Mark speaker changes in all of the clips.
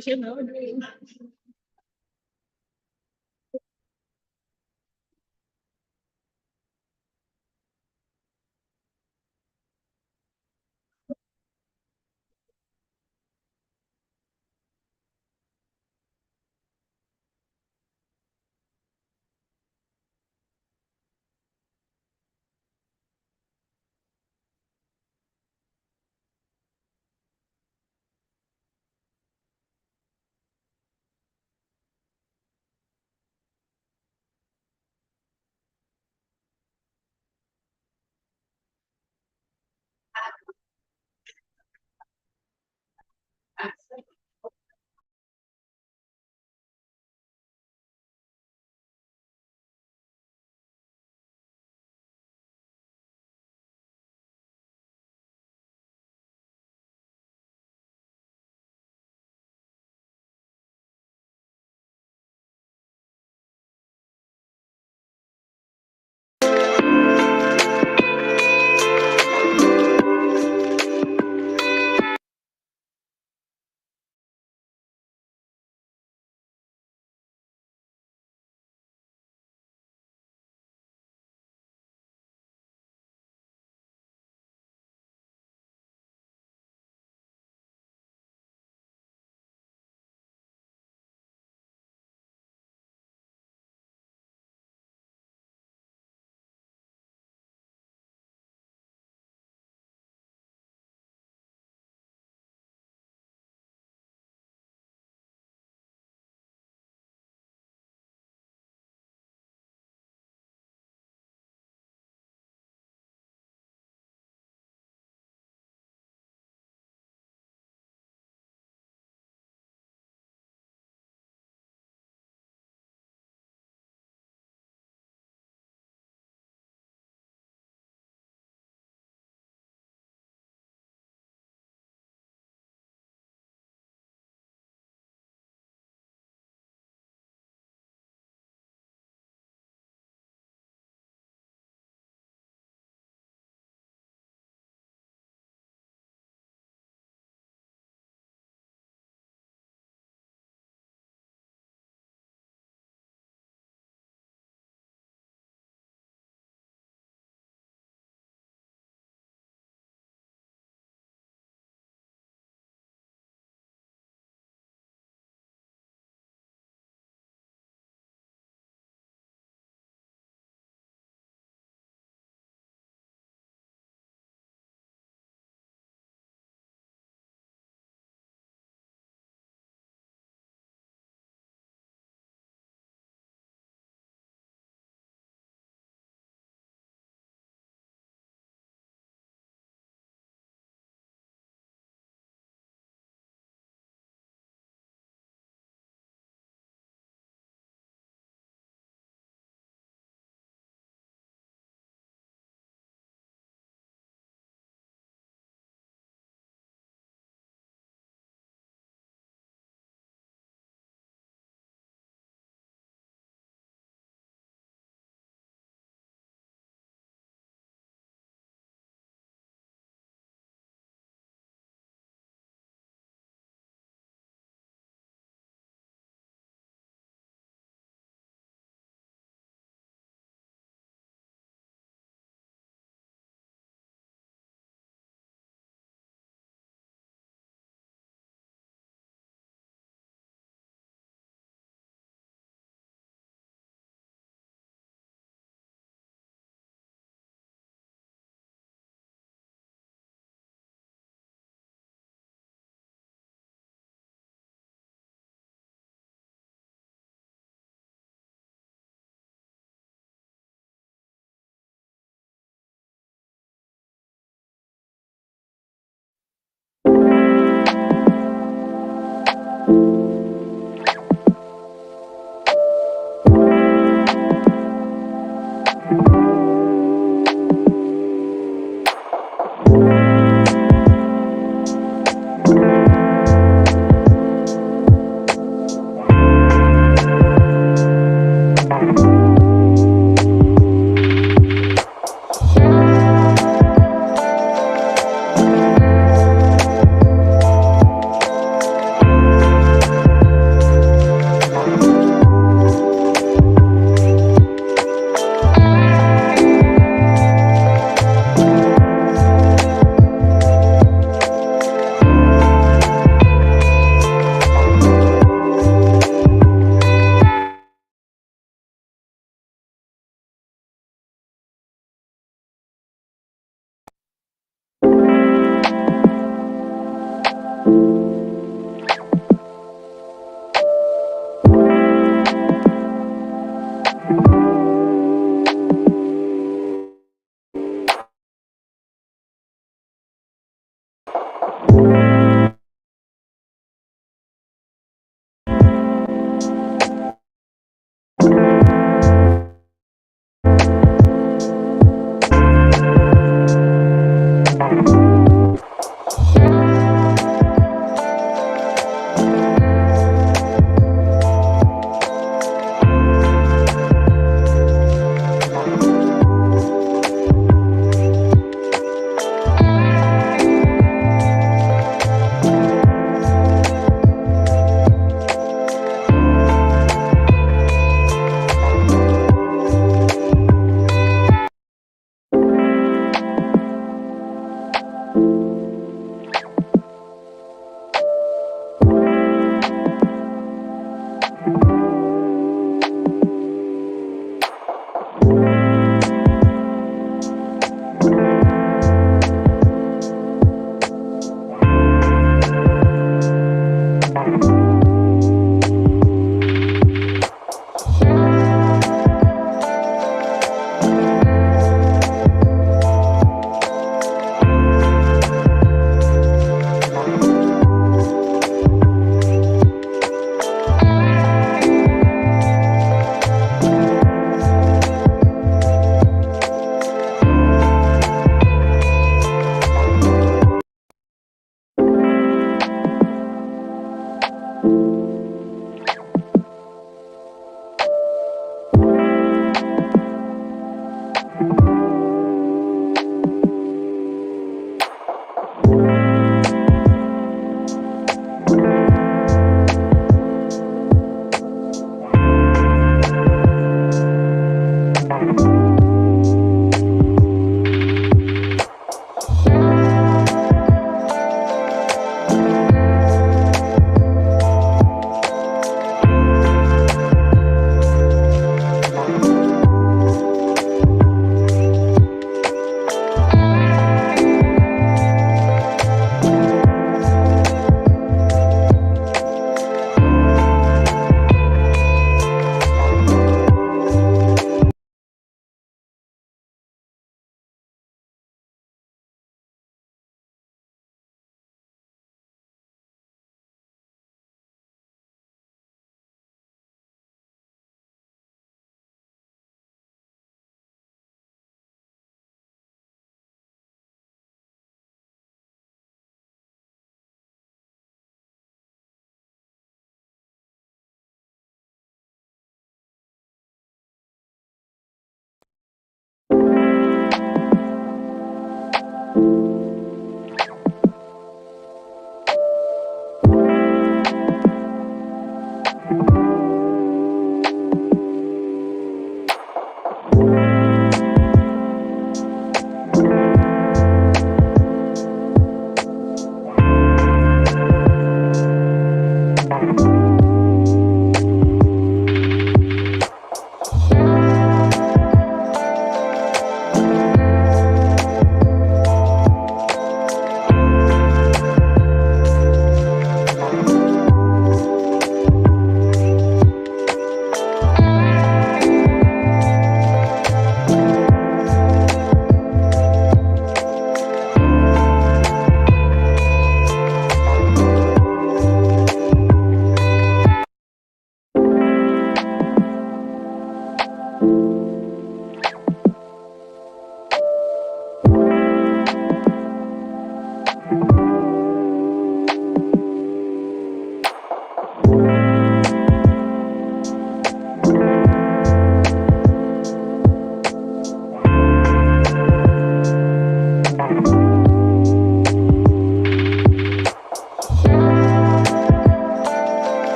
Speaker 1: socio-economic.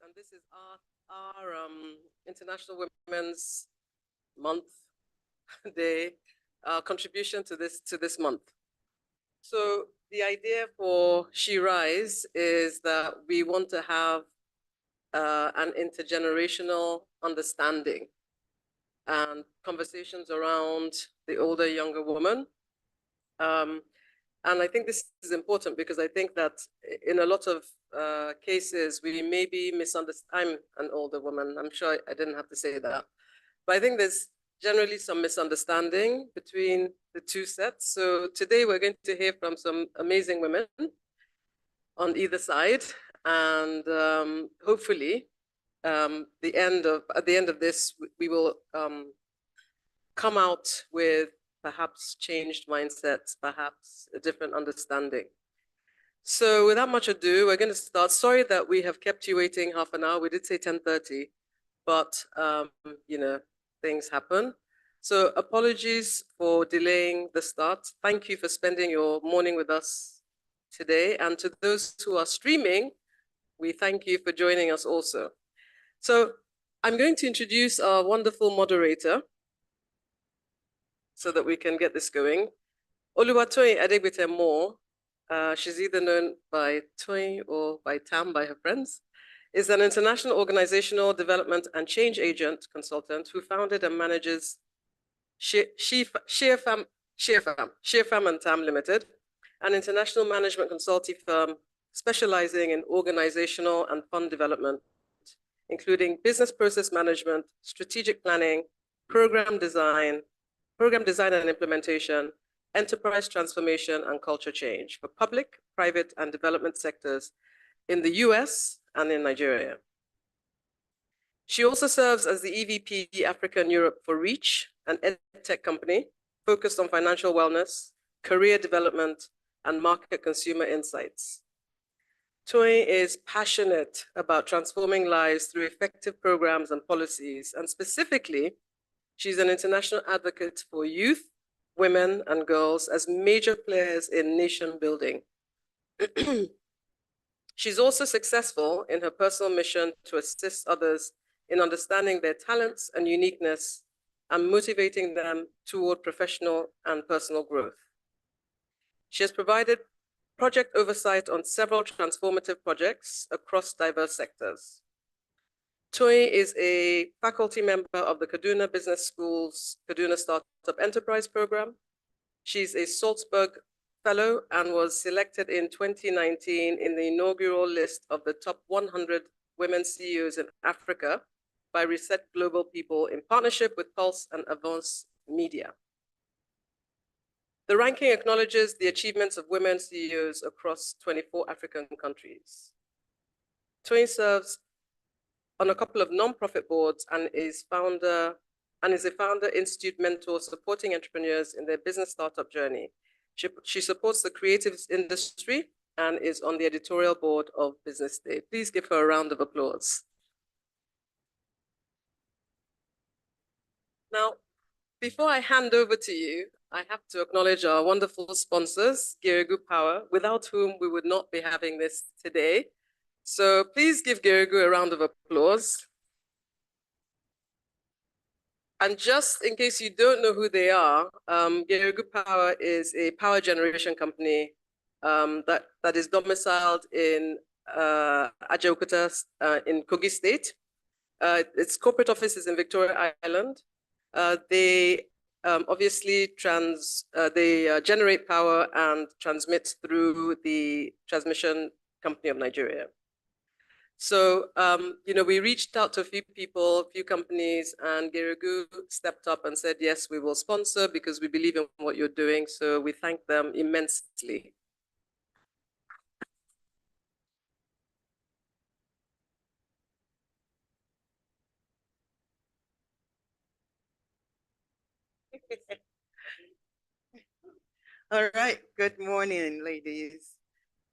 Speaker 1: And this is our International Women's Month Day contribution to this month. So the idea for She Rise is that we want to have an intergenerational understanding and conversations around the older, younger woman. And I think this is important because I think that in a lot of cases, we may be misunderstanding. I'm an older woman. I'm sure I didn't have to say that. But I think there's generally some misunderstanding between the two sets. So today we're going to hear from some amazing women on either side. And hopefully, at the end of this, we will come out with perhaps changed mindsets, perhaps a different understanding. So without much ado, we're going to start. Sorry that we have kept you waiting half an hour. We did say 10:30, but you know, things happen. So apologies for delaying the start. Thank you for spending your morning with us today. And to those who are streaming, we thank you for joining us also. So I'm going to introduce our wonderful moderator so that we can get this going. Oluwatoyin Adegbite Moore, she's either known by Toyin or by Tam by her friends, is an international organizational development and change agent consultant who founded and manages Sheerfam and Tam Limited, an international management consulting firm specializing in organizational and fund development, including business process management, strategic planning, program design and implementation, enterprise transformation, and culture change for public, private, and development sectors in the US and in Nigeria. She also serves as the EVP Africa and Europe for Reach, an edtech company focused on financial wellness, career development, and market consumer insights. Toyin is passionate about transforming lives through effective programs and policies, and specifically, she's an international advocate for youth, women, and girls as major players in nation building. She's also successful in her personal mission to assist others in understanding their talents and uniqueness and motivating them toward professional and personal growth. She has provided project oversight on several transformative projects across diverse sectors. Toyin is a faculty member of the Kaduna Business School's Kaduna Startup Enterprise Program. She's a Salzburg Fellow and was selected in 2019 in the inaugural list of the top 100 women CEOs in Africa by Reset Global People in partnership with Pulse and Avance Media. The ranking acknowledges the achievements of women CEOs across 24 African countries. Toyin serves on a couple of nonprofit boards and is a founder institute mentor supporting entrepreneurs in their business startup journey. She supports the creative industry and is on the editorial board of Business Day. Please give her a round of applause. Now, before I hand over to you, I have to acknowledge our wonderful sponsors, GEREGU Power, without whom we would not be having this today. So please give GEREGU a round of applause. And just in case you don't know who they are, GEREGU Power is a power generation company that is domiciled in Ajaokuta in Kogi State. Its corporate office is in Victoria Island. They obviously generate power and transmit through the Transmission Company of Nigeria. So, we reached out to a few people, a few companies, and GEREGU stepped up and said, yes, we will sponsor because we believe in what you're doing. So we thank them immensely.
Speaker 2: All right, good morning, ladies.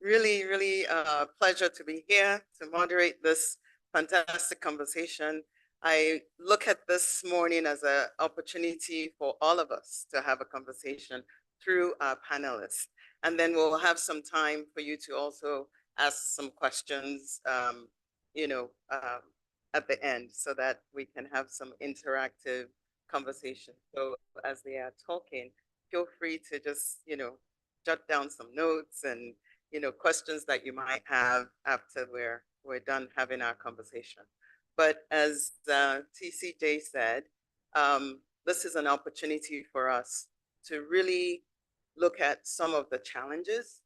Speaker 2: Really, really a pleasure to be here to moderate this fantastic conversation. I look at this morning as an opportunity for all of us to have a conversation through our panelists. And then we'll have some time for you to also ask some questions, at the end so that we can have some interactive conversation. So as they are talking, feel free to just, jot down some notes and questions that you might have after we're done having our conversation. But as TCJ said, this is an opportunity for us to really look at some of the challenges,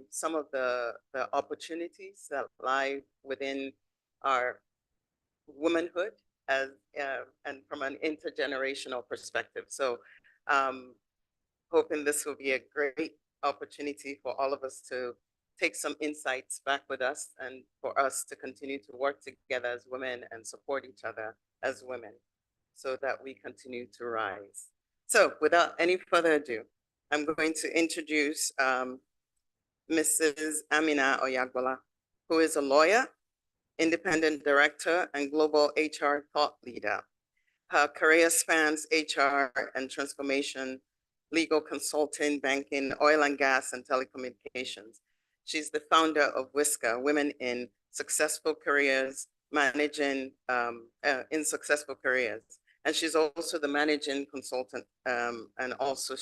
Speaker 2: some of the opportunities that lie within our womanhood as and from an intergenerational perspective. So hoping this will be a great opportunity for all of us to take some insights back with us and for us to continue to work together as women and support each other as women so that we continue to rise. So without any further ado, I'm going to introduce Mrs. Amina Oyagbola, who is a lawyer, independent director, and global HR thought leader. Her career spans HR and transformation, legal consulting, banking, oil and gas, and telecommunications. She's the founder of WISCA, Women in Successful Careers, managing in successful careers. And she's also the managing consultant and also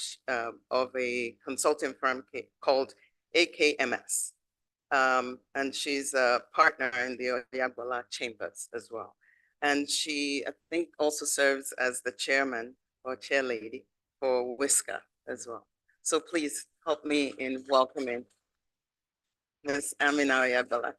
Speaker 2: of a consulting firm called AKMS. And she's a partner in the Oyagbola Chambers as well. And she, I think, also serves as the chairman or chair lady for WISCA as well. So please help me in welcoming Ms. Amina Oyagbola.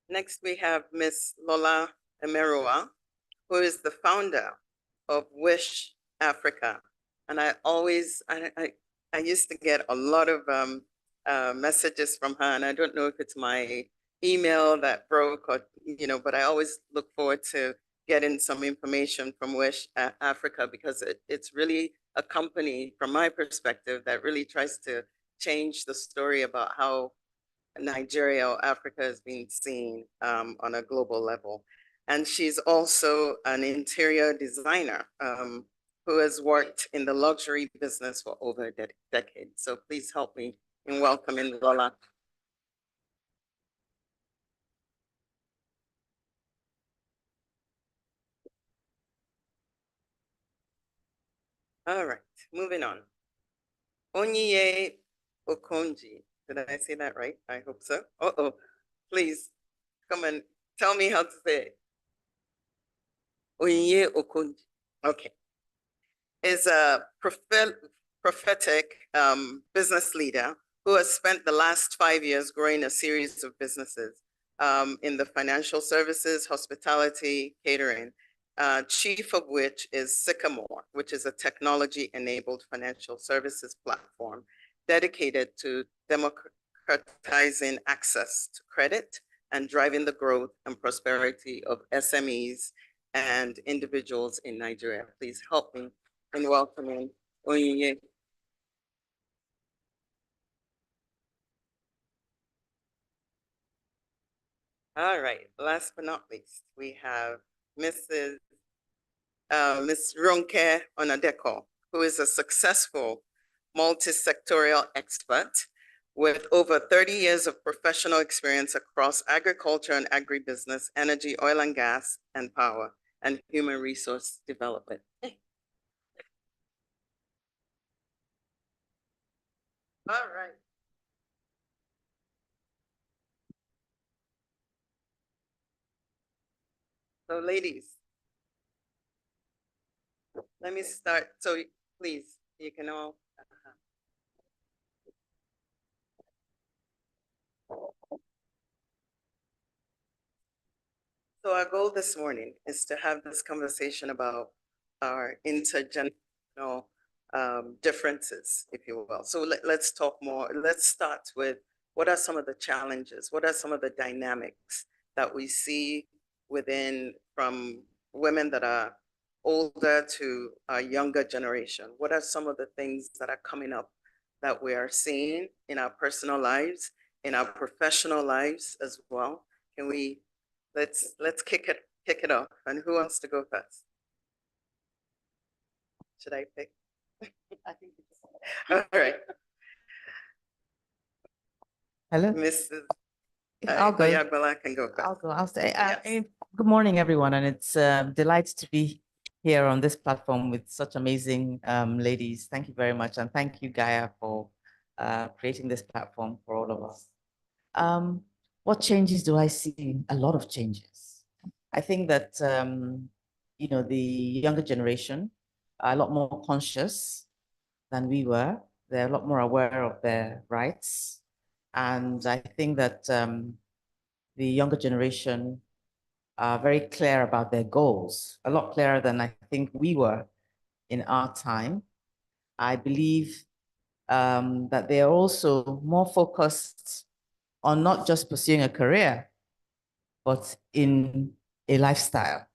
Speaker 2: Next, we have Ms. Lola Emerua, who is the founder of Wish Africa. And I always, I used to get a lot of messages from her, and I don't know if it's my email that broke or, but I always look forward to getting some information from Wish Africa because it's really a company, from my perspective, that really tries to change the story about how Nigeria or Africa is being seen on a global level. And she's also an interior designer who has worked in the luxury business for over a decade. So please help me in welcoming Lola. All right, moving on. Onyiye Okonji. Did I say that right? I hope so. Uh-oh, please come and tell me how to say it. Onyiye Okonji. Okay. Is a prophetic business leader who has spent the last 5 years growing a series of businesses in the financial services, hospitality, catering, chief of which is Sycamore, which is a technology-enabled financial services platform dedicated to democratizing access to credit, and driving the growth and prosperity of SMEs and individuals in Nigeria. Please help me in welcoming Onyinye. All right, last but not least, we have Miss Ronke Onadeko, who is a successful multi-sectorial expert with over 30 years of professional experience across agriculture and agribusiness, energy, oil and gas, and power, and human resource development. All right. So ladies, let me start. So please, you can all. So our goal this morning is to have this conversation about our intergenerational differences, if you will. So let's talk more. Let's start with what are some of the challenges? What are some of the dynamics that we see within from women that are older to a younger generation? What are some of the things that are coming up that we are seeing in our personal lives, in our professional lives as well? Can we let's kick it off. And who wants to go first? Should I pick? I think all right.
Speaker 3: Hello.
Speaker 2: Mrs.
Speaker 3: I'll go.
Speaker 2: Oyagbala can go first.
Speaker 3: I'll go. I'll say.
Speaker 2: Yes.
Speaker 3: Good morning, everyone, and it's a delight to be here on this platform with such amazing ladies. Thank you very much, and thank you, Gaia, for creating this platform for all of us. What changes do I see? A lot of changes. I think that you know, the younger generation are a lot more conscious than we were. They're a lot more aware of their rights, and I think that the younger generation are very clear about their goals, a lot clearer than I think we were in our time. I believe that they are also more focused on not just pursuing a career, but in a lifestyle.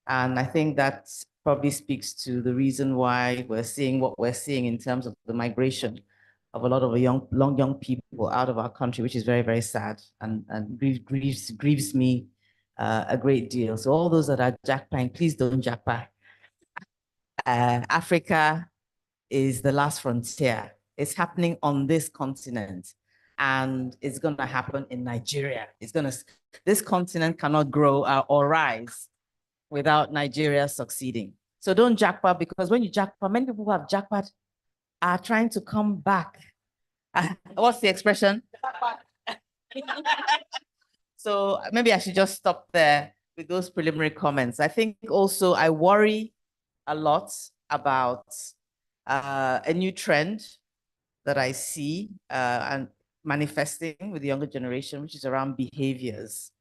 Speaker 3: And I think that probably speaks to the reason why we're seeing what we're seeing in terms of the migration of a lot of young people out of our country, which is very, very sad and grieves me a great deal. So all those that are jackpine, please don't jackpine. Africa is the last frontier. It's happening on this continent, and it's going to happen in Nigeria. This continent cannot grow or rise without Nigeria succeeding. So don't jackpot, because when you jackpot, many people who have jackpot are trying to come back. What's the expression? So maybe I should just stop there with those preliminary comments. I think also I worry a lot about a new trend that I see and manifesting with the younger generation, which is around behaviors.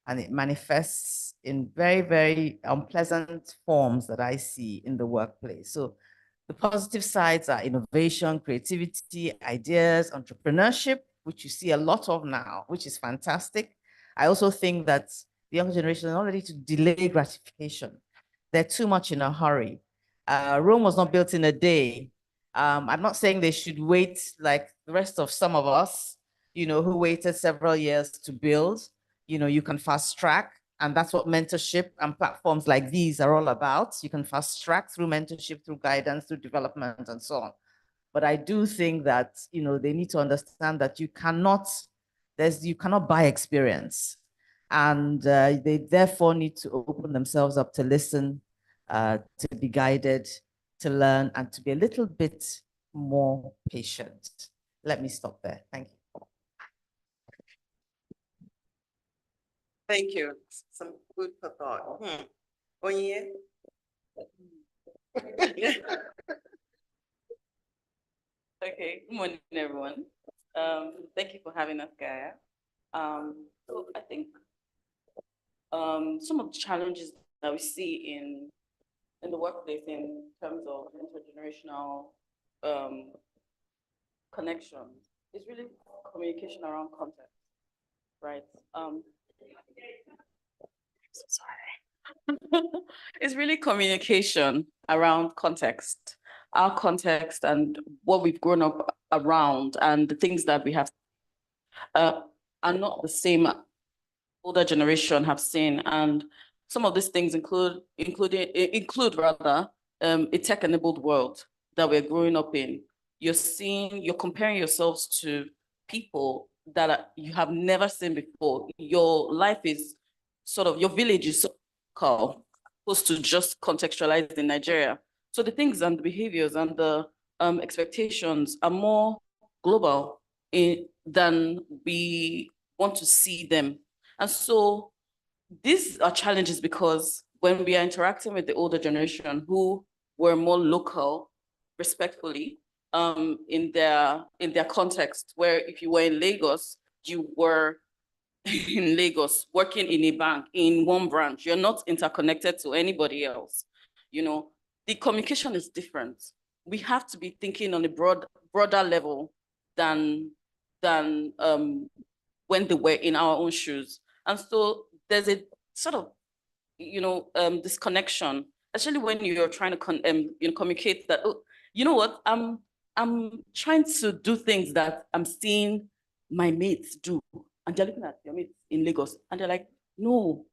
Speaker 3: And it manifests in very, very unpleasant forms that I see in the workplace. So the positive sides are innovation, creativity, ideas, entrepreneurship, which you see a lot of now, which is fantastic. I also think that the younger generation are not ready to delay gratification. They're too much in a hurry. Rome was not built in a day. I'm not saying they should wait like the rest of some of us, you know, who waited several years to build. You know, you can fast track, and that's what mentorship and platforms like these are all about. You can fast track through mentorship, through guidance, through development, and so on. But I do think that, you know, they need to understand that you cannot buy experience, and they therefore need to open themselves up to listen, to be guided, to learn, and to be a little bit more patient. Let me stop there. Thank you.
Speaker 2: Thank you. Some food for thought. Onyinye?
Speaker 4: Okay, good morning, everyone. Thank you for having us, Gaia. So I think some of the challenges that we see in the workplace in terms of intergenerational connection is really communication around context. right? Sorry. It's really communication around context, our context and what we've grown up around, and the things that we have are not the same older generation have seen. And some of these things include rather a tech-enabled world that we're growing up in. You're comparing yourselves to people that you have never seen before. Your life is your village is supposed to just contextualize in Nigeria. So the things and the behaviors and the expectations are more global than we want to see them. And so these are challenges because when we are interacting with the older generation who were more local, respectfully, in their context, where if you were in Lagos, you were in Lagos working in a bank in one branch, you're not interconnected to anybody else. The communication is different. We have to be thinking on a broader level than when they were in our own shoes. And so there's a sort of, this connection, especially when you're trying to communicate that, oh, you know what, I'm trying to do things that I'm seeing my mates do. And they're looking at your mates in Lagos and they're like, no,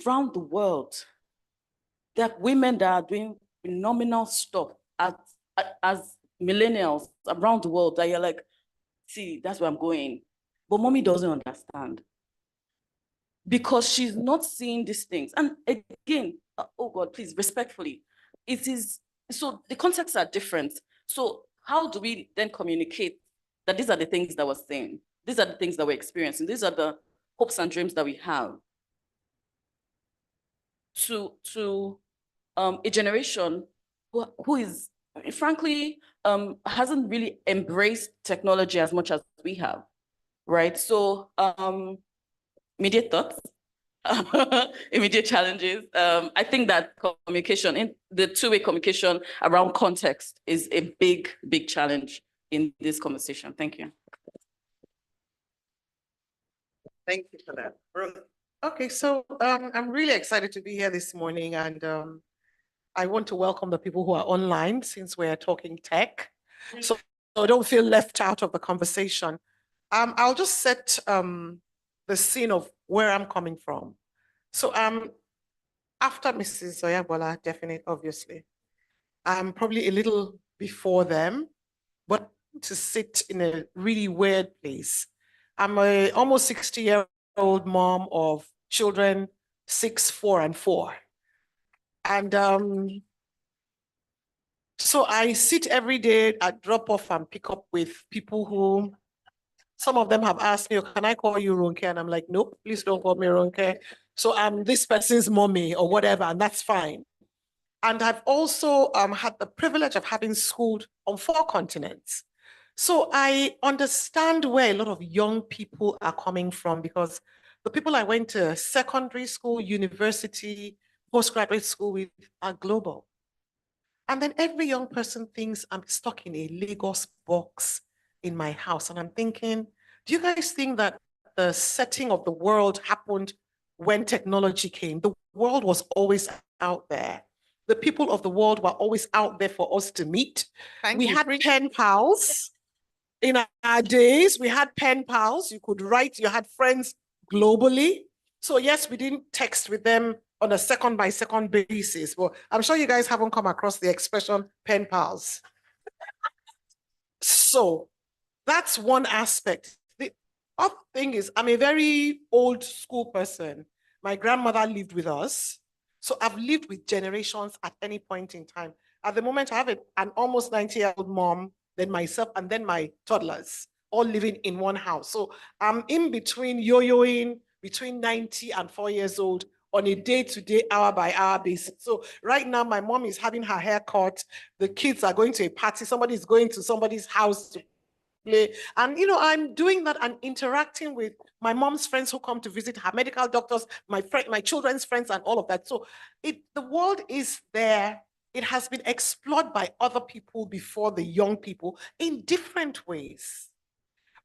Speaker 4: around the world, there are women that are doing phenomenal stuff as millennials around the world that you're like, see, that's where I'm going. But mommy doesn't understand because she's not seeing these things. And again, oh God, please, respectfully, so the contexts are different. So how do we then communicate that these are the things that we're saying? These are the things that we're experiencing. These are the hopes and dreams that we have to a generation who is, frankly, hasn't really embraced technology as much as we have, right? So immediate thoughts, immediate challenges. I think that communication, the two-way communication around context is a big, big challenge in this conversation. Thank you.
Speaker 2: Thank you for that. Okay, so I'm really excited to be here this morning, and I want to welcome the people who are online since we're talking tech. So don't feel left out of the conversation. I'll just set the scene of where I'm coming from. So after Mrs. Oyabola, definitely, obviously. I'm probably a little before them, but to sit in a really weird place. I'm a almost 60-year-old mom of children 6, 4, and 4. And so I sit every day at drop off and pick up with people who, some of them have asked me, can I call you Ronke? And I'm like, nope, please don't call me Ronke. So I'm this person's mommy or whatever, and that's fine. And I've also had the privilege of having schooled on 4 continents. So I understand where a lot of young people are coming from, because the people I went to secondary school, university, postgraduate school with are global. And then every young person thinks I'm stuck in a Lagos box in my house. And I'm thinking, do you guys think that the setting of the world happened when technology came? The world was always out there. The people of the world were always out there for us to meet. We had pen pals. In our days, we had pen pals. You could write, you had friends globally. So yes, we didn't text with them on a second-by-second basis, but I'm sure you guys haven't come across the expression pen pals. So that's one aspect. The other thing is, I'm a very old school person. My grandmother lived with us. So I've lived with generations at any point in time. At the moment, I have an almost 90-year-old mom, then myself, and then my toddlers, all living in one house. So I'm in between yo-yoing between 90 and 4 years old on a day-to-day, hour-by-hour basis. So right now, my mom is having her hair cut. The kids are going to a party. Somebody's going to somebody's house to play. And, I'm doing that and interacting with my mom's friends who come to visit, her medical doctors, my children's friends, and all of that. So the world is there. It has been explored by other people before the young people in different ways.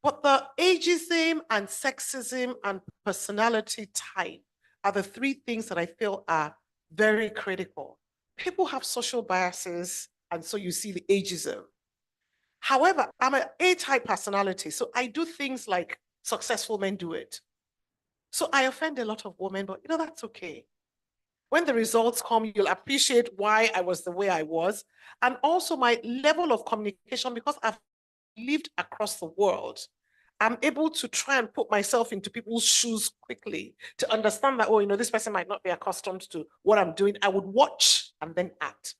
Speaker 5: But the ageism and sexism and personality type are the three things that I feel are very critical. People have social biases, and so you see the ageism. However, I'm an A-type personality, so I do things like successful men do it. So I offend a lot of women, but that's okay. When the results come, you'll appreciate why I was the way I was. And also my level of communication, because I've lived across the world, I'm able to try and put myself into people's shoes quickly to understand that, this person might not be accustomed to what I'm doing. I would watch and then act.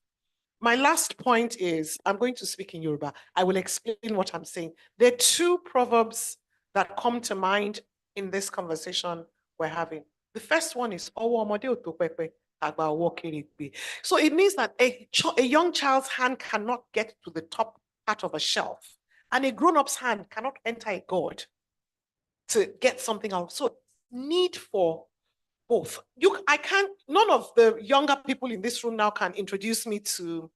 Speaker 5: My last point is, I'm going to speak in Yoruba. I will explain what I'm saying. There are two proverbs that come to mind in this conversation we're having. The first one is, so it means that a young child's hand cannot get to the top part of a shelf, and a grown-up's hand cannot enter a gourd to get something out. So need for both. None of the younger people in this room now can introduce me to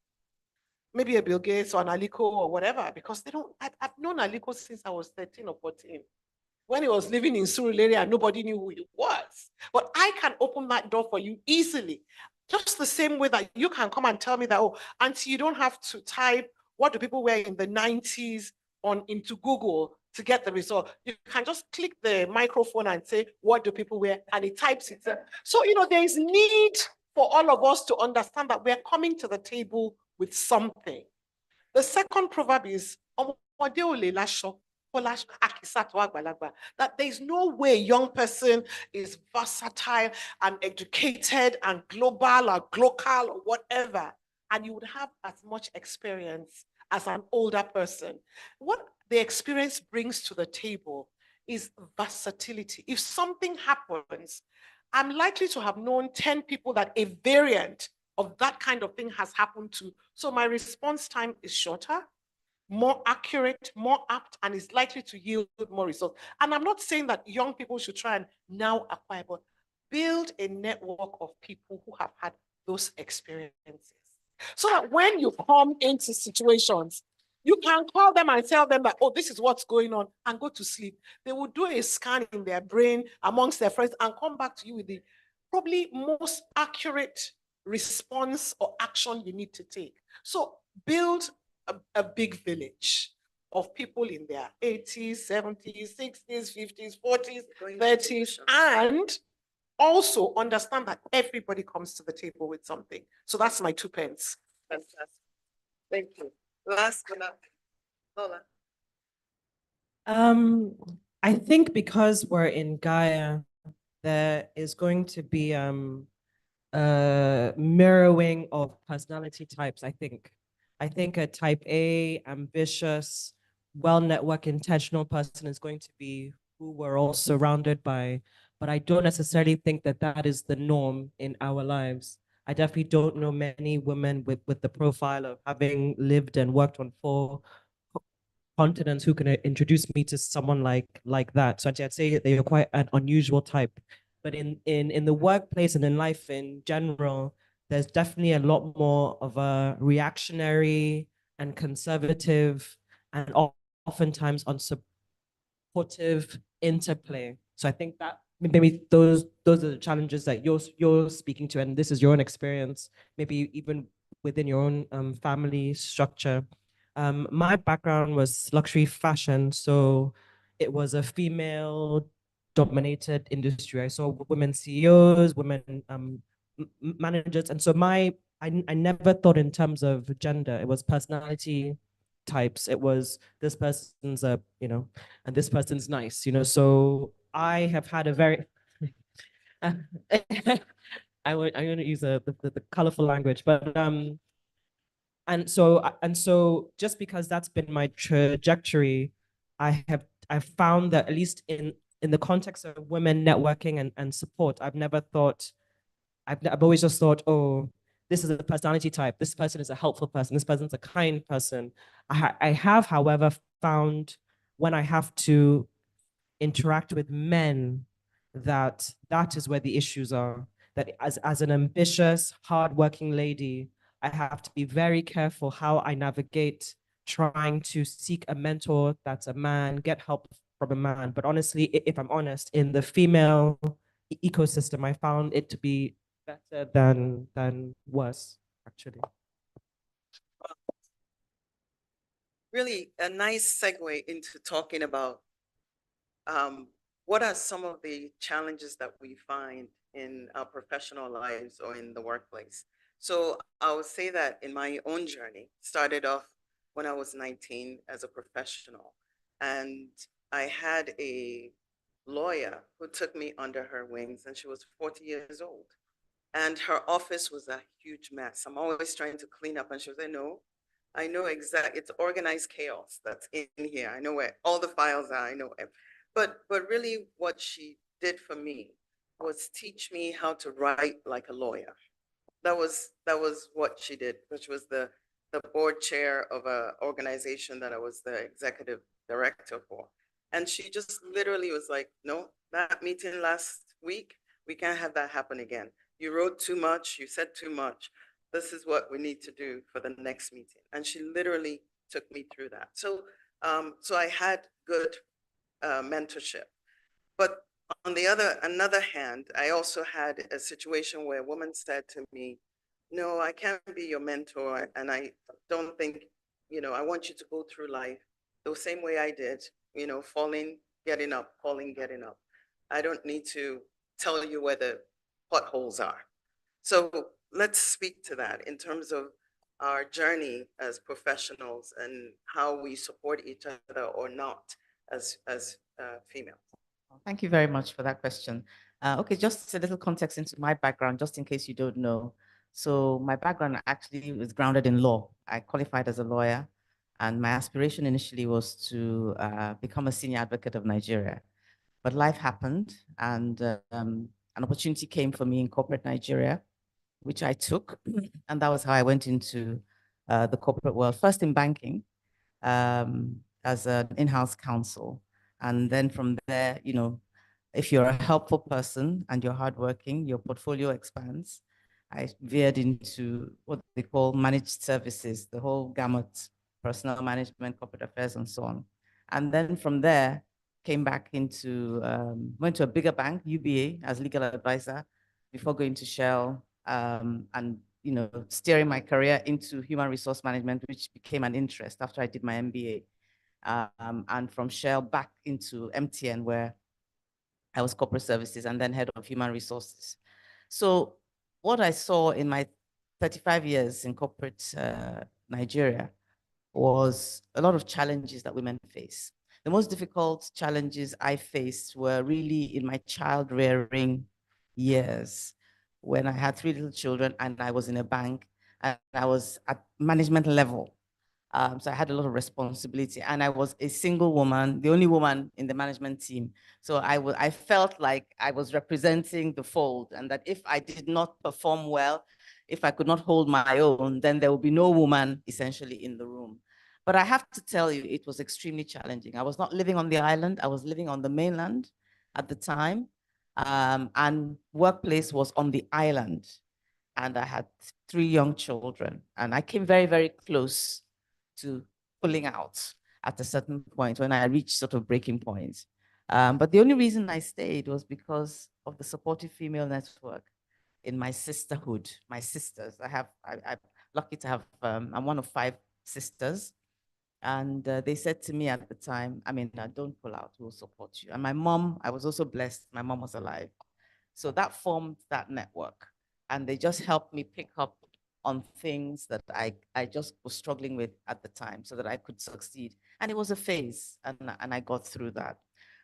Speaker 5: maybe a Bill Gates or an Aliko or whatever, because I've known Aliko since I was 13 or 14. When he was living in Surulere, nobody knew who he was. But I can open that door for you easily. Just the same way that you can come and tell me that, auntie, you don't have to type what do people wear in the 90s into Google to get the result. You can just click the microphone and say, what do people wear? And it types it. So, there is need for all of us to understand that we're coming to the table with something. The second proverb is, that there's no way a young person is versatile and educated and global or local or whatever, and you would have as much experience as an older person. What the experience brings to the table is versatility. If something happens, I'm likely to have known 10 people that a variant of that kind of thing has happened to. So my response time is shorter, more accurate, more apt, and is likely to yield more results. And I'm not saying that young people should try and now acquire, but build a network of people who have had those experiences. So that when you come into situations, you can call them and tell them that, this is what's going on, and go to sleep. They will do a scan in their brain amongst their friends and come back to you with the probably most accurate response or action you need to take. So build a big village of people in their 80s, 70s, 60s, 50s, 40s, 30s, and also understand that everybody comes to the table with something. So that's my 2 pence.
Speaker 2: Fantastic. Thank you. Last but not Lola.
Speaker 6: I think because we're in GAIA, there is going to be mirroring of personality types, I think. I think a type A, ambitious, well-networked, intentional person is going to be who we're all surrounded by. But I don't necessarily think that that is the norm in our lives. I definitely don't know many women with the profile of having lived and worked on 4 continents who can introduce me to someone like that. So I'd say that you're quite an unusual type. But in the workplace and in life in general, there's definitely a lot more of a reactionary and conservative and oftentimes unsupportive interplay. So I think that maybe those are the challenges that you're speaking to, and this is your own experience, maybe even within your own family structure. My background was luxury fashion, so it was a female-dominated industry. I saw women CEOs, women managers, and so I never thought in terms of gender. It was personality types. It was this person's and this person's nice, So I have had a very I'm going to use the colorful language, but and so just because that's been my trajectory, I've found that at least in the context of women networking and support, I've always just thought, this is a personality type. This person is a helpful person. This person's a kind person. I have, however, found when I have to interact with men that is where the issues are. That as an ambitious, hardworking lady, I have to be very careful how I navigate trying to seek a mentor that's a man, get help from a man. But honestly, if I'm honest, in the female ecosystem, I found it to be better than worse, actually.
Speaker 2: Really a nice segue into talking about what are some of the challenges that we find in our professional lives or in the workplace. So I would say that in my own journey, started off when I was 19 as a professional, and I had a lawyer who took me under her wings, and she was 40 years old. And her office was a huge mess. I'm always trying to clean up, and she was like, no, I know exactly, it's organized chaos that's in here. I know where all the files are, I know it. But really what she did for me was teach me how to write like a lawyer. That was what she did, which was the board chair of an organization that I was the executive director for. And she just literally was like, no, that meeting last week, we can't have that happen again. You wrote too much, you said too much. This is what we need to do for the next meeting. And she literally took me through that. So, so I had good mentorship. But on the another hand, I also had a situation where a woman said to me, no, I can't be your mentor. And I don't think, I want you to go through life the same way I did, falling, getting up, falling, getting up. I don't need to tell you where the potholes are. So let's speak to that in terms of our journey as professionals and how we support each other or not as females.
Speaker 3: Thank you very much for that question. Okay, just a little context into my background, just in case you don't know. So my background actually was grounded in law. I qualified as a lawyer, and my aspiration initially was to become a senior advocate of Nigeria. But life happened, and an opportunity came for me in corporate Nigeria, which I took, and that was how I went into the corporate world, first in banking as an in-house counsel. And then from there, if you're a helpful person and you're hardworking, your portfolio expands. I veered into what they call managed services, the whole gamut, personal management, corporate affairs, and so on. And then from there, came back into, went to a bigger bank, UBA, as legal advisor, before going to Shell and steering my career into human resource management, which became an interest after I did my MBA. And from Shell back into MTN, where I was corporate services and then head of human resources. So what I saw in my 35 years in corporate Nigeria was a lot of challenges that women face. The most difficult challenges I faced were really in my child rearing years, when I had 3 little children and I was in a bank and I was at management level. So I had a lot of responsibility, and I was a single woman, the only woman in the management team. So I felt like I was representing the fold, and that if I did not perform well, if I could not hold my own, then there would be no woman essentially in the room. But I have to tell you, it was extremely challenging. I was not living on the island. I was living on the mainland at the time, and workplace was on the island. And I had 3 young children, and I came very, very close to pulling out at a certain point when I reached sort of breaking point. But the only reason I stayed was because of the supportive female network in my sisterhood, my sisters. I'm lucky to have, I'm one of 5 sisters. And they said to me at the time, don't pull out, we'll support you. And my mom, I was also blessed, my mom was alive. So that formed that network. And they just helped me pick up on things that I just was struggling with at the time so that I could succeed. And it was a phase, and I got through that.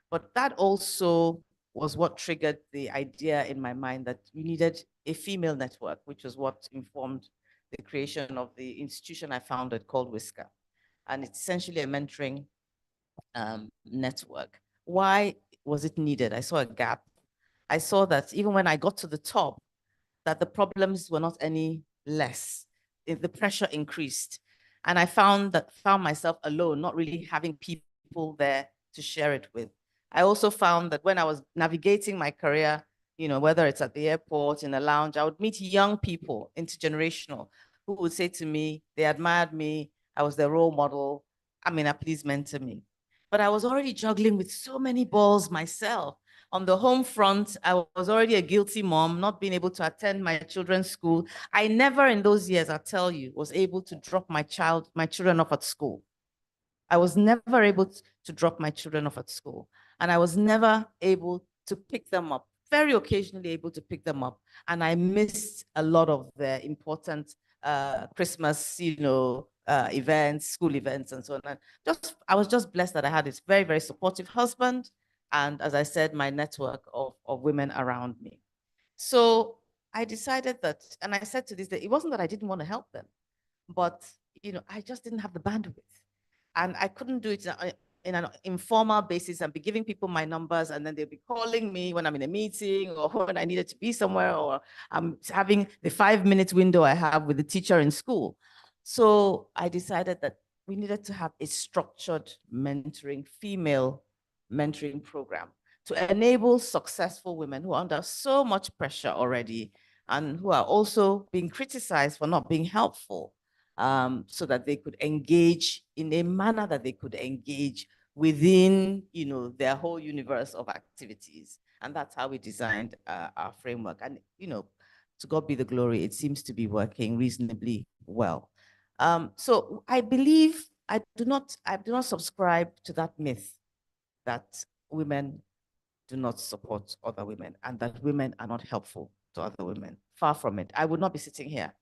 Speaker 3: But that also was what triggered the idea in my mind that we needed a female network, which was what informed the creation of the institution I founded called Whisker. And it's essentially a mentoring network. Why was it needed? I saw a gap. I saw that even when I got to the top, that the problems were not any less. The pressure increased. And I found myself alone, not really having people there to share it with. I also found that when I was navigating my career, whether it's at the airport, in a lounge, I would meet young people, intergenerational, who would say to me, they admired me, I was their role model. Amina, please mentor me. But I was already juggling with so many balls myself. On the home front, I was already a guilty mom, not being able to attend my children's school. I never in those years, I tell you, was able to drop my children off at school. I was never able to drop my children off at school. And I was never able to pick them up, very occasionally able to pick them up. And I missed a lot of the important Christmas, events, school events, and so on. And I was just blessed that I had this very, very supportive husband. And as I said, my network of women around me. So I decided that, and I said to this, that it wasn't that I didn't want to help them, but I just didn't have the bandwidth. And I couldn't do it in an informal basis and be giving people my numbers, and then they'll be calling me when I'm in a meeting or when I needed to be somewhere, or I'm having the 5-minute window I have with the teacher in school. So I decided that we needed to have a structured mentoring, female mentoring program to enable successful women who are under so much pressure already and who are also being criticized for not being helpful, so that they could engage in a manner that they could engage within, their whole universe of activities. And that's how we designed our framework. And, to God be the glory, it seems to be working reasonably well. So I believe I do not subscribe to that myth that women do not support other women and that women are not helpful to other women. Far from it. I would not be sitting here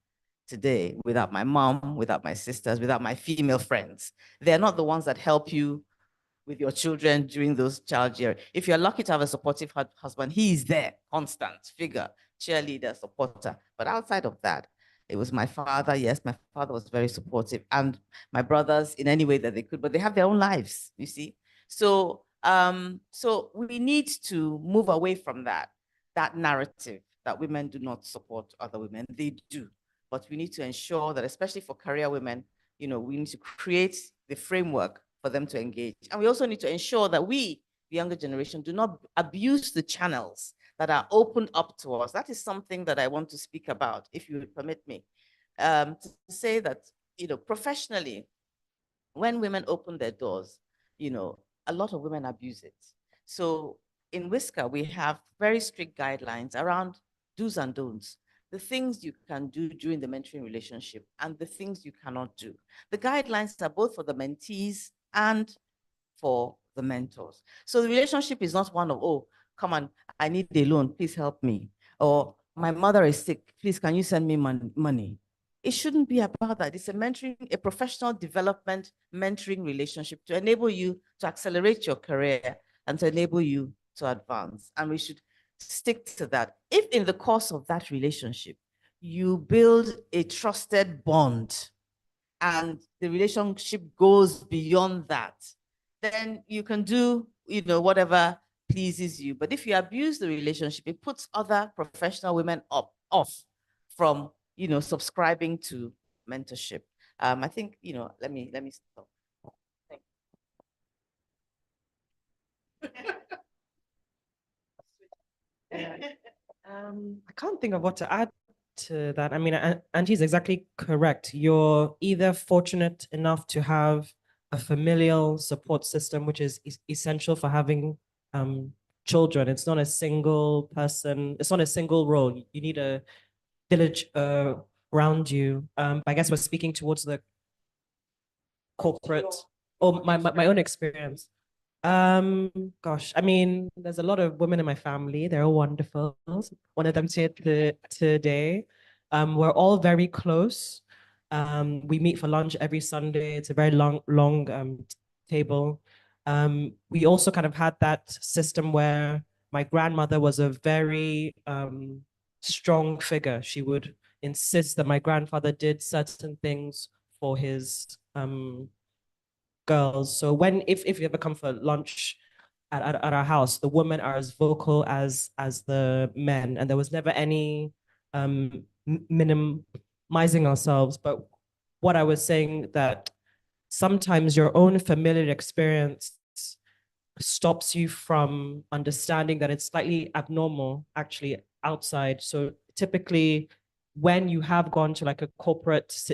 Speaker 3: today without my mom, without my sisters, without my female friends. They're not the ones that help you with your children during those child years. If you're lucky to have a supportive husband, he is there, constant figure, cheerleader, supporter. But outside of that, it was my father. Yes, my father was very supportive, and my brothers in any way that they could, but they have their own lives, you see. So, so we need to move away from that narrative that women do not support other women. They do. But we need to ensure that, especially for career women, we need to create the framework for them to engage. And we also need to ensure that we, the younger generation, do not abuse the channels that are opened up to us. That is something that I want to speak about, if you would permit me, to say that, professionally, when women open their doors, a lot of women abuse it. So in Whisker, we have very strict guidelines around do's and don'ts, the things you can do during the mentoring relationship and the things you cannot do. The guidelines are both for the mentees and for the mentors. So the relationship is not one of, oh, come on, I need a loan, please help me. Or my mother is sick, please, can you send me money? It shouldn't be about that. It's a professional development, mentoring relationship to enable you to accelerate your career and to enable you to advance. And we should stick to that. If in the course of that relationship, you build a trusted bond and the relationship goes beyond that, then you can do, whatever pleases you. But if you abuse the relationship, it puts other professional women off from, subscribing to mentorship. I think, let me stop.
Speaker 6: I can't think of what to add to that. I mean, Angie's exactly correct. You're either fortunate enough to have a familial support system, which is essential for having children. It's not a single person, it's not a single role. You need a village around you. I guess we're speaking towards the corporate, or my own experience. Gosh, I mean, there's a lot of women in my family. They're all wonderful. One of them's here today. We're all very close. We meet for lunch every Sunday. It's a very long table. We also kind of had that system where my grandmother was a very strong figure. She would insist that my grandfather did certain things for his girls. So if you ever come for lunch at our house, the women are as vocal as the men, and there was never any minimizing ourselves. But what I was saying, that sometimes your own familiar experience stops you from understanding that it's slightly abnormal actually outside. So typically when you have gone to like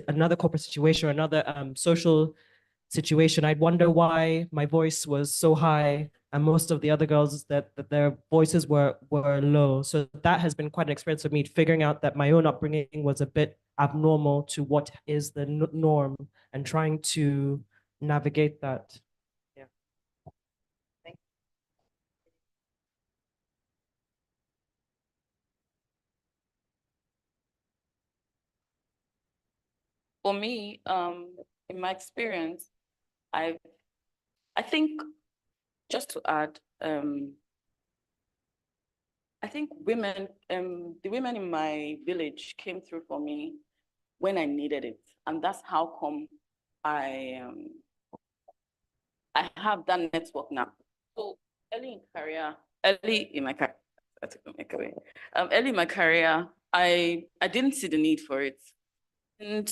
Speaker 6: another corporate situation or another social situation, I'd wonder why my voice was so high and most of the other girls that their voices were low. So that has been quite an experience for me, figuring out that my own upbringing was a bit abnormal to what is the norm and trying to navigate that. Yeah.
Speaker 2: Thank you.
Speaker 4: For me, in my experience, I think, just to add, I think women, the women in my village came through for me when I needed it. And that's how come I have that network now. So early in my career, early in my career, I didn't see the need for it. And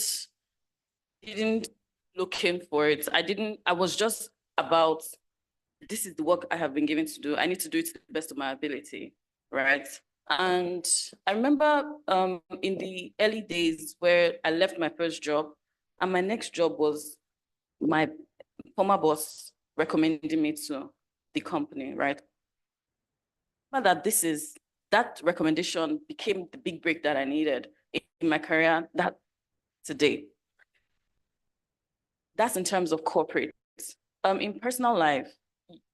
Speaker 4: didn't look in for it. I was just about, this is the work I have been given to do. I need to do it to the best of my ability, right? And I remember in the early days where I left my first job, and my next job was my former boss recommending me to the company, right? But that recommendation became the big break that I needed in my career that today. That's in terms of corporate. In personal life,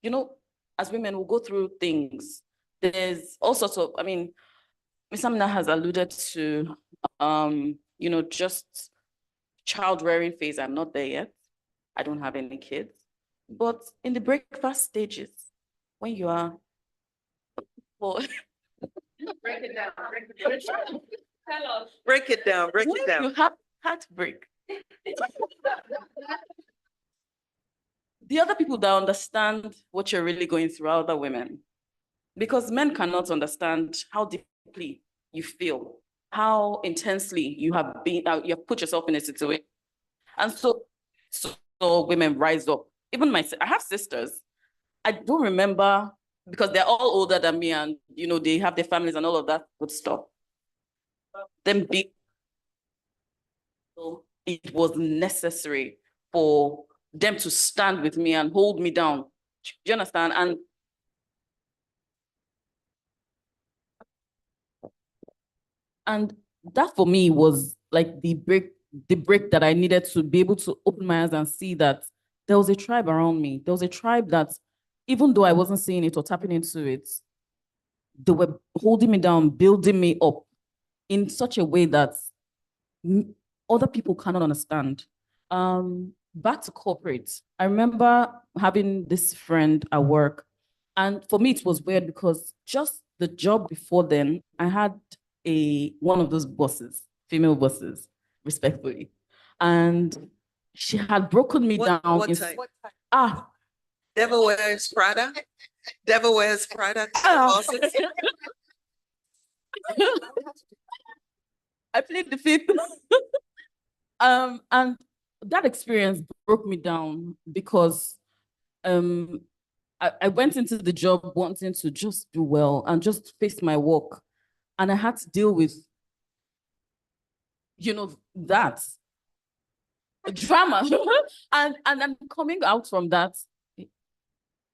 Speaker 4: you know, as women, we'll go through things. There's all sorts of, Ms. Amina has alluded to, just child rearing phase. I'm not there yet. I don't have any kids. But in the breakfast stages, when you are,
Speaker 2: Break it down. Break it down. Break it down.
Speaker 4: You have heartbreak. The other people that understand what you're really going through are other women. Because men cannot understand how deeply you feel, how intensely you have put yourself in a situation. And so women rise up. Even I have sisters. I don't remember, because they're all older than me and, they have their families and all of that good stuff. So it was necessary for them to stand with me and hold me down. Do you understand? And that for me was like the break that I needed to be able to open my eyes and see that there was a tribe around me. There was a tribe that, even though I wasn't seeing it or tapping into it, they were holding me down, building me up in such a way that other people cannot understand. Back to corporate, I remember having this friend at work, and for me it was weird because just the job before then, I had one of those bosses, female bosses, respectfully, and she had broken me down.
Speaker 2: What type? Devil Wears Prada? Devil Wears Prada? Bosses?
Speaker 4: I played the fifth. And that experience broke me down because I went into the job wanting to just do well and just face my work. And I had to deal with, that drama. and I'm coming out from that.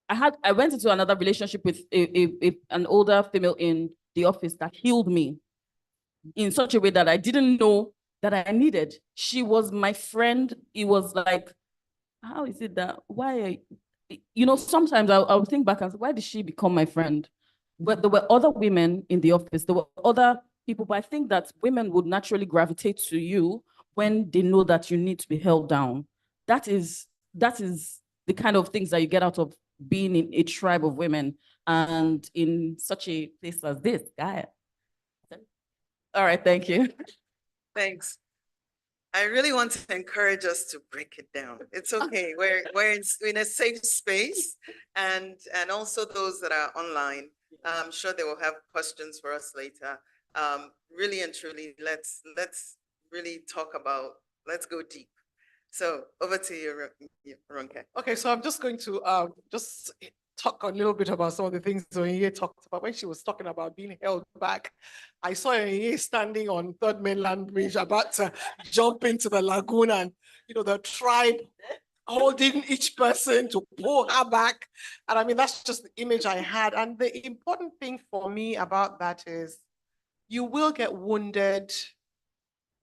Speaker 4: I went into another relationship with an older female in the office that healed me in such a way that I didn't know that I needed. She was my friend. It was like, how is it that, sometimes I'll think back and say, why did she become my friend? But there were other women in the office, there were other people, but I think that women would naturally gravitate to you when they know that you need to be held down. That is the kind of things that you get out of being in a tribe of women and in such a place as this, GAIA. All right, thank you.
Speaker 2: Thanks. I really want to encourage us to break it down. It's okay. We're in a safe space, and also those that are online, I'm sure they will have questions for us later. Really and truly, let's really talk about, let's go deep. So over to you, Ronke.
Speaker 5: Okay, so I'm just going to just talk a little bit about some of the things Onyinye talked about when she was talking about being held back. I saw Onyinye standing on Third Mainland Bridge about to jump into the lagoon, and the tribe holding each person to pull her back. And I mean, that's just the image I had. And the important thing for me about that is you will get wounded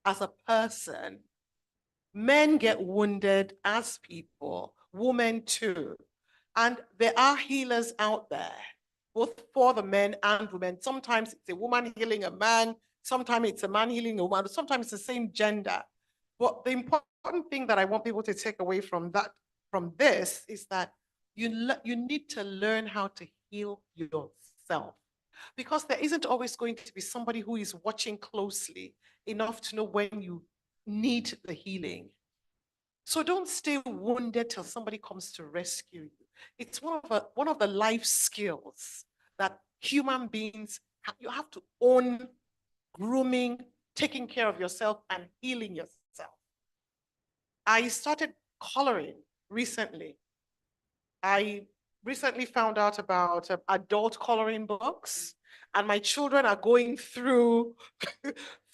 Speaker 5: as a person. Men get wounded as people, women too. And there are healers out there, both for the men and women. Sometimes it's a woman healing a man, sometimes it's a man healing a woman, sometimes it's the same gender. But the important thing that I want people to take away from this is that you need to learn how to heal yourself, because there isn't always going to be somebody who is watching closely enough to know when you need the healing. So don't stay wounded till somebody comes to rescue you. It's one of the life skills that human beings you have to own: grooming, taking care of yourself, and healing yourself. I started coloring recently. I recently found out about adult coloring books, and my children are going through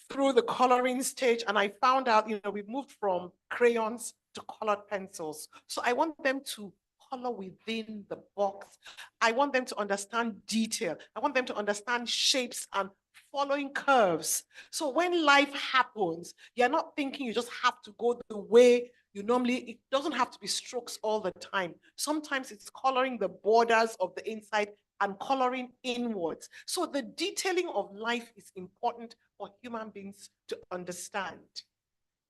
Speaker 5: through the coloring stage, and I found out, we've moved from crayons to colored pencils. So I want them to color within the box. I want them to understand detail. I want them to understand shapes and following curves. So when life happens, you're not thinking you just have to go the way you normally, it doesn't have to be strokes all the time. Sometimes it's coloring the borders of the inside and coloring inwards. So the detailing of life is important for human beings to understand.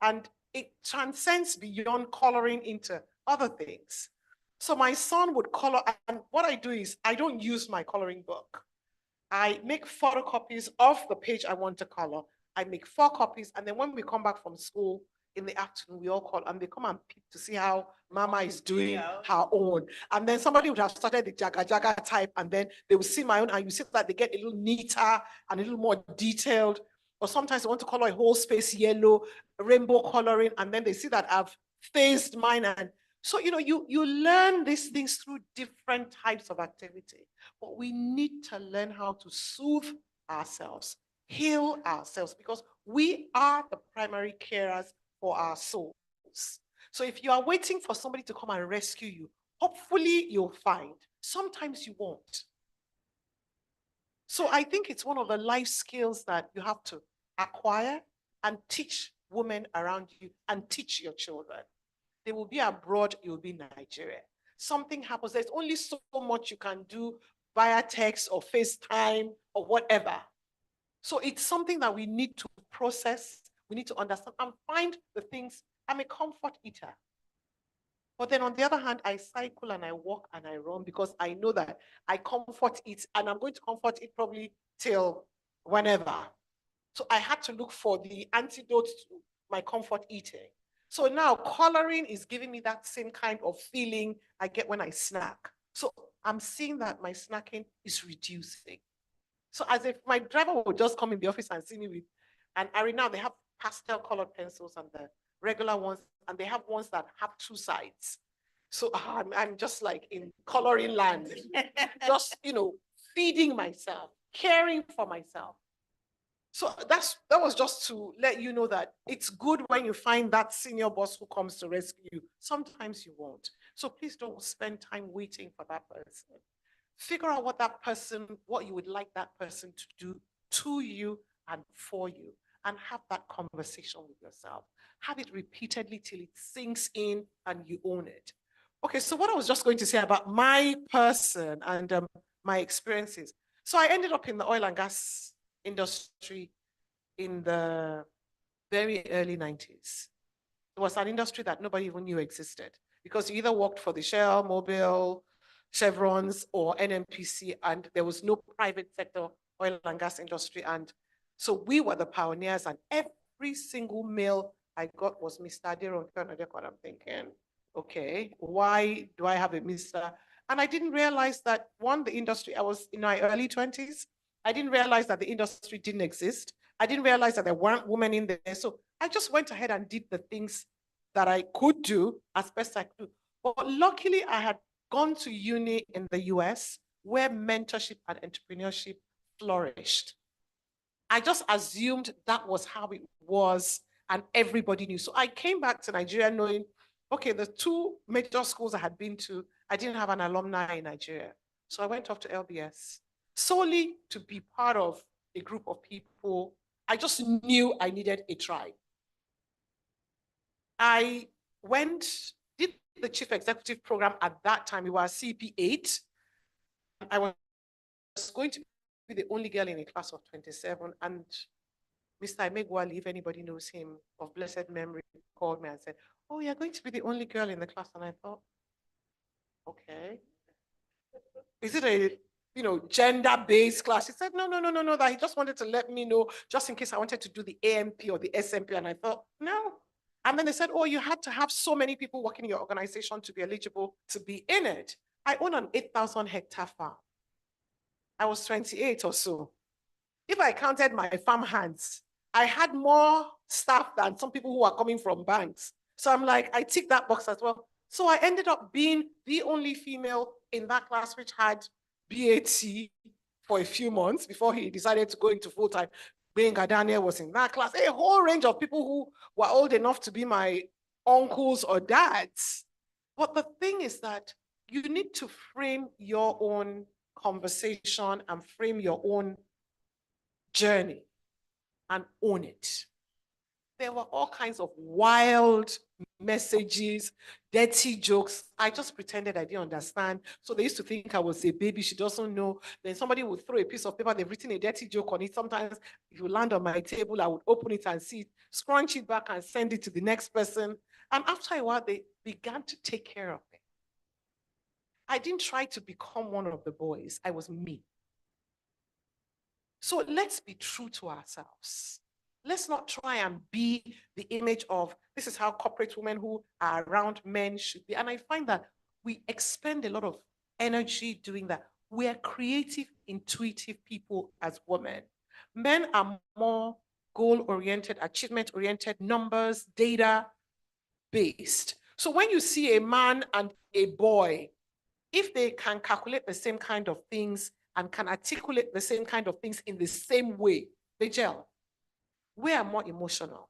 Speaker 5: And it transcends beyond coloring into other things. So my son would color, and what I do is I don't use my coloring book. I make photocopies of the page I want to color. I make 4 copies, and then when we come back from school in the afternoon, we all call, and they come and peep to see how Mama is doing her own. And then somebody would have started the jaga type, and then they would see my own, and you see that they get a little neater and a little more detailed. Or sometimes they want to color a whole space yellow, rainbow coloring, and then they see that I've phased mine. And so, you learn these things through different types of activity, but we need to learn how to soothe ourselves, heal ourselves, because we are the primary carers for our souls. So if you are waiting for somebody to come and rescue you, hopefully you'll find. Sometimes you won't. So I think it's one of the life skills that you have to acquire and teach women around you and teach your children. They will be abroad, you'll be in Nigeria. Something happens, there's only so much you can do via text or FaceTime or whatever. So it's something that we need to process, we need to understand and find the things. I'm a comfort eater. But then on the other hand, I cycle and I walk and I run because I know that I comfort eat, and I'm going to comfort eat probably till whenever. So I had to look for the antidote to my comfort eating. So now coloring is giving me that same kind of feeling I get when I snack. So I'm seeing that my snacking is reducing. So as if my driver would just come in the office and see me with, and now they have pastel colored pencils and the regular ones, and they have ones that have 2 sides. So I'm just like in coloring land, just, feeding myself, caring for myself. So that was just to let you know that it's good when you find that senior boss who comes to rescue you. Sometimes you won't. So please don't spend time waiting for that person. Figure out what you would like that person to do to you and for you, and have that conversation with yourself. Have it repeatedly till it sinks in and you own it. Okay, so what I was just going to say about my person and my experiences. So I ended up in the oil and gas industry in the very early 90s. It was an industry that nobody even knew existed, because you either worked for the Shell, Mobil, Chevrons, or NNPC, and there was no private sector oil and gas industry. And so we were the pioneers, and every single mail I got was Mr. Adero. I'm thinking, okay, why do I have a Mr.? And I didn't realize that, the industry, I was in my early 20s. I didn't realize that the industry didn't exist. I didn't realize that there weren't women in there. So I just went ahead and did the things that I could do as best I could. But luckily, I had gone to uni in the US where mentorship and entrepreneurship flourished. I just assumed that was how it was and everybody knew. So I came back to Nigeria knowing, okay, the two major schools I had been to, I didn't have an alumni in Nigeria. So I went off to LBS solely to be part of a group of people. I just knew I needed a tribe. I did the chief executive program at that time. It was CP8. I was going to be the only girl in a class of 27. And Mr. Imegwali, if anybody knows him, of blessed memory, called me and said, oh, you're going to be the only girl in the class. And I thought, okay. Is it a gender-based class? He said, no, that he just wanted to let me know, just in case I wanted to do the AMP or the SMP. And I thought, no. And then they said, oh, you had to have so many people working in your organization to be eligible to be in it. I own an 8,000 hectare farm. I was 28 or so. If I counted my farm hands, I had more staff than some people who are coming from banks. So I'm like, I tick that box as well. So I ended up being the only female in that class which had BAT for a few months before he decided to go into full-time. Benga Daniel was in that class, a whole range of people who were old enough to be my uncles or dads. But the thing is that you need to frame your own conversation and frame your own journey and own it. There were all kinds of wild messages, dirty jokes. I just pretended I didn't understand. So they used to think I was a baby, she doesn't know. Then somebody would throw a piece of paper, they've written a dirty joke on it. Sometimes if you land on my table, I would open it and see it, scrunch it back and send it to the next person. And after a while, they began to take care of me. I didn't try to become one of the boys, I was me. So let's be true to ourselves. Let's not try and be the image of, this is how corporate women who are around men should be. And I find that we expend a lot of energy doing that. We are creative, intuitive people as women. Men are more goal-oriented, achievement-oriented, numbers, data-based. So when you see a man and a boy, if they can calculate the same kind of things and can articulate the same kind of things in the same way, they gel. We are more emotional.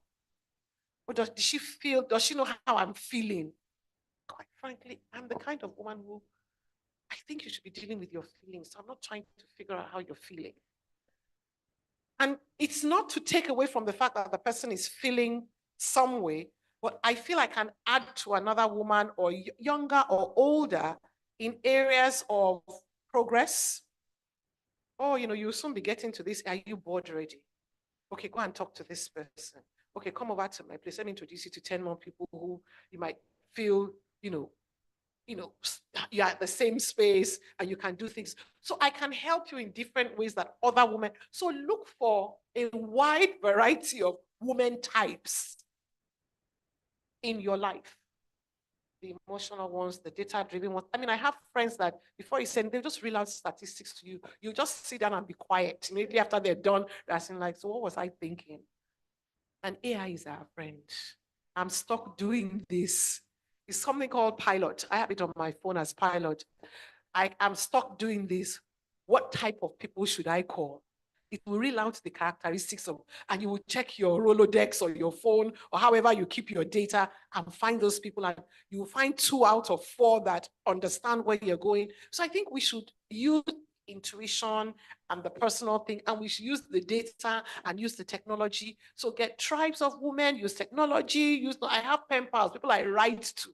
Speaker 5: Or does she know how I'm feeling? Quite frankly, I'm the kind of woman who, I think you should be dealing with your feelings. So I'm not trying to figure out how you're feeling. And it's not to take away from the fact that the person is feeling some way, but I feel I can add to another woman or younger or older in areas of progress. Oh, you'll soon be getting to this. Are you bored already? Okay, go and talk to this person. Okay, come over to my place. Let me introduce you to 10 more people who you might feel, you're at the same space and you can do things. So I can help you in different ways that other women. So look for a wide variety of women types in your life. The emotional ones, the data-driven ones. I mean, I have friends that before you send, they'll just reel out statistics to you. You just sit down and be quiet. Immediately after they're done, they're asking like, so what was I thinking? And AI is our friend. I'm stuck doing this. It's something called Pilot. I have it on my phone as Pilot. I'm stuck doing this. What type of people should I call? It will reel out the characteristics of, and you will check your Rolodex or your phone or however you keep your data and find those people, and you will find 2 out of 4 that understand where you're going. So I think we should use intuition and the personal thing, and we should use the data and use the technology. So get tribes of women, use technology, I have pen pals, people I write to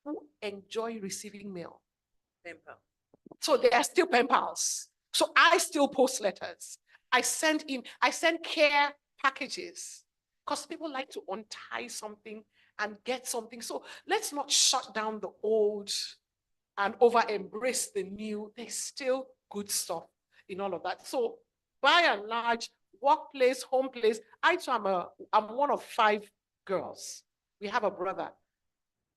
Speaker 5: who enjoy receiving mail.
Speaker 1: Pen pal.
Speaker 5: So they are still pen pals. So I still post letters. I send care packages because people like to untie something and get something. So let's not shut down the old and over-embrace the new. There's still good stuff in all of that. So by and large, workplace, home place, I'm one of 5 girls. We have a brother.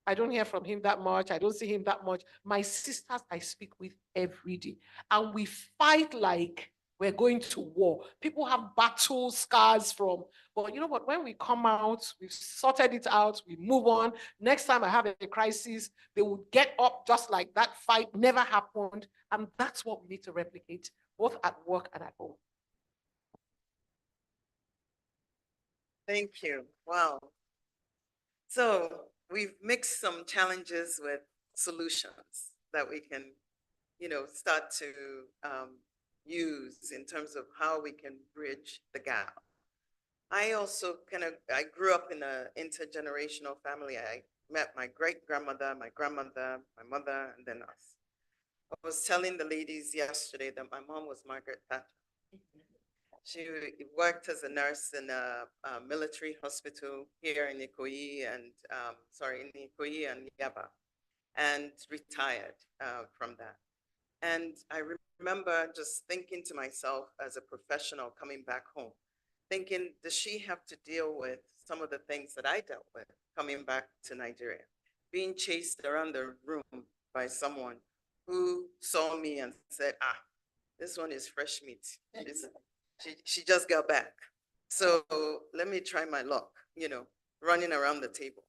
Speaker 5: I don't hear from him that much. I don't see him that much. My sisters I speak with every day. And we fight like we're going to war. People have battle scars from, but you know what? When we come out, we've sorted it out, we move on. Next time I have a crisis, they will get up just like that fight never happened. And that's what we need to replicate, both at work and at home.
Speaker 2: Thank you. Wow. So we've mixed some challenges with solutions that we can, start to use in terms of how we can bridge the gap. I also I grew up in an intergenerational family. I met my great-grandmother, my grandmother, my mother, and then us. I was telling the ladies yesterday that my mom was Margaret Thatcher. She worked as a nurse in a military hospital here in Ikoyi and, Yaba, and retired from that. And I remember just thinking to myself as a professional coming back home, thinking, does she have to deal with some of the things that I dealt with coming back to Nigeria? Being chased around the room by someone who saw me and said, this one is fresh meat. She just got back. So let me try my luck, running around the table.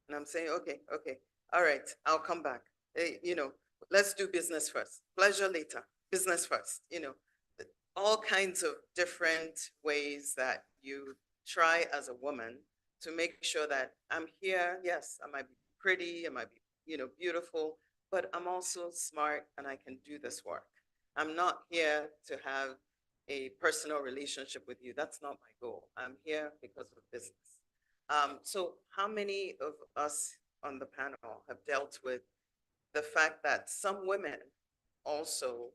Speaker 2: And I'm saying, okay, all right, I'll come back. Hey, let's do business first. Pleasure later, business first, all kinds of different ways that you try as a woman to make sure that I'm here. Yes, I might be pretty, I might be, beautiful, but I'm also smart and I can do this work. I'm not here to have a personal relationship with you. That's not my goal. I'm here because of business. So how many of us on the panel have dealt with the fact that some women also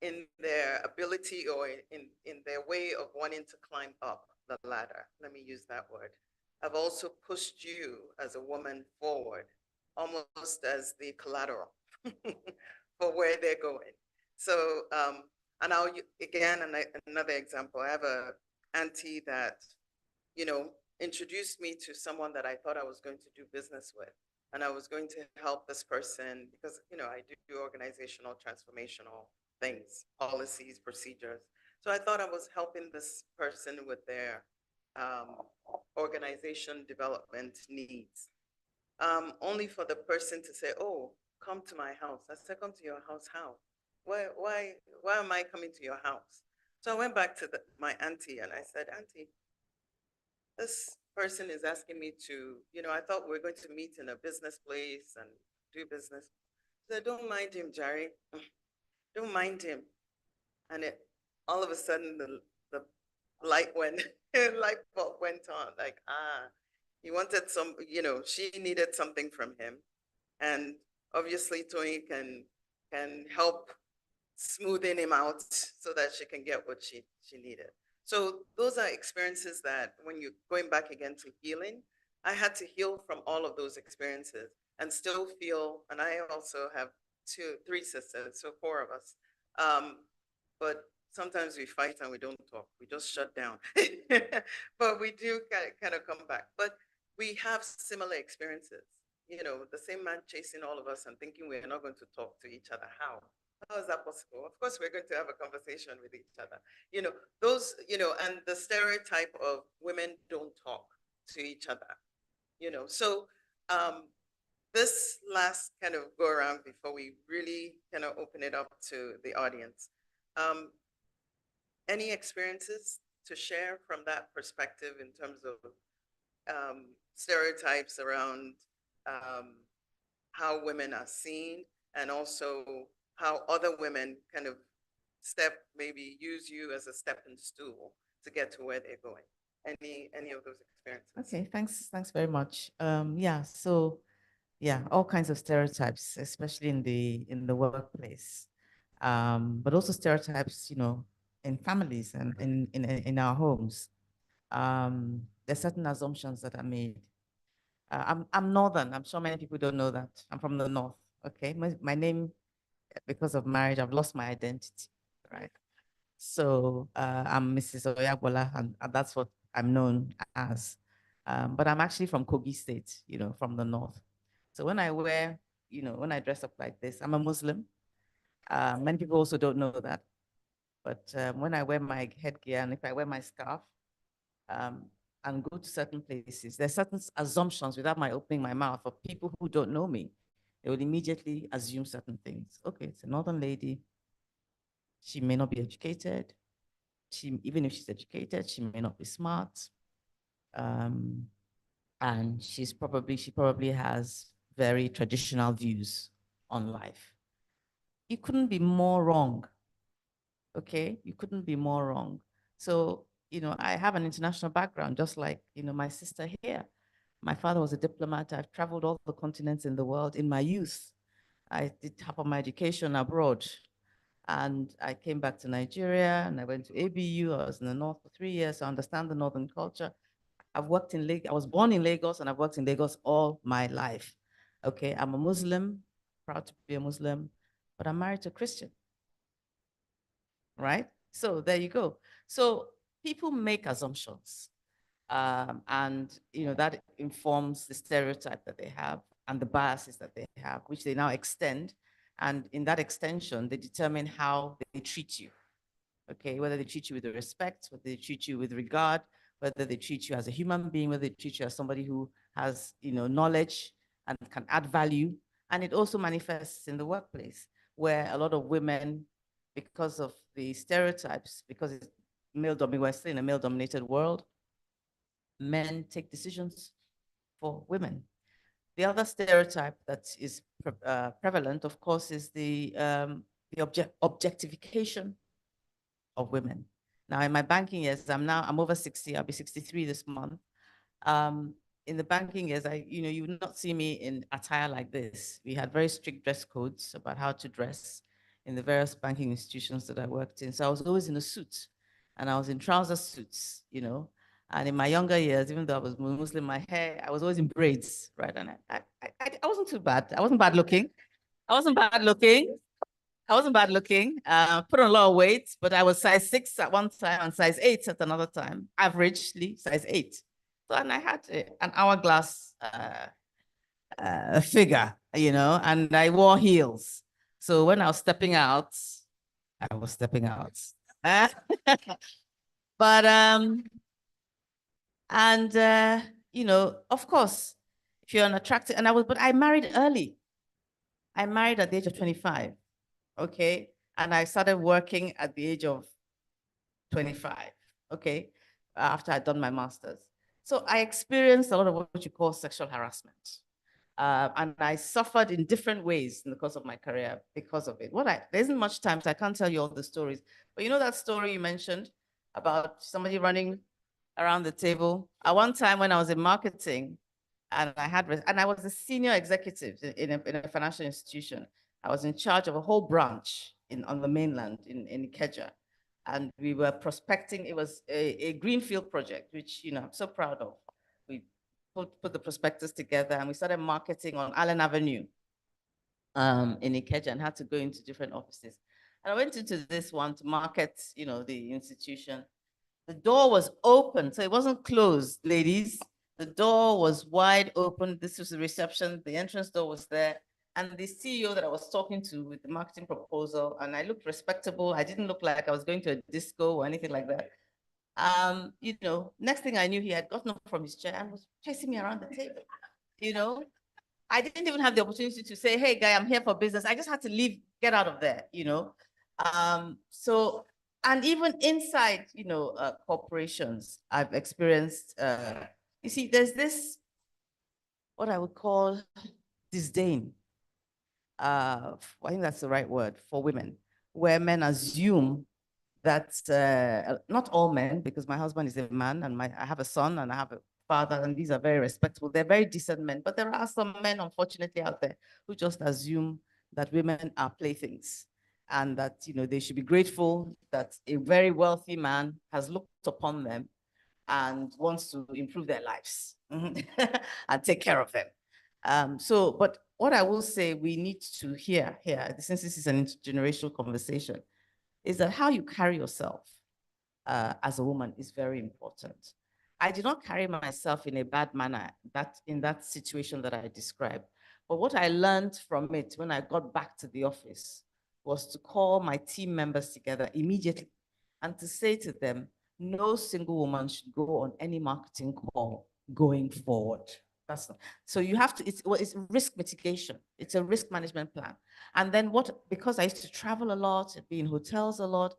Speaker 2: in their ability or in their way of wanting to climb up the ladder, let me use that word, have also pushed you as a woman forward, almost as the collateral for where they're going. So, and I'll, again, another example, I have a auntie that, introduced me to someone that I thought I was going to do business with. And I was going to help this person because, I do organizational, transformational things, policies, procedures. So I thought I was helping this person with their organization development needs. Only for the person to say, oh, come to my house. I said, come to your house, how? Why am I coming to your house? So I went back to my auntie and I said, auntie, this person is asking me to, I thought we were going to meet in a business place and do business. I said, don't mind him, Jerry. Don't mind him. And all of a sudden the light bulb went on, like, he wanted some, she needed something from him. And obviously Tony can help smoothing him out so that she can get what she needed. So those are experiences that when you're going back again to healing, I had to heal from all of those experiences and still feel, and I also have 3 sisters, so 4 of us. But sometimes we fight and we don't talk, we just shut down. But we do kind of come back. But we have similar experiences. The same man chasing all of us and thinking we're not going to talk to each other. How is that possible? Of course, we're going to have a conversation with each other. Those, and the stereotype of women don't talk to each other, So this last kind of go around before we really kind of open it up to the audience. Any experiences to share from that perspective in terms of stereotypes around how women are seen and also how other women kind of maybe use you as a stepping stool to get to where they're going? Any of those experiences?
Speaker 3: Okay, thanks very much. So all kinds of stereotypes, especially in the workplace, but also stereotypes, in families and in our homes. There's certain assumptions that are made. I'm Northern. I'm sure many people don't know that. I'm from the North. Okay, my name, because of marriage, I've lost my identity, right? So I'm Mrs. Oyagbola, and that's what I'm known as. But I'm actually from Kogi State, from the North. So when I wear you know, when I dress up like this, I'm a Muslim. Many people also don't know that. But when I wear my headgear and if I wear my scarf and go to certain places, there's certain assumptions without my opening my mouth of people who don't know me. They would immediately assume certain things. Okay, it's a northern lady. She may not be educated. Even if she's educated, she may not be smart. And she probably has very traditional views on life. You couldn't be more wrong. Okay, you couldn't be more wrong. So, you know, I have an international background, just like, you know, my sister here. My father was a diplomat. I've traveled all the continents in the world in my youth. I did half of my education abroad. And I came back to Nigeria and I went to ABU. I was in the North for 3 years. So I understand the Northern culture. I've worked in Lagos. I was born in Lagos and I've worked in Lagos all my life. Okay, I'm a Muslim, proud to be a Muslim, but I'm married to a Christian. Right? So there you go. So people make assumptions. And you know, that informs the stereotype that they have and the biases that they have, which they now extend. And in that extension, they determine how they treat you. Okay, whether they treat you with respect, whether they treat you with regard, whether they treat you as a human being, whether they treat you as somebody who has, you know, knowledge and can add value. And it also manifests in the workplace, where a lot of women, because of the stereotypes, because it's male-dominated, we're still in a male-dominated world, men take decisions for women. The other stereotype that is prevalent, of course, is the objectification of women. Now, in my banking years, I'm over 60. I'll be 63 this month. In the banking years, you would not see me in attire like this. We had very strict dress codes about how to dress in the various banking institutions that I worked in. So I was always in a suit, and I was in trouser suits, you know. And in my younger years, even though I was Muslim, my hair, I was always in braids, right? And I wasn't too bad. I wasn't bad looking. I wasn't bad looking. Put on a lot of weight, but I was size 6 at one time and size 8 at another time, averagely size 8. So, and I had an hourglass figure, you know, and I wore heels. So when I was stepping out, I was stepping out. But, you know, of course, if you're an attractive, but I married early. I married at the age of 25. Okay. And I started working at the age of 25. Okay. After I'd done my master's. So I experienced a lot of what you call sexual harassment. And I suffered in different ways in the course of my career because of it. There isn't much time, so I can't tell you all the stories. But you know that story you mentioned about somebody running around the table? At one time when I was in marketing, and I was a senior executive in a financial institution. I was in charge of a whole branch on the mainland in Ikeja. And we were prospecting. It was a greenfield project, which, you know, I'm so proud of. We put the prospectus together and we started marketing on Allen Avenue in Ikeja and had to go into different offices. And I went into this one to market, you know, the institution. The door was open, so it wasn't closed, ladies. The door was wide open. This was the reception. The entrance door was there. And the CEO that I was talking to with the marketing proposal, and I looked respectable. I didn't look like I was going to a disco or anything like that. You know, next thing I knew, he had gotten up from his chair and was chasing me around the table. You know, I didn't even have the opportunity to say, hey, guy, I'm here for business. I just had to leave, get out of there, you know. And even inside, you know, corporations, I've experienced, you see, there's this, what I would call disdain. I think that's the right word for women, where men assume that, not all men, because my husband is a man and I have a son and I have a father, and these are very respectable. They're very decent men, but there are some men, unfortunately, out there who just assume that women are playthings and that, you know, they should be grateful that a very wealthy man has looked upon them and wants to improve their lives and take care of them. But what I will say we need to hear here, since this is an intergenerational conversation, is that how you carry yourself as a woman is very important. I did not carry myself in a bad manner in that situation that I described, But what I learned from it when I got back to the office was to call my team members together immediately and to say to them, no single woman should go on any marketing call going forward. That's not, so you have to, it's risk mitigation. It's a risk management plan. And then because I used to travel a lot, be in hotels a lot,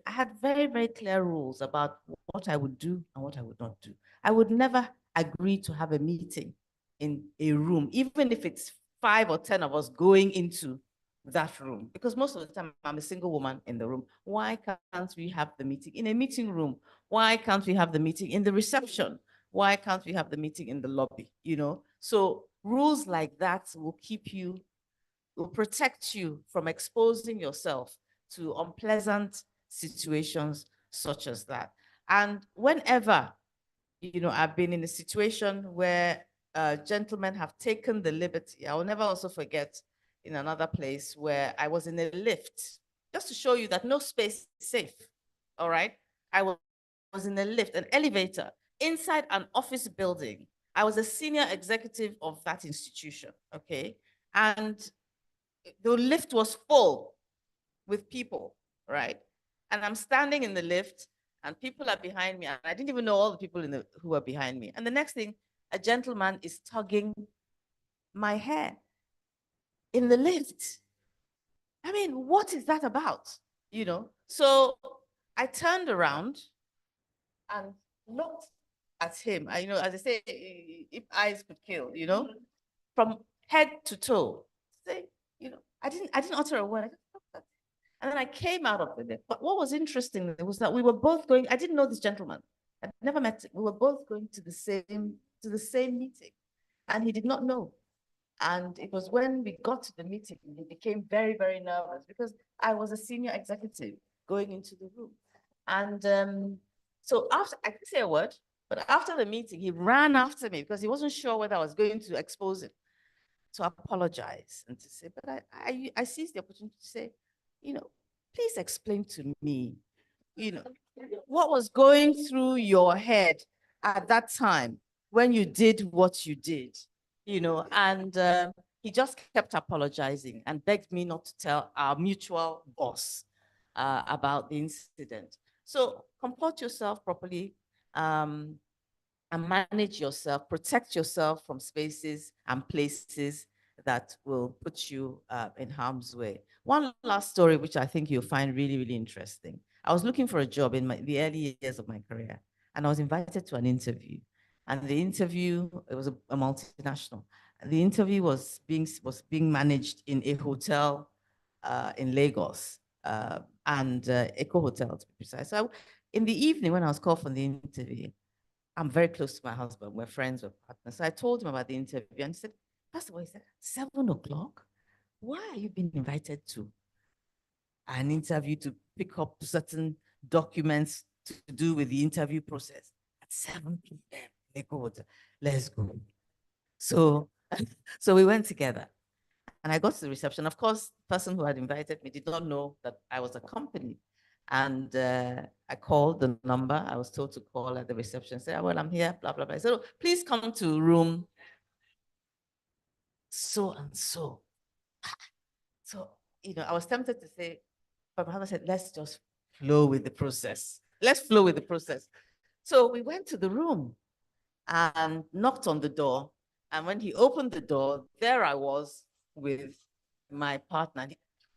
Speaker 3: I had very, very clear rules about what I would do and what I would not do. I would never agree to have a meeting in a room, even if it's 5 or 10 of us going into that room, because most of the time I'm a single woman in the room. Why can't we have the meeting in a meeting room? Why can't we have the meeting in the reception? Why can't we have the meeting in the lobby? You know, so rules like that will protect you from exposing yourself to unpleasant situations such as that. And whenever, you know, I've been in a situation where gentlemen have taken the liberty, I will never also forget in another place where I was in a lift, just to show you that no space is safe, all right? I was in a lift, an elevator, inside an office building. I was a senior executive of that institution, okay? And the lift was full with people, right? And I'm standing in the lift and people are behind me. And I didn't even know all the people who were behind me. And the next thing, a gentleman is tugging my hair in the lift. I mean, what is that about? You know? So I turned around and looked at him. You know, as I say, if eyes could kill, you know, from head to toe. Say, you know, I didn't utter a word. I just looked at him. And then I came out of the lift. But what was interesting was that we were both going, I didn't know this gentleman. I'd never met him. We were both going to the same meeting. And he did not know. And it was when we got to the meeting, he became very, very nervous because I was a senior executive going into the room. And so after, I didn't say a word, but after the meeting, he ran after me because he wasn't sure whether I was going to expose him. To apologize and to say, but I seized the opportunity to say, you know, please explain to me, you know, what was going through your head at that time when you did what you did, you know, and he just kept apologizing and begged me not to tell our mutual boss about the incident. So comport yourself properly, and manage yourself, protect yourself from spaces and places that will put you in harm's way. One last story, which I think you'll find really, really interesting. I was looking for a job in the early years of my career, and I was invited to an interview. And the interview, it was a multinational. The interview was being managed in a hotel in Lagos, and Eco Hotel to be precise. So in the evening, when I was called for the interview, I'm very close to my husband. We're friends, we're partners. So I told him about the interview and he said, first of all, he said, 7 o'clock? Why are you being invited to an interview to pick up certain documents to do with the interview process at 7 p.m.? Let's go. So, so we went together and I got to the reception. Of course, the person who had invited me did not know that I was accompanied. And I called the number. I was told to call at the reception. Say, well, I'm here, blah, blah, blah. I said, oh, please come to room so and so. So, you know, I was tempted to say, but my husband said, let's just flow with the process. Let's flow with the process. So we went to the room and knocked on the door. And when he opened the door, there I was with my partner,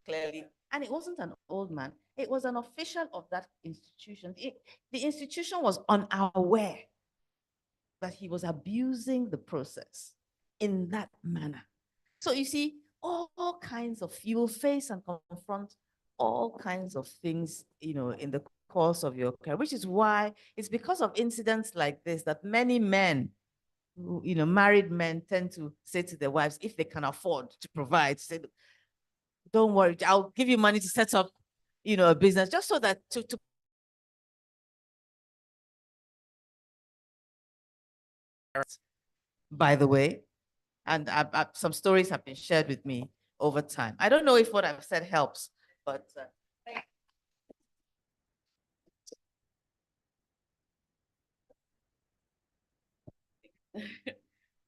Speaker 3: clearly. And it wasn't an old man. It was an official of that institution. The institution was unaware that he was abusing the process in that manner. So you see, all kinds of, you will face and confront all kinds of things, you know, in the course of your career, which is why it's because of incidents like this that many men, you know, married men tend to say to their wives, if they can afford to provide, say, don't worry, I'll give you money to set up, you know, a business, just so that to by the way, and some stories have been shared with me over time. I don't know if what I've said helps, but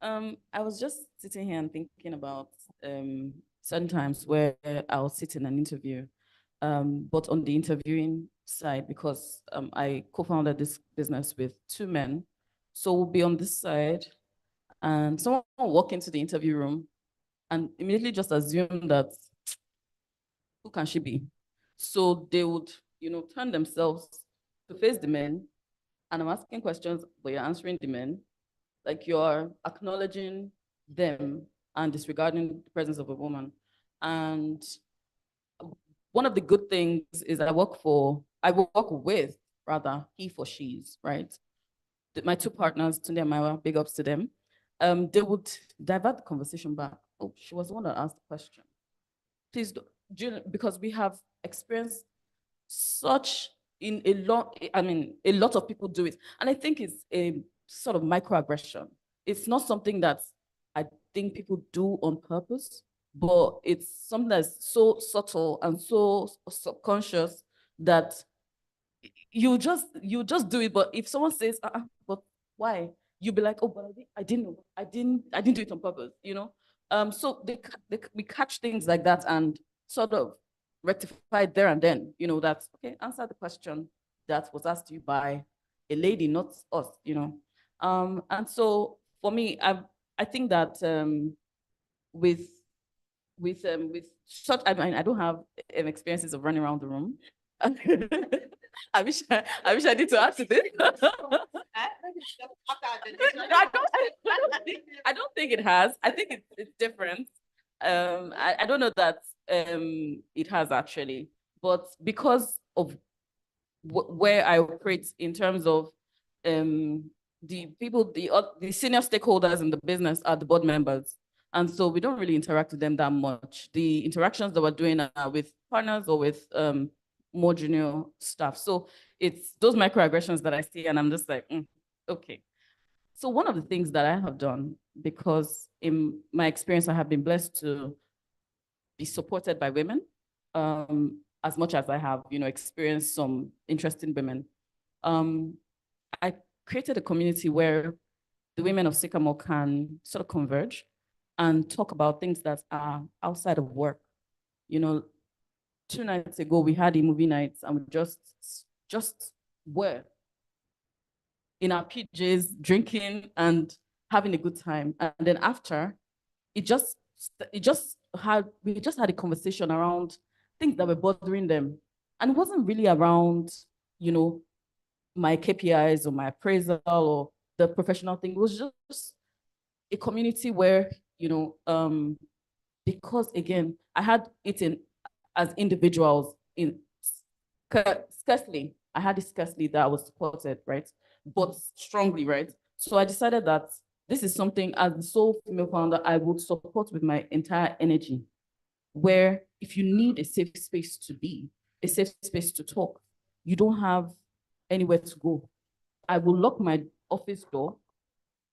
Speaker 4: I was just sitting here and thinking about certain times where I'll sit in an interview, but on the interviewing side, because I co-founded this business with 2 men. So we'll be on this side and someone will walk into the interview room and immediately just assume that, who can she be? So they would, turn themselves to face the men, and I'm asking questions, but you're answering the men. Like you're acknowledging them and disregarding the presence of a woman. And one of the good things is I work with, rather, he for she's, right? My 2 partners, Tunde and Maiwa, big ups to them. They would divert the conversation back. Oh, she was the one that asked the question. Please do, because we have experienced such in a lot, a lot of people do it. And I think it's a sort of microaggression. It's not something that I think people do on purpose, but it's something that's so subtle and so subconscious that you just do it. But if someone says, but why? You'll be like, oh, but I didn't know. I didn't do it on purpose, So we catch things like that and sort of rectify there and then, that's okay, answer the question that was asked you by a lady, not us, And so for me, I think that with such, I don't have experiences of running around the room. I wish I did to add to this. I don't think it has. I think it's different. I don't know that it has actually, but because of where I operate in terms of the people, the senior stakeholders in the business are the board members. And so we don't really interact with them that much. The interactions that we're doing are with partners or with more junior staff. So it's those microaggressions that I see and I'm just like, okay. So one of the things that I have done, because in my experience, I have been blessed to be supported by women, as much as I have, experienced some interesting women. I created a community where the women of Sycamore can sort of converge and talk about things that are outside of work. 2 nights ago, we had a movie night and we just were in our PJs, drinking and having a good time. And then after, we just had a conversation around things that were bothering them. And it wasn't really around, my KPIs or my appraisal or the professional thing. It was just a community where, because again, I had it in as individuals in scarcely, I had it scarcely that I was supported, right? But strongly, right? So I decided that this is something as the sole female founder, I would support with my entire energy, where if you need a safe space to be, a safe space to talk, you don't have anywhere to go. I will lock my office door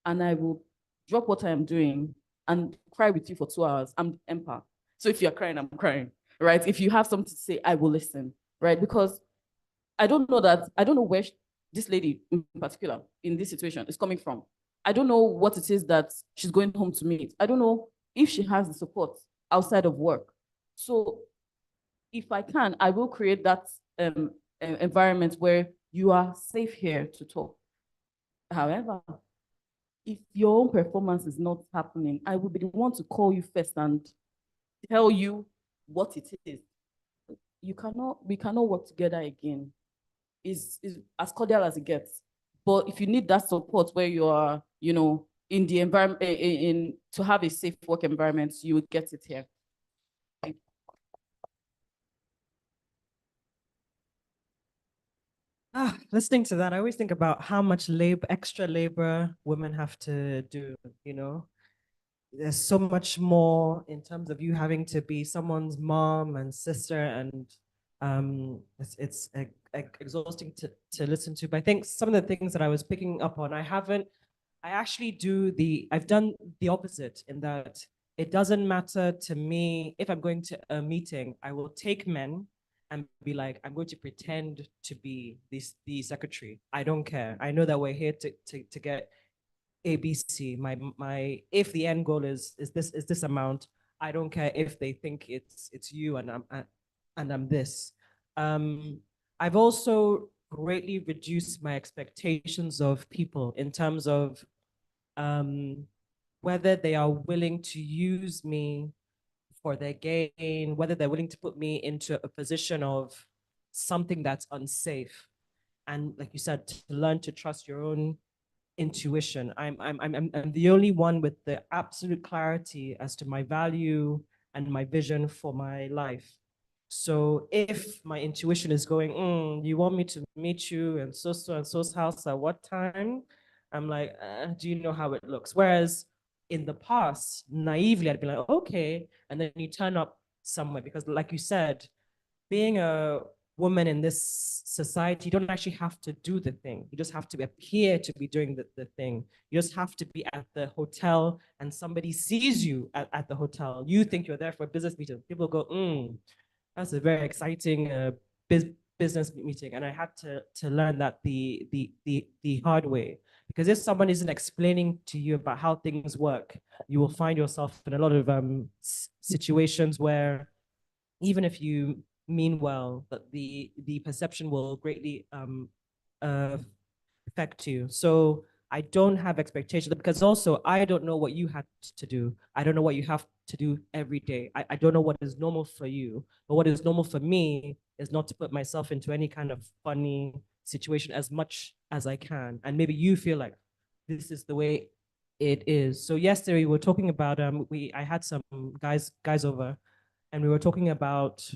Speaker 4: and I will drop what I am doing and cry with you for 2 hours. I'm the empath. So if you're crying, I'm crying, right? If you have something to say, I will listen, right? Because I don't know where this lady in particular in this situation is coming from. I don't know what it is that she's going home to meet. I don't know if she has the support outside of work. So if I can, I will create that environment where you are safe here to talk. However, if your own performance is not happening, I will be the one to call you first and tell you what it is. We cannot work together again. Is as cordial as it gets. But if you need that support where you are, in the environment, to have a safe work environment, you will get it here. Thank you.
Speaker 6: Listening to that, I always think about how much extra labor women have to do, There's so much more in terms of you having to be someone's mom and sister, and it's exhausting to listen to. But I think some of the things that I was picking up on, I've done the opposite in that it doesn't matter to me if I'm going to a meeting, I will take men and be like, I'm going to pretend to be the secretary. I don't care. I know that we're here to get ABC. If the end goal is this amount, I don't care if they think it's you and I'm this. I've also greatly reduced my expectations of people in terms of whether they are willing to use me for their gain, whether they're willing to put me into a position of something that's unsafe. And like you said, to learn to trust your own intuition. I'm the only one with the absolute clarity as to my value and my vision for my life. So if my intuition is going, you want me to meet you in so and so's house at what time? I'm like, do you know how it looks? Whereas in the past, naively, I'd be like, okay. And then you turn up somewhere because like you said, being a woman in this society, you don't actually have to do the thing. You just have to appear to be doing the thing. You just have to be at the hotel and somebody sees you at the hotel. You think you're there for a business meeting. People go, that's a very exciting business meeting. And I had to learn that the hard way. Because if someone isn't explaining to you about how things work, you will find yourself in a lot of situations where even if you mean well, but the perception will greatly affect you. So I don't have expectations because also I don't know what you had to do. I don't know what you have to do every day. I don't know what is normal for you, but what is normal for me is not to put myself into any kind of funny situation as much as I can. And maybe you feel like this is the way it is. So yesterday we were talking about I had some guys over and we were talking about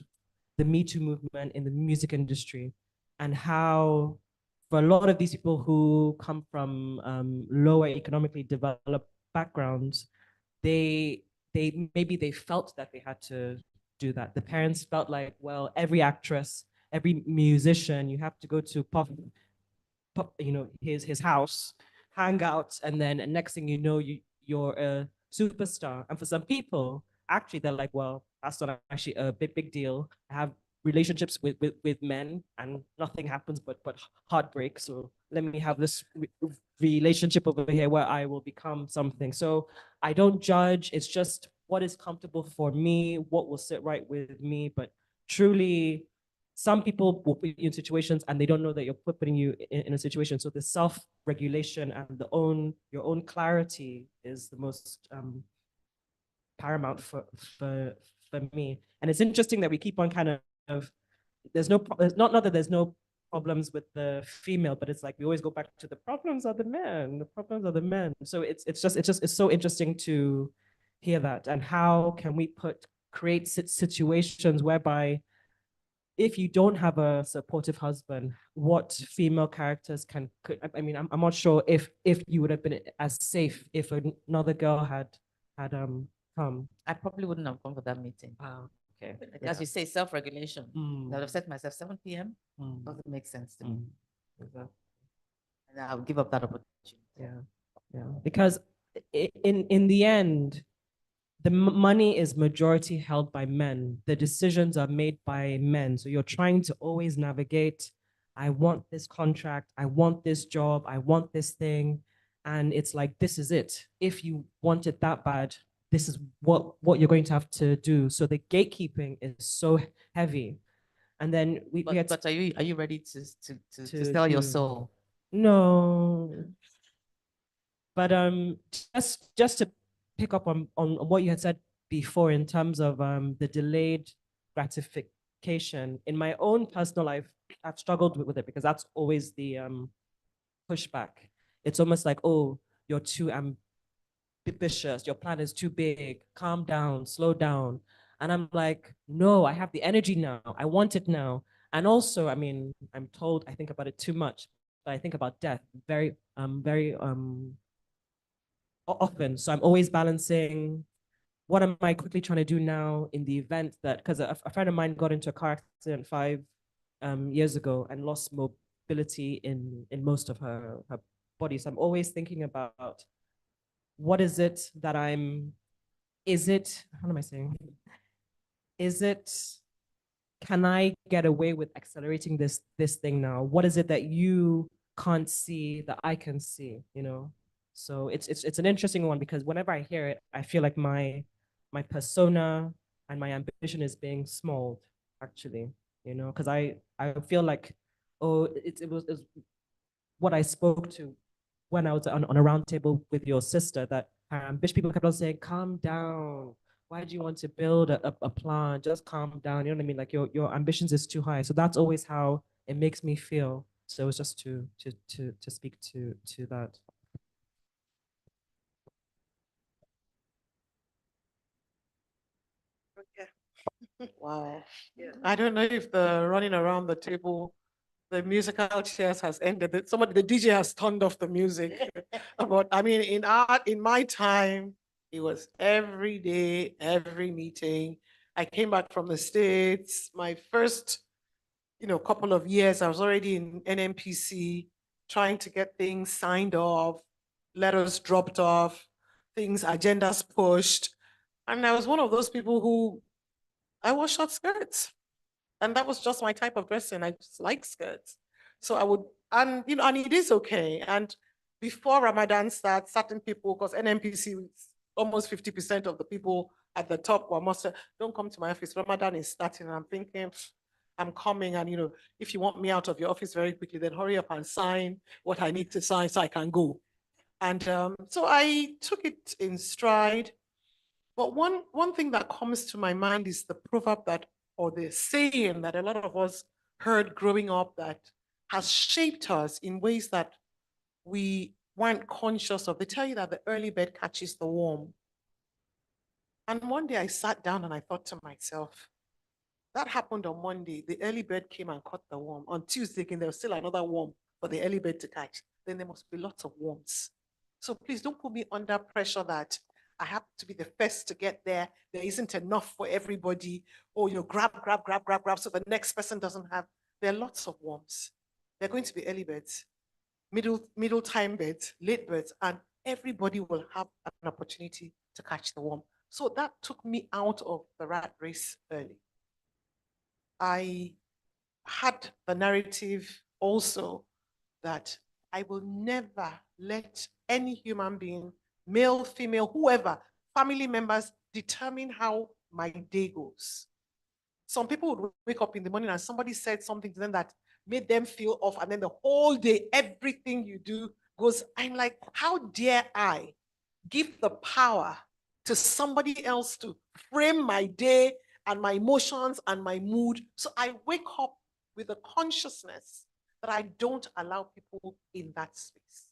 Speaker 6: the Me Too movement in the music industry and how for a lot of these people who come from lower economically developed backgrounds, they maybe they felt that they had to do that. The parents felt like, well, every actress, every musician, you have to go to his house, hang out, and then next thing you know, you're a superstar. And for some people, actually, they're like, well, that's not actually a big deal. I have relationships with men and nothing happens but heartbreak. So let me have this relationship over here where I will become something. So I don't judge. It's just what is comfortable for me, what will sit right with me. But truly, some people will put you in situations and they don't know that you're putting you in a situation. So the self-regulation and your own clarity is the most paramount for me. And it's interesting that we keep on kind of there's not that there's no problems with the female, but it's like we always go back to the problems are the men. The problems are the men. So it's so interesting to hear that. And how can we create situations whereby if you don't have a supportive husband, what female characters I mean, I'm not sure if you would have been as safe if another girl had come.
Speaker 3: I probably wouldn't have come for that meeting.
Speaker 6: Wow. Okay.
Speaker 3: As you say, self-regulation. I would have said to myself, 7 p.m. doesn't make sense to me.
Speaker 6: Exactly.
Speaker 3: And I'll give up that opportunity.
Speaker 6: Yeah. Because in the end, the money is majority held by men. The decisions are made by men. So you're trying to always navigate, I want this contract, I want this job, I want this thing. And it's like, this is it. If you want it that bad, this is what you're going to have to do. So the gatekeeping is so heavy. And then
Speaker 3: but are you ready to sell your soul?
Speaker 6: No. But just to pick up on what you had said before in terms of the delayed gratification, in my own personal life, I've struggled with it because that's always the pushback. It's almost like, oh, you're too ambitious, your plan is too big, calm down, slow down. And I'm like, no, I have the energy now, I want it now. And also, I mean, I'm told I think about it too much, but I think about death very often. So I'm always balancing what am I quickly trying to do now in the event that, because a friend of mine got into a car accident 5 years ago and lost mobility in most of her body. So I'm always thinking about what is it that how am I saying? Can I get away with accelerating this thing now? What is it that you can't see that I can see, So it's an interesting one because whenever I hear it, I feel like my persona and my ambition is being smalled, actually, you know, because I feel like, oh, it was what I spoke to when I was on a roundtable with your sister, that her ambition, people kept on saying, calm down. Why do you want to build a plan? Just calm down. You know what I mean? Like your ambitions is too high. So that's always how it makes me feel. So it's just to speak to that.
Speaker 2: Okay.
Speaker 5: Wow.
Speaker 1: Yeah.
Speaker 5: I don't know if the running around the table, the musical chairs has ended. The DJ has turned off the music. But I mean, in my time, it was every day, every meeting. I came back from the States. My first, couple of years, I was already in NMPC, trying to get things signed off, letters dropped off, agendas pushed. And I was one of those people who I wore short skirts. And that was just my type of dressing. I just like skirts. So I would, and it is okay. And before Ramadan starts, certain people, because NMPC, almost 50% of the people at the top were Muslim, don't come to my office. Ramadan is starting. And I'm thinking, I'm coming. And, if you want me out of your office very quickly, then hurry up and sign what I need to sign so I can go. And so I took it in stride. But one thing that comes to my mind is the proverb or the saying that a lot of us heard growing up that has shaped us in ways that we weren't conscious of. They tell you that the early bird catches the worm. And one day I sat down and I thought to myself, that happened on Monday. The early bird came and caught the worm. On Tuesday, again, there was still another worm for the early bird to catch. Then there must be lots of worms. So please don't put me under pressure that I have to be the first to get there. There isn't enough for everybody. Or, grab, so the next person doesn't have. There are lots of worms. There are going to be early birds, middle time birds, late birds, and everybody will have an opportunity to catch the worm. So that took me out of the rat race early. I had the narrative also that I will never let any human being, male, female, whoever, family members, determine how my day goes. Some people would wake up in the morning and somebody said something to them that made them feel off, and then the whole day, everything you do goes. I'm like, how dare I give the power to somebody else to frame my day and my emotions and my mood? So I wake up with a consciousness that I don't allow people in that space.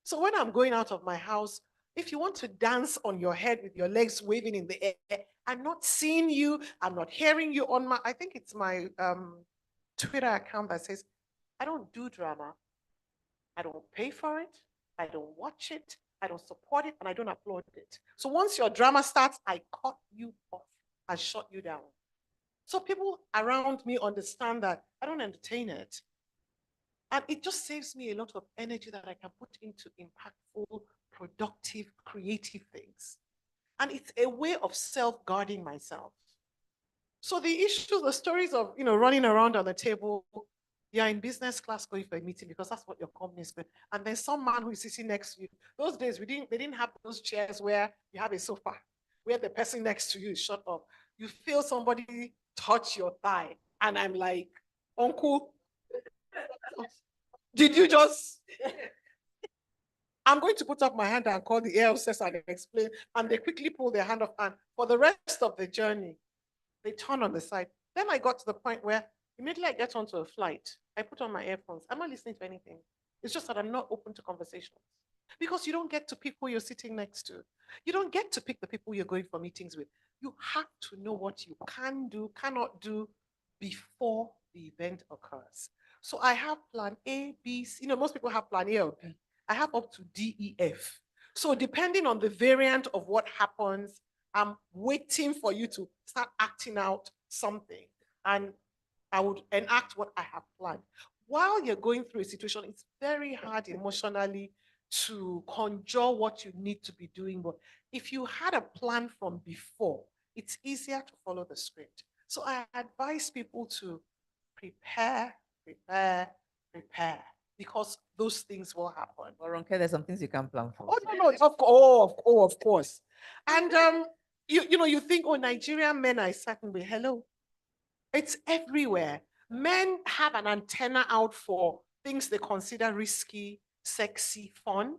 Speaker 5: So when I'm going out of my house, if you want to dance on your head with your legs waving in the air, I'm not seeing you, I'm not hearing you on I think it's my Twitter account that says, I don't do drama. I don't pay for it. I don't watch it. I don't support it, and I don't applaud it. So once your drama starts, I cut you off and shut you down. So people around me understand that I don't entertain it. And it just saves me a lot of energy that I can put into impactful, productive, creative things. And it's a way of self-guarding myself. So the stories of running around on the table, you're in business class going for a meeting because that's what your company is doing. And then some man who is sitting next to you. Those days they didn't have those chairs where you have a sofa, where the person next to you is shut up. You feel somebody touch your thigh. And I'm like, uncle, did you just? I'm going to put up my hand and call the air hostess and explain. And they quickly pull their hand off. And for the rest of the journey, they turn on the side. Then I got to the point where immediately I get onto a flight, I put on my earphones. I'm not listening to anything. It's just that I'm not open to conversations. Because you don't get to pick who you're sitting next to. You don't get to pick the people you're going for meetings with. You have to know what you can do, cannot do before the event occurs. So I have plan A, B, C. Most people have plan A or B. I have up to D, E, F. So depending on the variant of what happens, I'm waiting for you to start acting out something. And I would enact what I have planned. While you're going through a situation, it's very hard emotionally to conjure what you need to be doing. But if you had a plan from before, it's easier to follow the script. So I advise people to prepare. because those things will happen.
Speaker 3: Well, Ronke, there's some things you can plan for.
Speaker 5: Oh, no, of course. And you think, oh, Nigerian men are a certain way. Hello. It's everywhere. Men have an antenna out for things they consider risky, sexy, fun.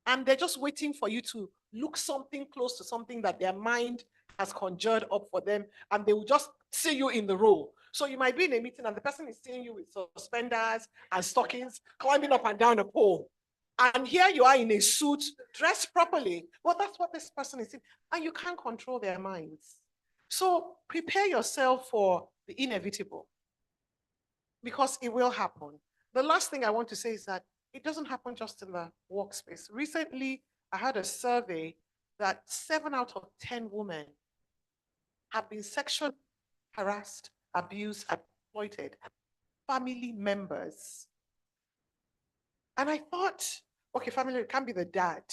Speaker 5: And they're just waiting for you to look something close to something that their mind has conjured up for them, and they will just see you in the role. So you might be in a meeting and the person is seeing you with suspenders and stockings, climbing up and down a pole. And here you are in a suit, dressed properly. Well, that's what this person is saying. And you can't control their minds. So prepare yourself for the inevitable, because it will happen. The last thing I want to say is that it doesn't happen just in the workspace. Recently, I had a survey that 7 out of 10 women have been sexually harassed, abused, exploited, family members. And I thought, okay, family, it can't be the dad.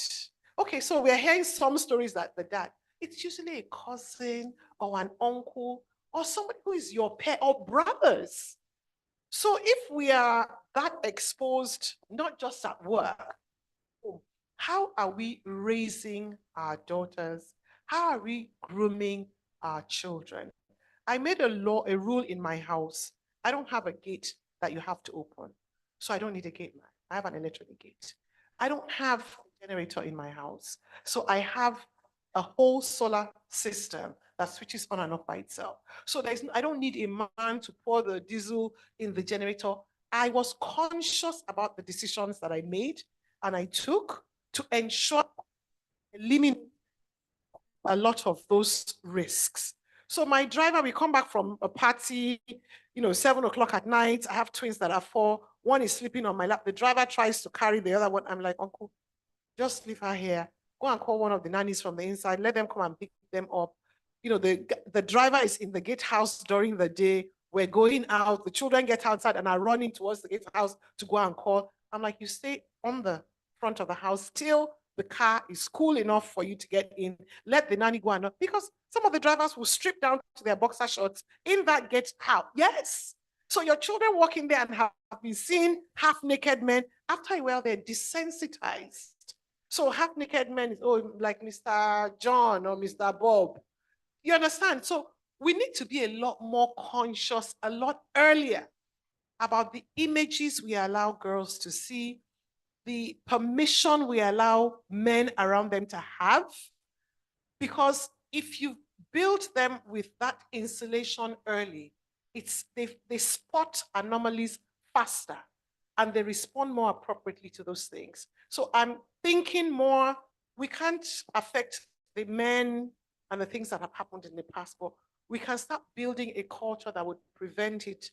Speaker 5: Okay, so we're hearing some stories that the dad, it's usually a cousin or an uncle or somebody who is your parent or brothers. So if we are that exposed, not just at work, how are we raising our daughters? How are we grooming our children? I made a rule in my house. I don't have a gate that you have to open. So I don't need a gate man. I have an electronic gate. I don't have a generator in my house. So I have a whole solar system that switches on and off by itself. So I don't need a man to pour the diesel in the generator. I was conscious about the decisions that I made and I took to ensure eliminate a lot of those risks. So my driver, we come back from a party, 7 o'clock at night. I have twins that are 4. One is sleeping on my lap. The driver tries to carry the other one. I'm like, uncle, just leave her here. Go and call one of the nannies from the inside. Let them come and pick them up. The driver is in the gatehouse during the day. We're going out. The children get outside and are running towards the gatehouse to go and call. I'm like, you stay on the front of the house till the car is cool enough for you to get in. Let the nanny go and because some of the drivers will strip down to their boxer shorts in that gatehouse. Yes. So your children walk in there and have been seen half-naked men. After a while, they're desensitized. So half-naked men is, like Mr. John or Mr. Bob. You understand? So we need to be a lot more conscious, a lot earlier about the images we allow girls to see, the permission we allow men around them to have. Because if you build them with that insulation early, they spot anomalies faster and they respond more appropriately to those things. So I'm thinking more, we can't affect the men and the things that have happened in the past, but we can start building a culture that would prevent it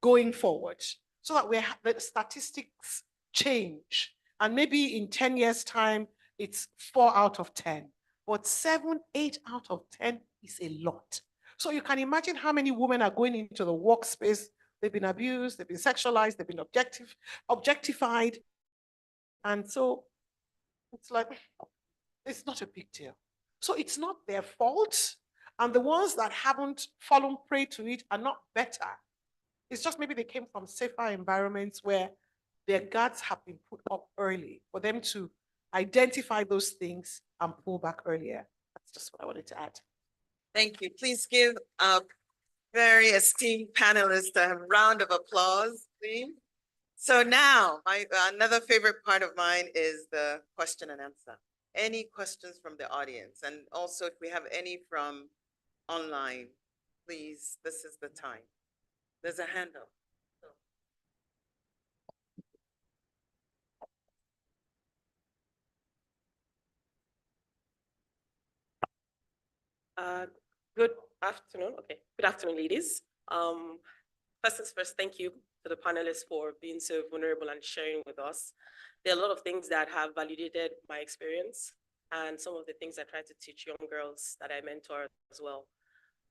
Speaker 5: going forward so that the statistics change. And maybe in 10 years' time, it's 4 out of 10. But 7, 8 out of 10 is a lot. So you can imagine how many women are going into the workspace. They've been abused, they've been sexualized, they've been objectified. And so it's like, it's not a big deal. So it's not their fault. And the ones that haven't fallen prey to it are not better. It's just maybe they came from safer environments where their guards have been put up early for them to identify those things and pull back earlier. That's just what I wanted to add.
Speaker 2: Thank you. Please give our very esteemed panelists a round of applause, please. So now, another favorite part of mine is the question and answer. Any questions from the audience? And also, if we have any from online, please, this is the time. There's a hand up.
Speaker 7: Good afternoon. Okay, good afternoon, ladies. First things first, thank you to the panelists for being so vulnerable and sharing with us. There are a lot of things that have validated my experience and some of the things I try to teach young girls that I mentor as well.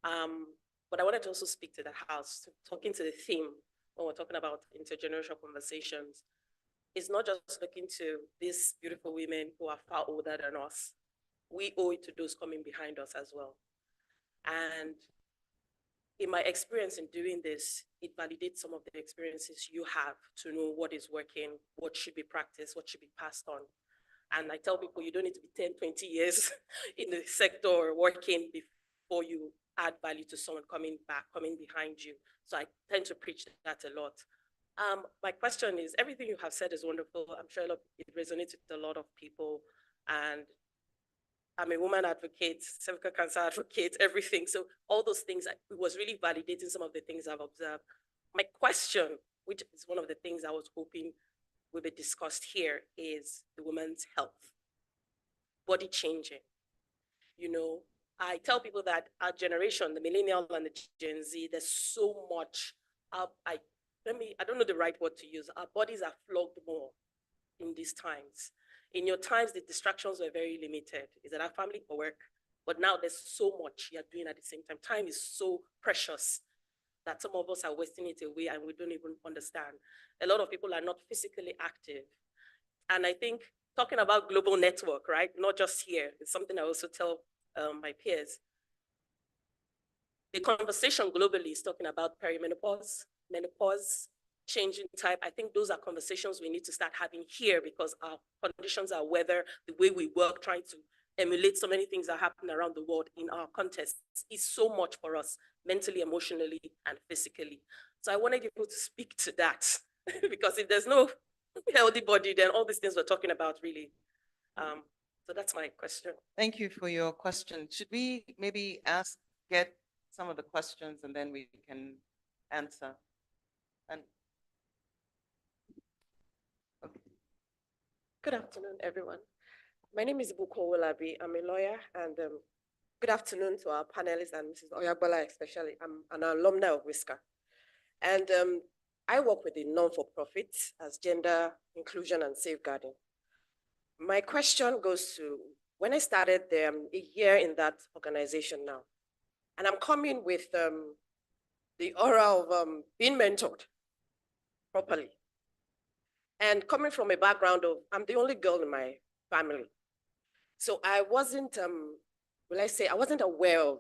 Speaker 7: But I wanted to also speak to the house, talking to the theme when we're talking about intergenerational conversations. It's not just looking to these beautiful women who are far older than us. We owe it to those coming behind us as well. And in my experience in doing this, it validates some of the experiences you have to know what is working, what should be practiced, what should be passed on. And I tell people you don't need to be 10, 20 years in the sector or working before you add value to someone coming behind you. So I tend to preach that a lot. My question is, everything you have said is wonderful. I'm sure it resonates with a lot of people. And I'm a woman advocate, cervical cancer advocate, everything. So all those things, it was really validating some of the things I've observed. My question, which is one of the things I was hoping would be discussed here, is the woman's health, body changing. You know, I tell people that our generation, the millennial and the Gen Z, there's so much, I don't know the right word to use. Our bodies are flogged more in these times. In your times, the distractions were very limited. Is that our family or work? But now there's so much you're doing at the same time. Time is so precious that some of us are wasting it away and we don't even understand. A lot of people are not physically active. And I think talking about global network, right? Not just here, it's something I also tell my peers. The conversation globally is talking about perimenopause, menopause, changing type. I think those are conversations we need to start having here because our conditions, our weather, the way we work, trying to emulate so many things that happen around the world in our context is so much for us, mentally, emotionally, and physically. So I wanted you to speak to that because if there's no healthy body, then all these things we're talking about really. So that's my question.
Speaker 2: Thank you for your question. Should we maybe get some of the questions and then we can answer? And okay.
Speaker 8: Good afternoon, everyone. My name is Buko Olabi. I'm a lawyer, and good afternoon to our panelists and Mrs. Oyagbola especially. I'm an alumni of WISCA. And I work with a non-for-profit as gender inclusion and safeguarding. My question goes to, when I started there, I'm a year in that organization now, and I'm coming with the aura of being mentored properly. And coming from a background of, I'm the only girl in my family. So I wasn't, I wasn't aware of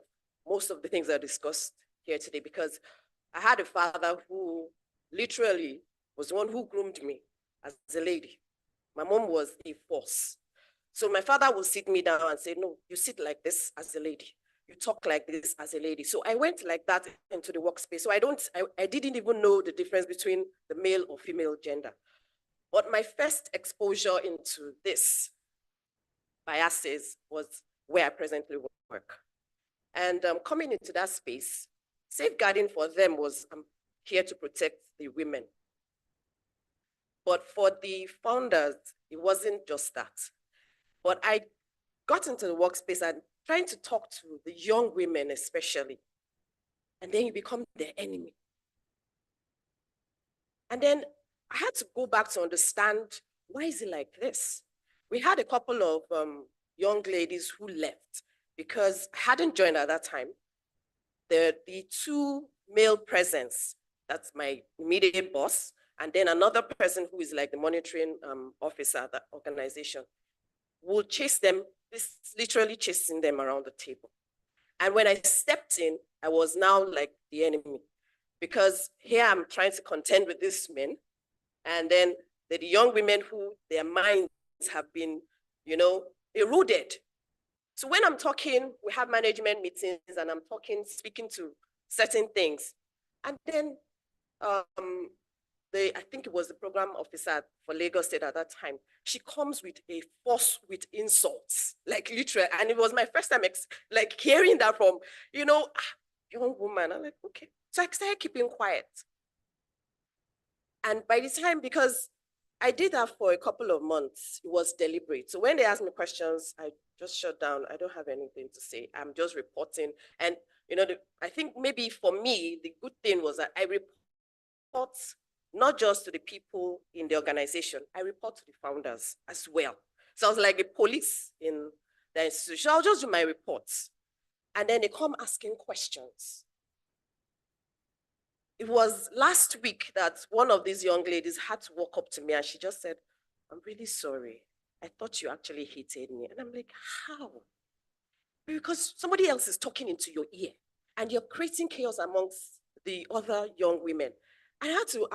Speaker 8: most of the things I discussed here today because I had a father who literally was the one who groomed me as a lady. My mom was a force. So my father would sit me down and say, no, you sit like this as a lady. You talk like this as a lady. So I went like that into the workspace. So I didn't even know the difference between the male or female gender. But my first exposure into this biases was where I presently work. And coming into that space, safeguarding for them was, I'm here to protect the women. But for the founders, it wasn't just that. But I got into the workspace and trying to talk to the young women especially, and then you become their enemy. And then I had to go back to understand, why is it like this? We had a couple of young ladies who left because I hadn't joined at that time. The two male presence, that's my immediate boss, and then another person who is like the monitoring officer at that organization, will chase them, literally chasing them around the table. And when I stepped in, I was now like the enemy because here I'm trying to contend with these men. And then the young women who their minds have been, eroded. So when I'm talking, we have management meetings and I'm speaking to certain things. And then I think it was the program officer for Lagos State at that time. She comes with a force with insults, like literally. And it was my first time like hearing that from, young woman. I'm like, okay. So I started keeping quiet. And by the time, because I did that for a couple of months, it was deliberate. So when they asked me questions, I just shut down. I don't have anything to say. I'm just reporting. And, I think maybe for me, the good thing was that I report not just to the people in the organization, I report to the founders as well. So I was like a police in the institution. I'll just do my reports. And then they come asking questions. It was last week that one of these young ladies had to walk up to me and she just said, I'm really sorry. I thought you actually hated me. And I'm like, how? Because somebody else is talking into your ear. and you're creating chaos amongst the other young women. I had to,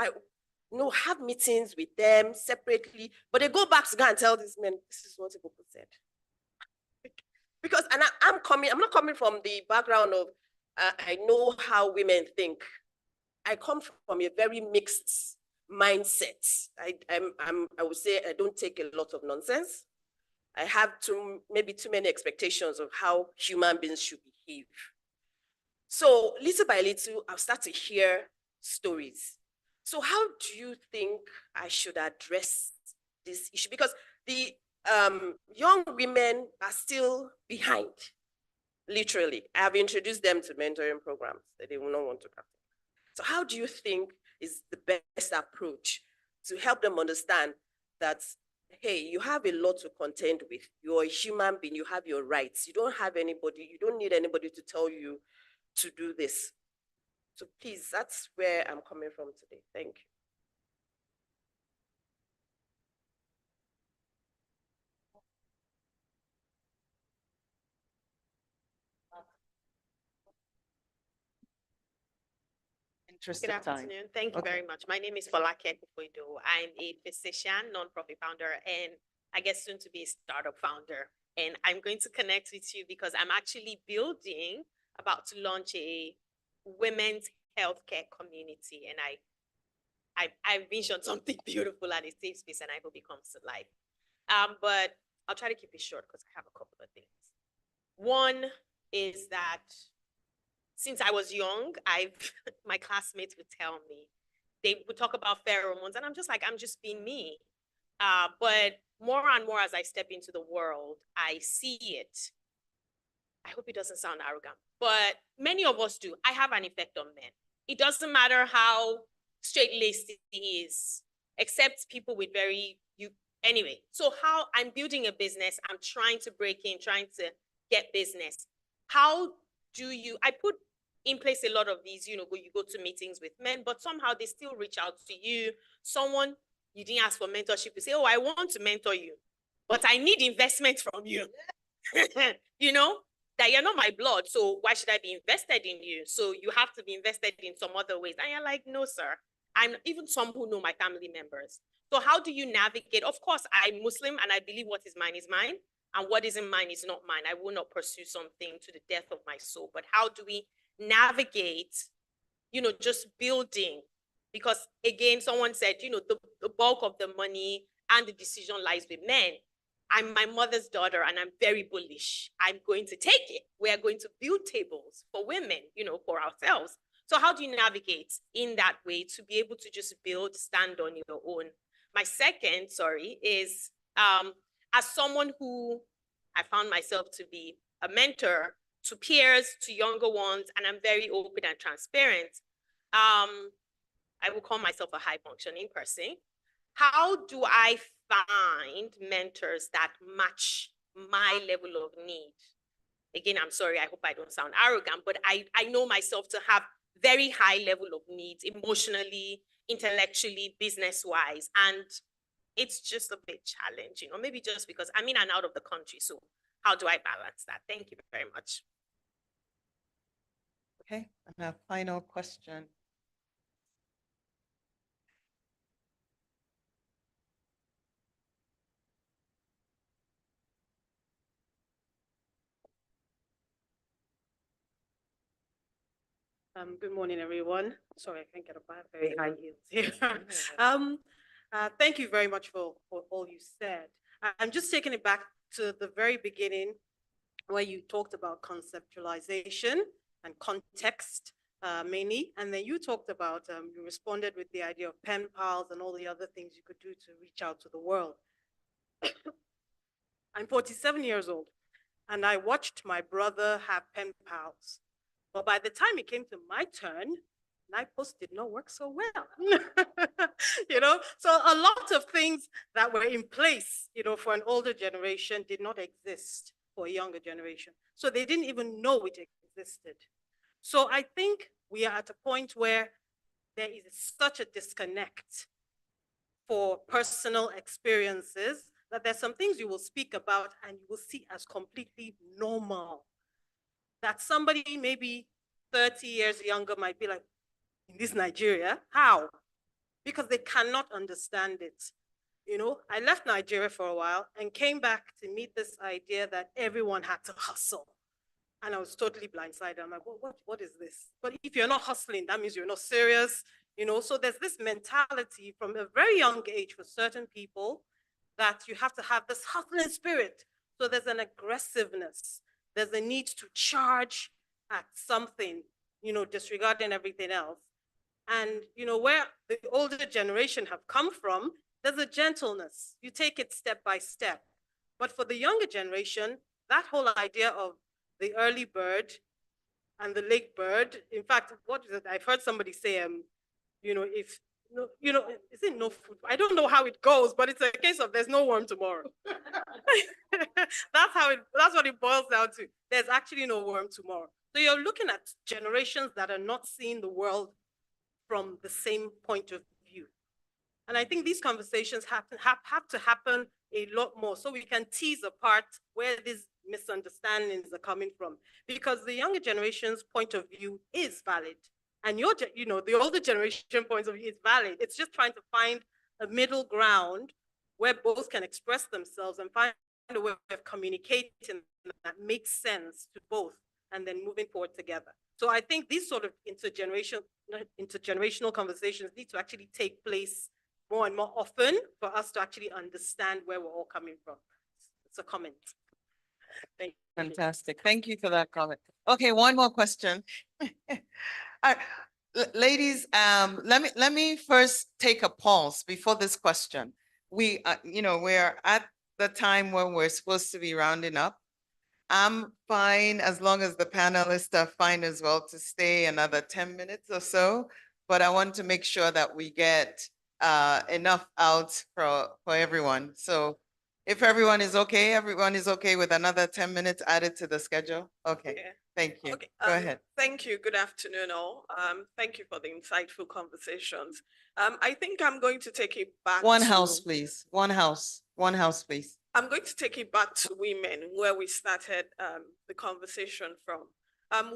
Speaker 8: have meetings with them separately, but they go back to go and tell these men, this is what people said. Because, and I'm not coming from the background of, I know how women think. I come from a very mixed mindset. I would say I don't take a lot of nonsense. I have maybe too many expectations of how human beings should behave. So little by little, I'll start to hear stories. So how do you think I should address this issue? Because the young women are still behind, literally. I have introduced them to mentoring programs that they will not want to come. So how do you think is the best approach to help them understand that, hey, you have a lot to contend with. You're a human being, you have your rights. You don't need anybody to tell you to do this. So please, that's where I'm coming from today. Thank you.
Speaker 2: Interesting
Speaker 9: Good
Speaker 2: time.
Speaker 9: afternoon. Thank you very much. My name is Folake Kufuido. I'm a physician, nonprofit founder, and I guess soon to be a startup founder. And I'm going to connect with you because I'm actually about to launch a women's healthcare community. And I visioned something beautiful and a safe space, and I hope it comes to life. But I'll try to keep it short because I have a couple of things. One is that since I was young, my classmates would tell me, they would talk about pheromones, and I'm just like, I'm just being me. But more and more as I step into the world, I see it. I hope it doesn't sound arrogant, but many of us do. I have an effect on men. It doesn't matter how straight-laced he is, except people with anyway. So how I'm building a business, I'm trying to break in, trying to get business. How do I put in place a lot of these, you go to meetings with men, but somehow they still reach out to you. Someone, you didn't ask for mentorship, you say, oh, I want to mentor you, but I need investment from you. That you're not my blood, so why should I be invested in you? So you have to be invested in some other ways. And you're like, no, sir. I'm even some who know my family members. So how do you navigate? Of course, I'm Muslim and I believe what is mine, and what isn't mine is not mine. I will not pursue something to the death of my soul. But how do we navigate, just building? Because again, someone said, the bulk of the money and the decision lies with men. I'm my mother's daughter and I'm very bullish. I'm going to take it. We are going to build tables for women, for ourselves. So how do you navigate in that way to be able to just stand on your own? My second, is as someone who I found myself to be a mentor to peers, to younger ones, and I'm very open and transparent. I will call myself a high-functioning person. How do I find mentors that match my level of need? Again, I'm sorry, I hope I don't sound arrogant, but I know myself to have very high level of needs, emotionally, intellectually, business-wise, and it's just a bit challenging, or maybe just because I'm in and out of the country. So how do I balance that? Thank you very much.
Speaker 2: Okay, and our final question.
Speaker 10: Good morning, everyone. Sorry, I can't get up. I have very high heels here. Thank you very much for all you said. I'm just taking it back to the very beginning where you talked about conceptualization and context mainly, and then you talked about, you responded with the idea of pen pals and all the other things you could do to reach out to the world. I'm 47 years old, and I watched my brother have pen pals. But by the time it came to my turn, NIPOS did not work so well. So a lot of things that were in place, for an older generation did not exist for a younger generation. So they didn't even know it existed. So I think we are at a point where there is such a disconnect for personal experiences that there's some things you will speak about and you will see as completely normal. That somebody maybe 30 years younger might be like, in this Nigeria, how? Because they cannot understand it. You know, I left Nigeria for a while and came back to meet this idea that everyone had to hustle. And I was totally blindsided. I'm like, what is this? But if you're not hustling, that means you're not serious. You know, so there's this mentality from a very young age for certain people that you have to have this hustling spirit. So there's an aggressiveness. There's a need to charge at something, you know, disregarding everything else. And, you know, where the older generation have come from, there's a gentleness. You take it step by step. But for the younger generation, that whole idea of the early bird and the late bird, in fact, what is it? I've heard somebody say, you know, if, no, you know, is it no food? I don't know how it goes, but it's a case of there's no worm tomorrow. That's what it boils down to. There's actually no worm tomorrow. So you're looking at generations that are not seeing the world from the same point of view. And I think these conversations have to happen a lot more so we can tease apart where these misunderstandings are coming from. Because the younger generation's point of view is valid. And you know, the older generation point of view is valid. It's just trying to find a middle ground where both can express themselves and find a way of communicating that makes sense to both and then moving forward together. So I think these sort of intergenerational conversations need to actually take place more and more often for us to actually understand where we're all coming from. It's a comment. Thank you.
Speaker 2: Fantastic. Thank you for that comment. Okay, one more question. Ladies, let me first take a pause before this question. We, you know, we're at the time when we're supposed to be rounding up. I'm fine as long as the panelists are fine as well to stay another 10 minutes or so, but I want to make sure that we get enough out for everyone. So if everyone is okay with another 10 minutes added to the schedule? Okay, yeah. Thank you. Okay. Go ahead.
Speaker 11: Thank you. Good afternoon, all. Thank you for the insightful conversations. I think I'm going to take it back
Speaker 2: One house, please. One house, please.
Speaker 11: I'm going to take it back to women, where we started the conversation from.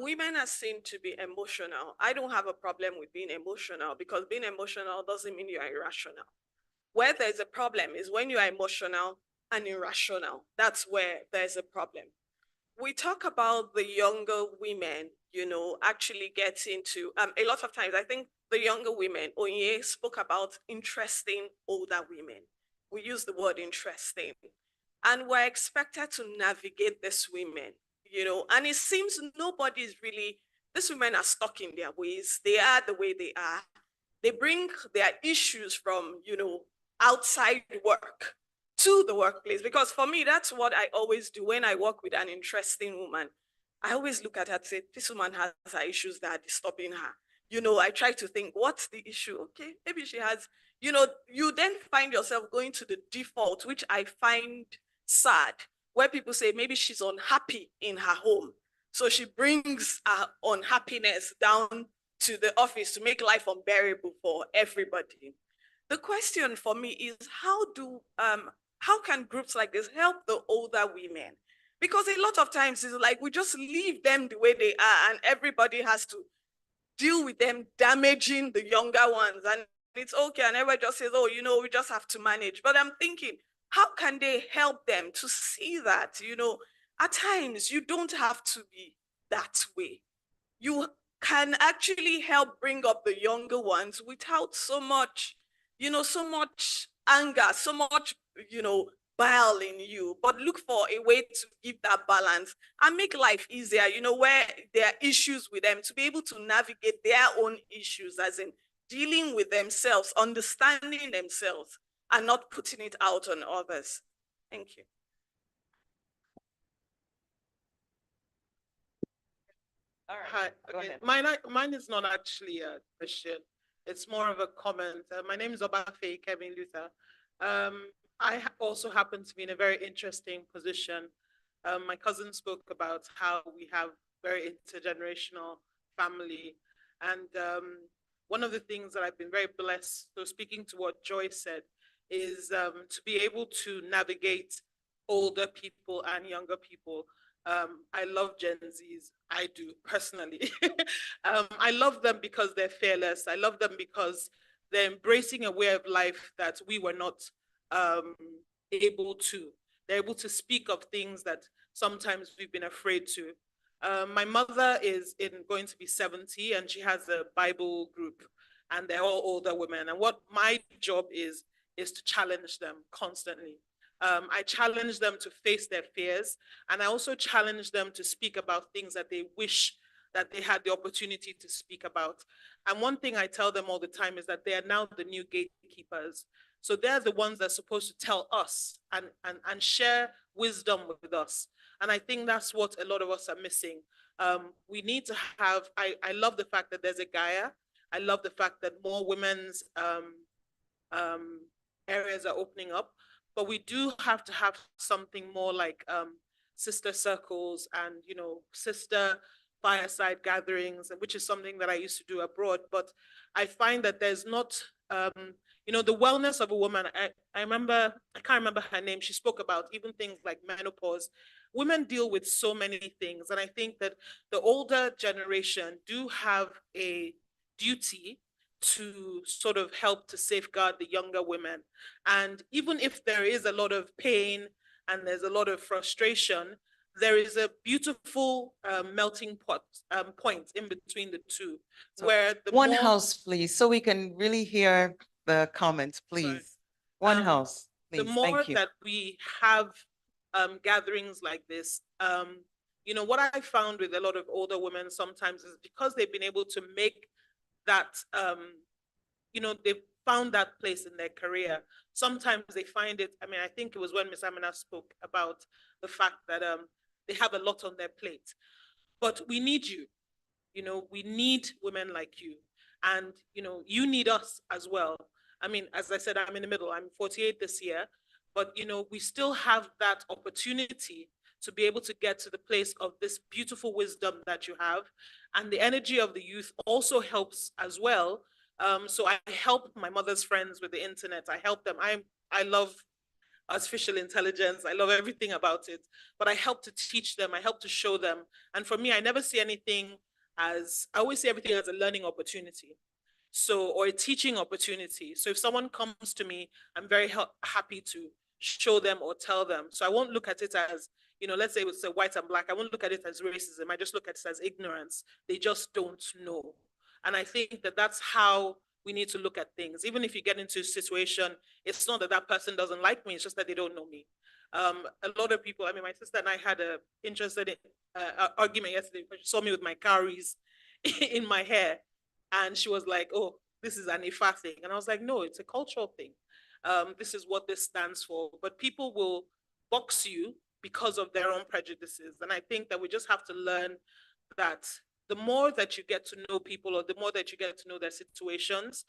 Speaker 11: Women are seen to be emotional. I don't have a problem with being emotional because being emotional doesn't mean you are irrational. Where there's a problem is when you are emotional and irrational. That's where there's a problem. We talk about the younger women, you know, actually getting to, a lot of times, I think the younger women, Onye spoke about interesting older women. We use the word interesting. And we're expected to navigate these women, you know, and it seems nobody is really, these women are stuck in their ways. They are the way they are. They bring their issues from, you know, outside work to the workplace. Because for me, that's what I always do when I work with an interesting woman. I always look at her and say, this woman has her issues that are disturbing her. You know, I try to think, what's the issue? Okay, maybe she has, you know, you then find yourself going to the default, which I find sad, where people say maybe she's unhappy in her home. So she brings her unhappiness down to the office to make life unbearable for everybody. The question for me is how can groups like this help the older women? Because a lot of times it's like we just leave them the way they are and everybody has to deal with them damaging the younger ones. And it's okay. And everybody just says, oh, you know, we just have to manage. But I'm thinking, how can they help them to see that, you know, at times you don't have to be that way. You can actually help bring up the younger ones without so much, you know, so much anger, so much, you know, bile in you, but look for a way to give that balance and make life easier, you know, where there are issues with them, to be able to navigate their own issues, as in dealing with themselves, understanding themselves, and not putting it out on others. Thank you.
Speaker 5: All right. Hi. Okay. Mine is not actually a question. It's more of a comment. My name is Obafe Kevin Luther. I also happen to be in a very interesting position. My cousin spoke about how we have very intergenerational family. And one of the things that I've been very blessed, so speaking to what Joy said, is to be able to navigate older people and younger people.
Speaker 11: I love Gen Zs. I do personally. I love them because they're fearless. I love them because they're embracing a way of life that we were not able to. They're able to speak of things that sometimes we've been afraid to. My mother is going to be 70 and she has a Bible group and they're all older women. And what my job is to challenge them constantly. I challenge them to face their fears, and I also challenge them to speak about things that they wish that they had the opportunity to speak about. And one thing I tell them all the time is that they are now the new gatekeepers. So they're the ones that are supposed to tell us and share wisdom with us. And I think that's what a lot of us are missing. We need to have, I love the fact that there's a GAIA. I love the fact that more women's areas are opening up. But we do have to have something more like sister circles and, you know, sister fireside gatherings, which is something that I used to do abroad. But I find that there's not, you know, the wellness of a woman. I remember, I can't remember her name. She spoke about even things like menopause. Women deal with so many things. And I think that the older generation do have a duty to sort of help to safeguard the younger women. And even if there is a lot of pain and there's a lot of frustration, there is a beautiful melting point in between the two. So where the
Speaker 2: one house, please, so we can really hear the comments, please. One house, please.
Speaker 11: The more
Speaker 2: Thank you.
Speaker 11: that we have gatherings like this, you know, what I found with a lot of older women sometimes is because they've been able to make that, you know, they've found that place in their career. Sometimes they find it, I mean, I think it was when Ms. Amina spoke about the fact that they have a lot on their plate. But we need you, you know, we need women like you. And, you know, you need us as well. I mean, as I said, I'm in the middle, I'm 48 this year, but, you know, we still have that opportunity to be able to get to the place of this beautiful wisdom that you have. And the energy of the youth also helps as well. So I help my mother's friends with the internet. I help them. I love artificial intelligence. I love everything about it, but I help to teach them. I help to show them. And for me, I never see anything as, I always see everything as a learning opportunity. So, or a teaching opportunity. So if someone comes to me, I'm very happy to show them or tell them. So I won't look at it as, you know, let's say it's a white and black. I won't look at it as racism. I just look at it as ignorance. They just don't know. And I think that that's how we need to look at things. Even if you get into a situation, it's not that that person doesn't like me, it's just that they don't know me. A lot of people, I mean, my sister and I had an interesting argument yesterday because she saw me with my cowries in my hair. And she was like, oh, this is an Ifa thing. And I was like, no, it's a cultural thing. This is what this stands for. But people will box you because of their own prejudices. And I think that we just have to learn that the more that you get to know people or the more that you get to know their situations,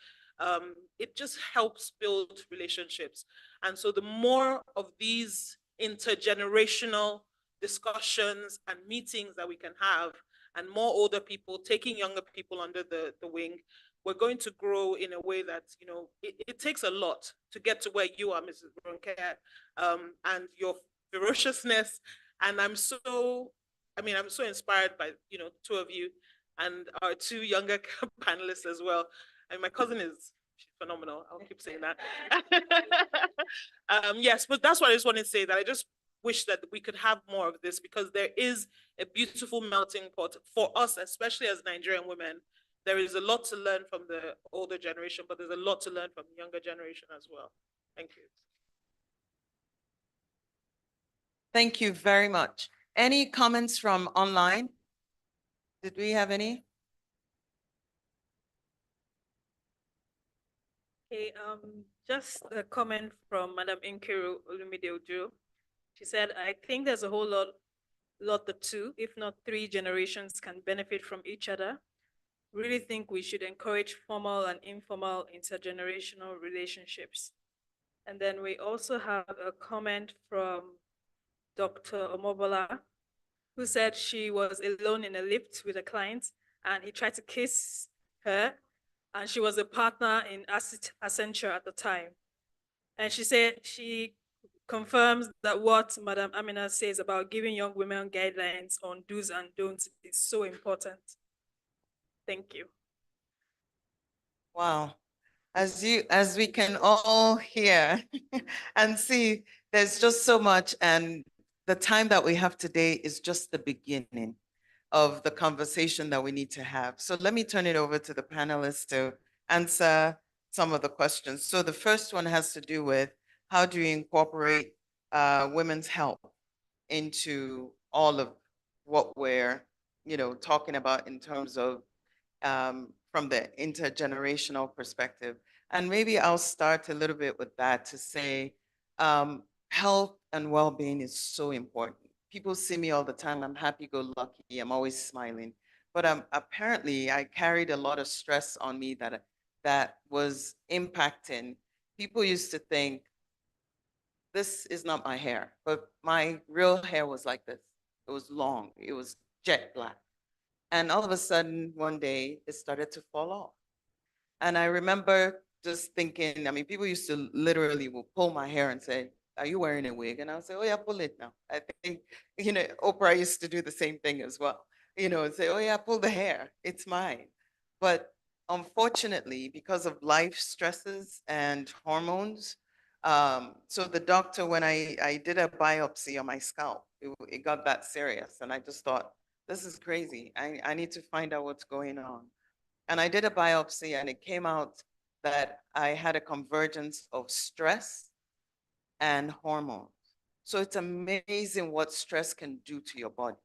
Speaker 11: it just helps build relationships. And so the more of these intergenerational discussions and meetings that we can have, and more older people taking younger people under the wing, we're going to grow in a way that, you know, it takes a lot to get to where you are, Mrs. Ronke, and your ferociousness. And I'm so inspired by, you know, two of you and our two younger panelists as well. And my cousin she's phenomenal. I'll keep saying that. Yes, but that's what I just wanted to say, that I just wish that we could have more of this, because there is a beautiful melting pot for us, especially as Nigerian women. There is a lot to learn from the older generation, but there's a lot to learn from the younger generation as well. Thank you.
Speaker 2: Thank you very much. Any comments from online? Did we have any?
Speaker 12: Okay, just a comment from Madam Nkiru Olumide Ojo. She said, I think there's a whole lot the two, if not three generations can benefit from each other. Really think we should encourage formal and informal intergenerational relationships. And then we also have a comment from Dr. Omobola, who said she was alone in a lift with a client and he tried to kiss her, and she was a partner in Accenture at the time. And she said she confirms that what Madam Amina says about giving young women guidelines on do's and don'ts is so important. Thank you.
Speaker 2: Wow. As we can all hear and see, there's just so much, and the time that we have today is just the beginning of the conversation that we need to have. So let me turn it over to the panelists to answer some of the questions. So the first one has to do with how do you incorporate women's health into all of what we're, talking about in terms of from the intergenerational perspective. And maybe I'll start a little bit with that to say health and well-being is so important. People see me all the time. I'm happy-go-lucky. I'm always smiling. But apparently, I carried a lot of stress on me that was impacting. People used to think, this is not my hair, but my real hair was like this. It was long. It was jet black. And all of a sudden, one day, it started to fall off. And I remember just thinking, I mean, people used to literally will pull my hair and say, are you wearing a wig? And I would say, oh yeah, pull it now. I think, Oprah used to do the same thing as well, and say, oh yeah, pull the hair, it's mine. But unfortunately, because of life stresses and hormones, so the doctor, when I did a biopsy on my scalp, it got that serious. And I just thought, this is crazy. I need to find out what's going on. And I did a biopsy and it came out that I had a convergence of stress and hormones. So it's amazing what stress can do to your body.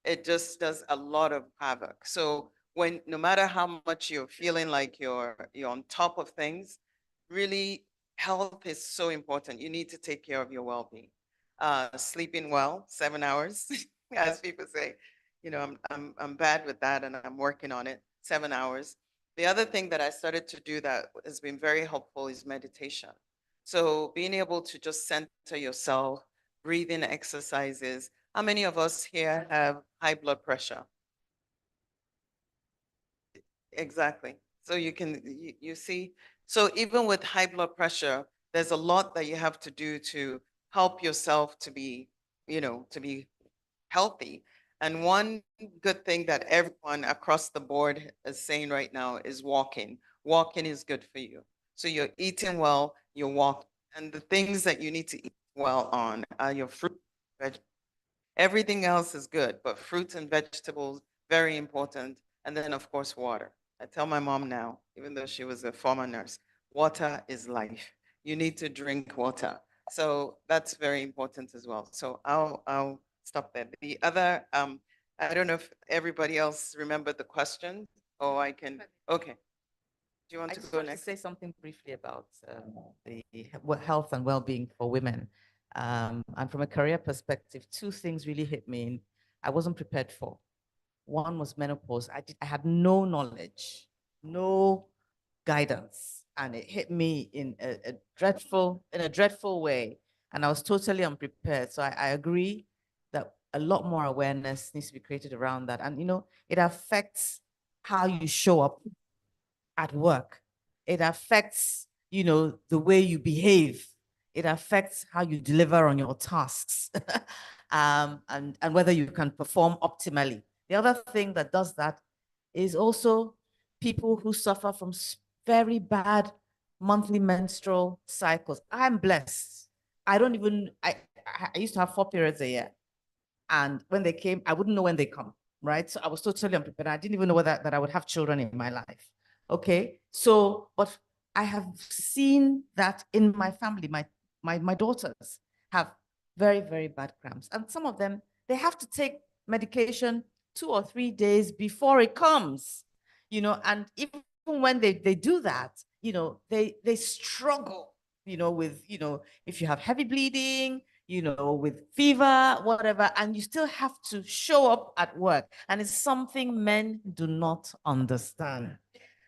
Speaker 2: It just does a lot of havoc. So no matter how much you're feeling like you're on top of things, really health is so important. You need to take care of your well-being. Sleeping well, 7 hours, as people say. I'm bad with that and I'm working on it, 7 hours. The other thing that I started to do that has been very helpful is meditation. So being able to just center yourself, breathing exercises. How many of us here have high blood pressure? Exactly. So you see, so even with high blood pressure, there's a lot that you have to do to help yourself to be, to be healthy. And one good thing that everyone across the board is saying right now is walking. Walking is good for you. So you're eating well, you're walking. And the things that you need to eat well on are your fruit, vegetables. Everything else is good, but fruits and vegetables, very important. And then of course, water. I tell my mom now, even though she was a former nurse, water is life. You need to drink water. So that's very important as well. So I'll stop there. The other, I don't know if everybody else remembered the question, or I can, okay. Do you want to go next?
Speaker 3: To say something briefly about the health and well-being for women. And from a career perspective, two things really hit me. I wasn't prepared for. One was menopause. I had no knowledge, no guidance, and it hit me in a dreadful way. And I was totally unprepared. So I agree that a lot more awareness needs to be created around that. And it affects how you show up at work. It affects, the way you behave. It affects how you deliver on your tasks and whether you can perform optimally. The other thing that does that is also people who suffer from very bad monthly menstrual cycles. I'm blessed. I used to have 4 periods a year. And when they came, I wouldn't know when they come, right? So I was totally unprepared. I didn't even know that I would have children in my life. Okay, so, but I have seen that in my family, my daughters have very, very bad cramps. And some of them, they have to take medication 2 or 3 days before it comes, and even when they do that, they struggle, with, if you have heavy bleeding, with fever, whatever, and you still have to show up at work. And it's something men do not understand.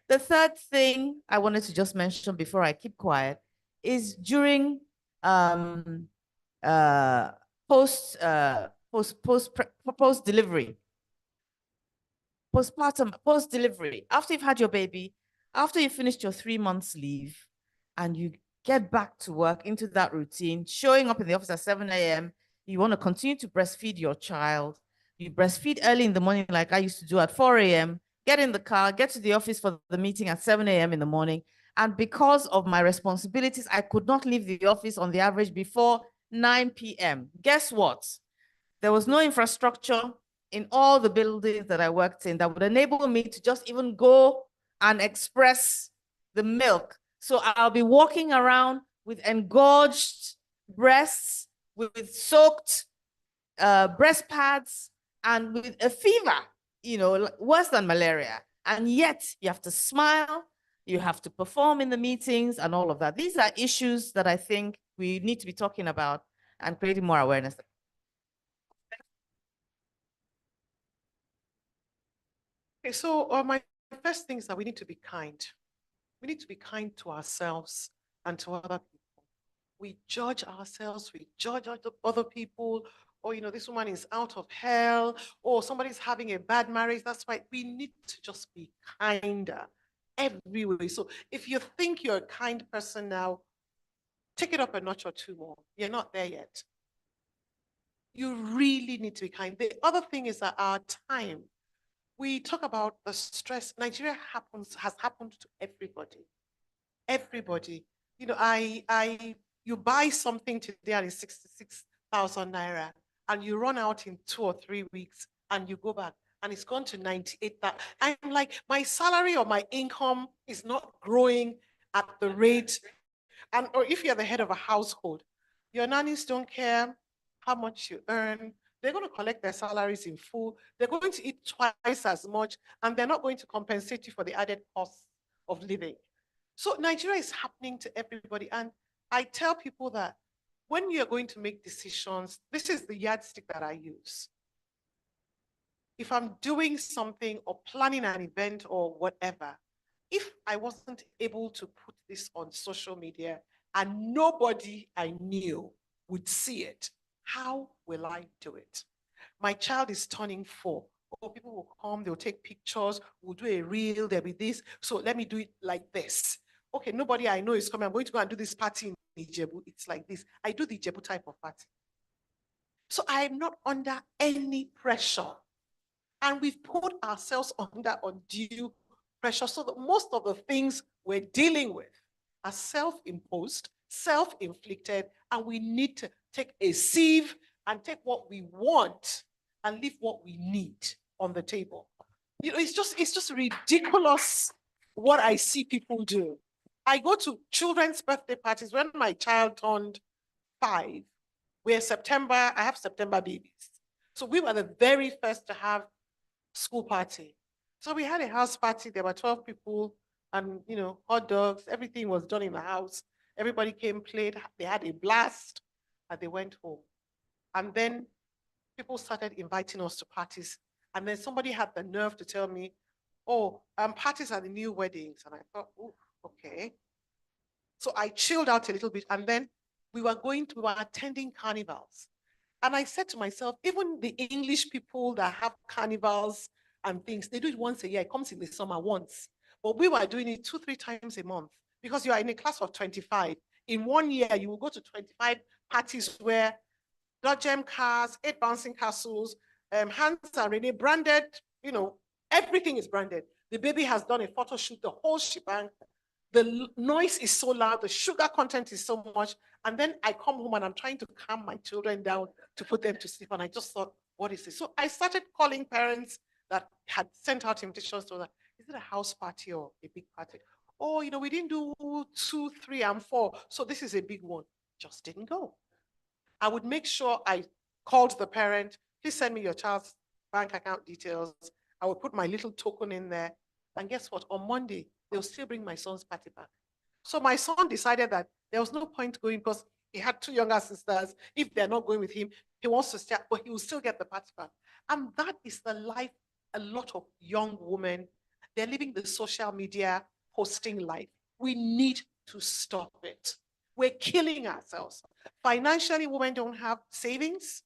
Speaker 3: The third thing I wanted to just mention before I keep quiet is during post delivery, postpartum, post delivery, after you've had your baby, after you finished your 3 months leave, and get back to work, into that routine, showing up in the office at 7 a.m. You want to continue to breastfeed your child. You breastfeed early in the morning, like I used to do at 4 a.m., get in the car, get to the office for the meeting at 7 a.m. in the morning. And because of my responsibilities, I could not leave the office on the average before 9 p.m. Guess what? There was no infrastructure in all the buildings that I worked in that would enable me to just even go and express the milk. So I'll be walking around with engorged breasts, with soaked breast pads, and with a fever, you know, worse than malaria. And yet you have to smile, you have to perform in the meetings and all of that. These are issues that I think we need to be talking about and creating more awareness.
Speaker 5: Okay, so my first thing is that we need to be kind. We need to be kind to ourselves and to other people. We judge ourselves, we judge other people, or, you know, this woman is out of hell, or somebody's having a bad marriage. That's why we need to just be kinder everywhere. So if you think you're a kind person now, take it up a notch or two more. You're not there yet. You really need to be kind. The other thing is that our time, we talk about the stress. Nigeria has happened to everybody. Everybody. You know, you buy something today and it's 66,000 naira, and you run out in 2 or 3 weeks, and you go back and it's gone to 98,000. I'm like, my salary or my income is not growing at the rate. And or if you're the head of a household, your nannies don't care how much you earn. They're going to collect their salaries in full. They're going to eat twice as much, and they're not going to compensate you for the added costs of living. So Nigeria is happening to everybody. And I tell people that when you're going to make decisions, this is the yardstick that I use. If I'm doing something or planning an event or whatever, if I wasn't able to put this on social media and nobody I knew would see it, how will I do it? My child is turning 4. Oh, people will come, they'll take pictures, we'll do a reel, there'll be this. So let me do it like this. Okay, nobody I know is coming. I'm going to go and do this party in Ijebu. It's like this. I do the Ijebu type of party. So I am not under any pressure. And we've put ourselves under undue pressure. So that most of the things we're dealing with are self-imposed, self-inflicted, and we need to take a sieve and take what we want and leave what we need on the table. You know, it's just ridiculous what I see people do. I go to children's birthday parties. When my child turned 5, I have September babies. So we were the very first to have school party. So we had a house party. There were 12 people and, you know, hot dogs. Everything was done in the house. Everybody came, played. They had a blast, and they went home. And then people started inviting us to parties. And then somebody had the nerve to tell me, oh, parties are the new weddings. And I thought, oh, okay. So I chilled out a little bit. And then we were attending carnivals. And I said to myself, even the English people that have carnivals and things, they do it once a year. It comes in the summer once. But we were doing it 2-3 times a month because you are in a class of 25. In 1 year, you will go to 25 parties where Dodgem cars, 8 bouncing castles, Hans and Rene branded, you know, everything is branded. The baby has done a photo shoot, the whole shebang. The noise is so loud, the sugar content is so much. And then I come home and I'm trying to calm my children down to put them to sleep. And I just thought, what is this? So I started calling parents that had sent out invitations to that. Is it a house party or a big party? Oh, you know, we didn't do 2, 3, and 4. So this is a big one. Just didn't go. I would make sure I called the parent. Please send me your child's bank account details. I would put my little token in there. And guess what? On Monday, they'll still bring my son's party back. So my son decided that there was no point going because he had 2 younger sisters. If they're not going with him, he wants to stay, but he will still get the party back. And that is the life a lot of young women, they're living the social media posting life. We need to stop it. We're killing ourselves. Financially, women don't have savings.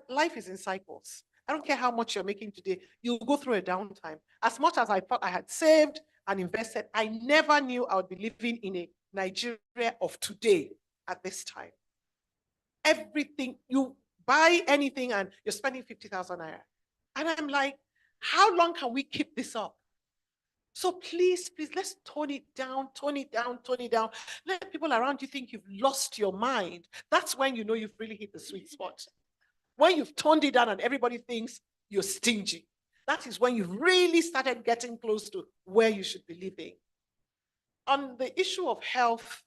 Speaker 5: Life is in cycles. I don't care how much you're making today, you'll go through a downtime. As much as I thought I had saved and invested, I never knew I would be living in a Nigeria of today at this time. Everything, you buy anything and you're spending 50,000 naira. And I'm like, how long can we keep this up? So please, let's tone it down, tone it down, tone it down. Let people around you think you've lost your mind. That's when you know you've really hit the sweet spot. When you've toned it down and everybody thinks you're stingy, that is when you've really started getting close to where you should be living. On the issue of health,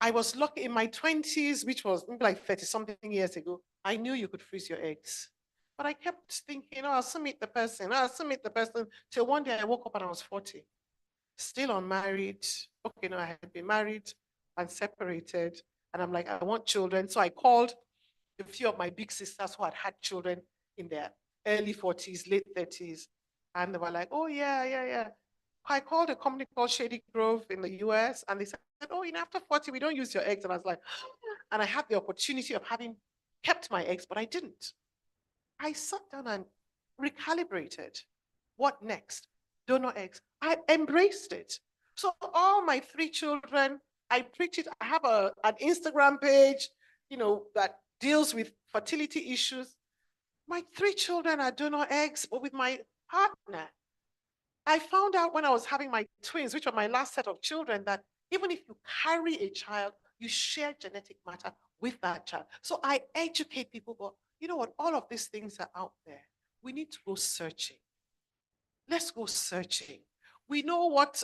Speaker 5: I was lucky in my 20s, which was like 30-something years ago. I knew you could freeze your eggs. But I kept thinking, oh, I'll still meet the person. I'll still meet the person. Till one day I woke up and I was 40. Still unmarried. Okay, no, I had been married and separated. And I'm like, I want children. So I called a few of my big sisters who had children in their early 40s, late 30s. And they were like, oh, yeah. I called a company called Shady Grove in the US, and they said, oh, after 40, we don't use your eggs. And I was like, and I had the opportunity of having kept my eggs, but I didn't. I sat down and recalibrated. What next? Donor eggs. I embraced it. So all my 3 children, I preach it. I have an Instagram page, that deals with fertility issues. My 3 children are donor eggs, but with my partner. I found out when I was having my twins, which were my last set of children, that even if you carry a child, you share genetic matter with that child. So I educate people, but you know what? All of these things are out there. We need to go searching. Let's go searching. We know what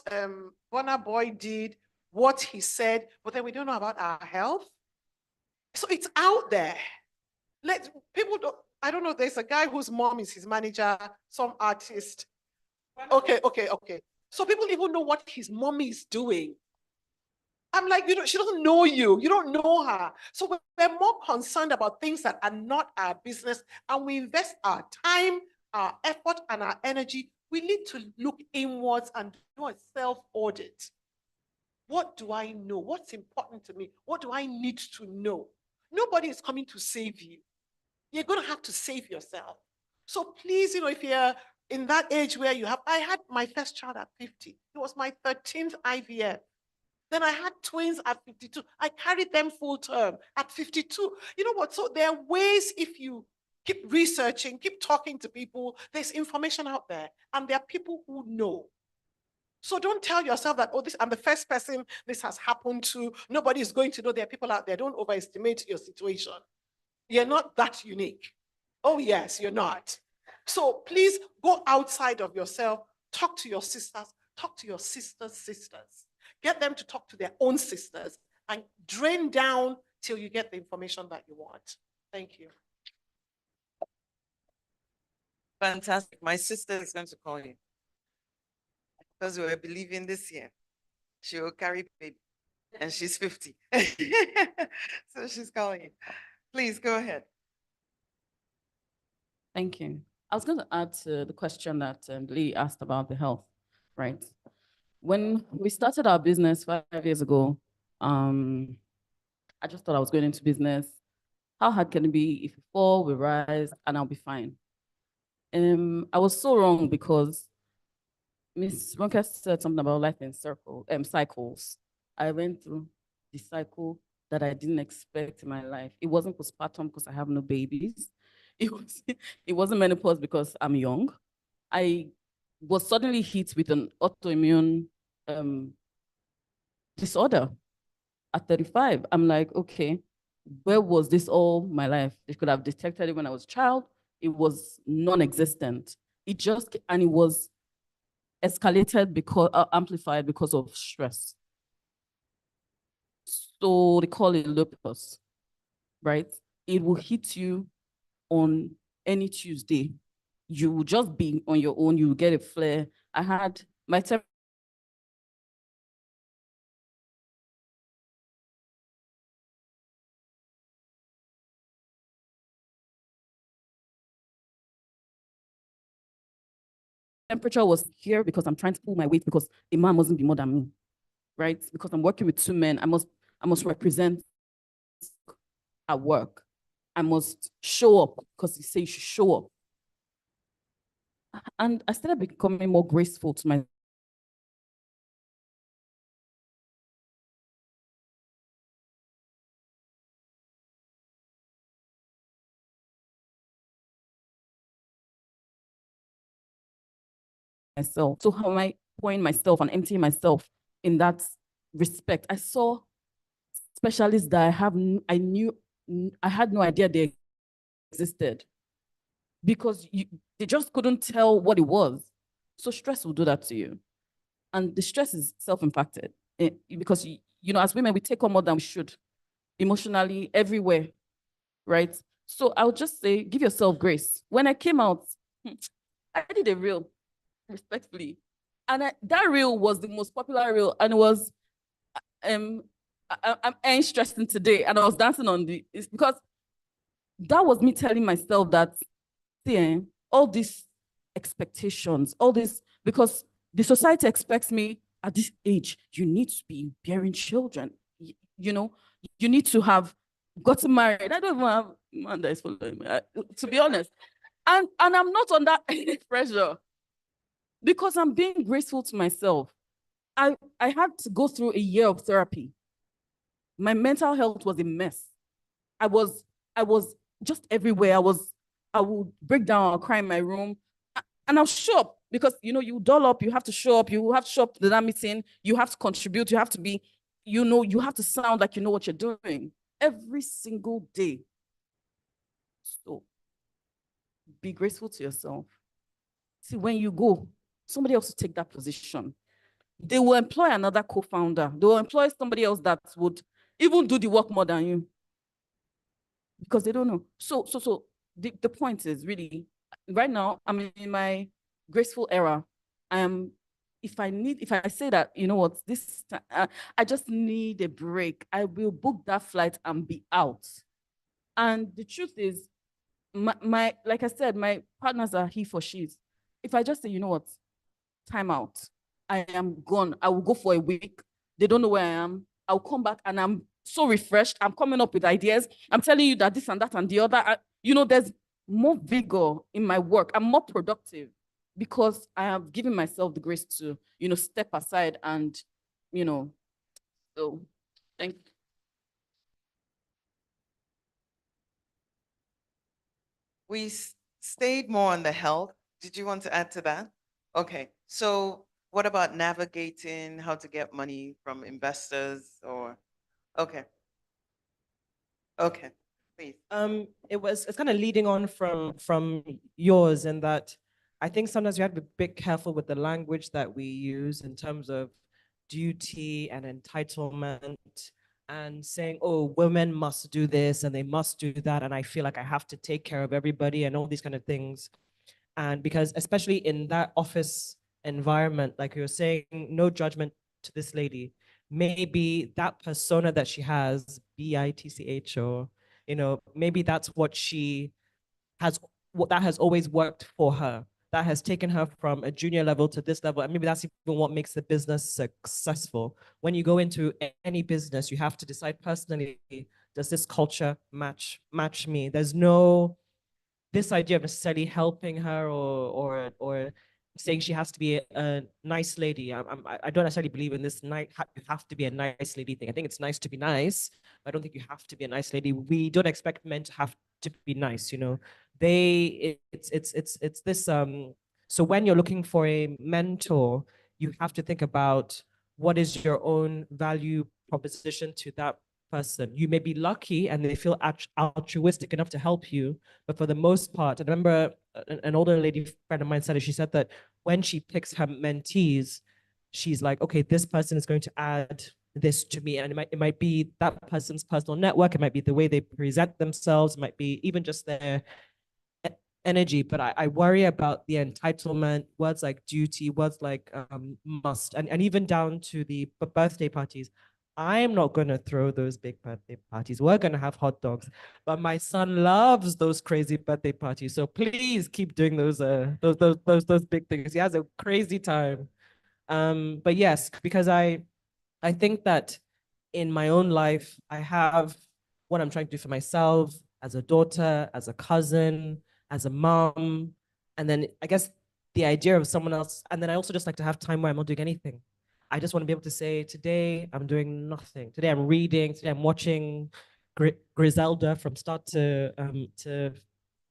Speaker 5: Burna Boy did, what he said, but then we don't know about our health. So it's out there. I don't know, there's a guy whose mom is his manager, some artist. Okay. So people even know what his mommy is doing. I'm like, she doesn't know you. You don't know her. So we're more concerned about things that are not our business, and we invest our time, our effort, and our energy. We need to look inwards and do a self-audit. What do I know? What's important to me? What do I need to know? Nobody is coming to save you. You're going to have to save yourself. So please, if you're in that age where I had my first child at 50. It was my 13th IVF. Then I had twins at 52. I carried them full term at 52. You know what? So there are ways, if you keep researching, keep talking to people, there's information out there, and there are people who know. So don't tell yourself that, oh, I'm the first person this has happened to. Nobody is going to know. There are people out there. Don't overestimate your situation. You're not that unique. Oh, yes, you're not. So please go outside of yourself, talk to your sisters, talk to your sisters' sisters. Get them to talk to their own sisters and drain down till you get the information that you want. Thank you.
Speaker 2: Fantastic. My sister is going to call you because we were believing this year she will carry baby, and she's 50. So she's calling you. Please go ahead.
Speaker 4: Thank you. I was going to add to the question that Lee asked about the health, right? When we started our business 5 years ago, I just thought I was going into business. How hard can it be? If we fall, we rise, and I'll be fine. I was so wrong because Ms. Ronke said something about life in cycles. I went through the cycle that I didn't expect in my life. It wasn't postpartum because I have no babies. It wasn't menopause because I'm young. I was suddenly hit with an autoimmune disorder at 35. I'm like, okay, where was this all my life? They could have detected it when I was a child. It was non-existent. It was escalated because amplified because of stress. So they call it lupus, right? It will hit you on any Tuesday. You will just be on your own. You will get a flare. I had my temperature was here because I'm trying to pull my weight because a man mustn't be more than me, right? Because I'm working with 2 men, I must represent at work. I must show up because you say you should show up. And I started becoming more graceful to my myself. So how am I pouring myself and emptying myself in that respect? I saw specialists that I had no idea they existed because they just couldn't tell what it was. So stress will do that to you. And the stress is self-impacted because, as women, we take on more than we should, emotionally, everywhere, right? So I would just say, give yourself grace. When I came out, I did a reel, respectfully. And that reel was the most popular reel. And it was, I'm stressing today. And I was dancing on it's because that was me telling myself that, see, all these expectations, all this, because the society expects me at this age, you need to be bearing children. You need to have gotten married. I don't even have a man that is following me, to be honest. And I'm not on that pressure because I'm being graceful to myself. I had to go through a year of therapy. My mental health was a mess. I was just everywhere. I would break down, I'll cry in my room. And I'll show up because, you doll up, you have to show up, you have to show up to that meeting, you have to contribute, you have to be, you have to sound like you know what you're doing every single day. So be graceful to yourself. See, when you go, somebody else will take that position. They will employ another co-founder. They will employ somebody else that would even do the work more than you because they don't know. So the point is really, right now, I'm in my graceful era. If I say that, I just need a break, I will book that flight and be out. And the truth is, like I said, my partners are he for she's. If I just say, time out, I am gone, I will go for a week, they don't know where I am, I'll come back and I'm so refreshed, I'm coming up with ideas, I'm telling you that this and that and the other, there's more vigor in my work, I'm more productive because I have given myself the grace to, step aside and, so thank you.
Speaker 2: We stayed more on the health. Did you want to add to that? Okay, so what about navigating how to get money from investors or, okay, please.
Speaker 6: It's kind of leading on from yours in that I think sometimes we have to be a bit careful with the language that we use in terms of duty and entitlement and saying, oh, women must do this and they must do that. And I feel like I have to take care of everybody and all these kind of things. And because especially in that office environment, like you were saying, no judgment to this lady, maybe that persona that she has, BITCH, or, maybe that's what she has, what that has always worked for her. That has taken her from a junior level to this level. And maybe that's even what makes the business successful. When you go into any business, you have to decide personally, does this culture match me? There's no, this idea of necessarily helping her or saying she has to be a nice lady. I don't necessarily believe in this you have to be a nice lady thing. I think it's nice to be nice, but I don't think you have to be a nice lady. We don't expect men to have to be nice, it's this so when you're looking for a mentor, you have to think about what is your own value proposition to that person. You may be lucky and they feel altruistic enough to help you, but for the most part, I remember an older lady friend of mine said it, she said that when she picks her mentees, she's like, okay, this person is going to add this to me. And it might be that person's personal network, it might be the way they present themselves, it might be even just their energy. But I worry about the entitlement, words like duty, words like must, and even down to the birthday parties. I'm not going to throw those big birthday parties. We're going to have hot dogs, but my son loves those crazy birthday parties. So please keep doing those big things. He has a crazy time. But yes, because I think that in my own life, I have what I'm trying to do for myself as a daughter, as a cousin, as a mom, and then I guess the idea of someone else. And then I also just like to have time where I'm not doing anything. I just want to be able to say, today I'm doing nothing. Today I'm reading. Today I'm watching Griselda from start to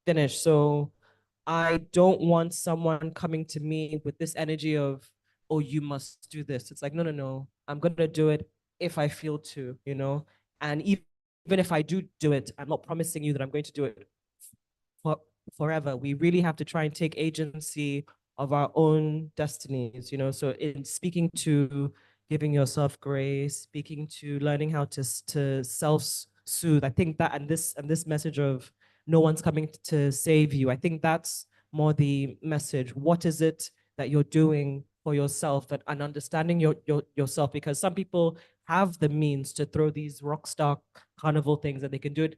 Speaker 6: finish. So I don't want someone coming to me with this energy of, oh, you must do this. It's like, no, no, no, I'm going to do it if I feel to, you know? And even if I do it, I'm not promising you that I'm going to do it for forever. We really have to try and take agency of our own destinies, you know? So in speaking to giving yourself grace, speaking to learning how to self-soothe, I think that, and this message of no one's coming to save you, I think that's more the message. What is it that you're doing for yourself, and understanding yourself? Because some people have the means to throw these rock star carnival things, and they can do it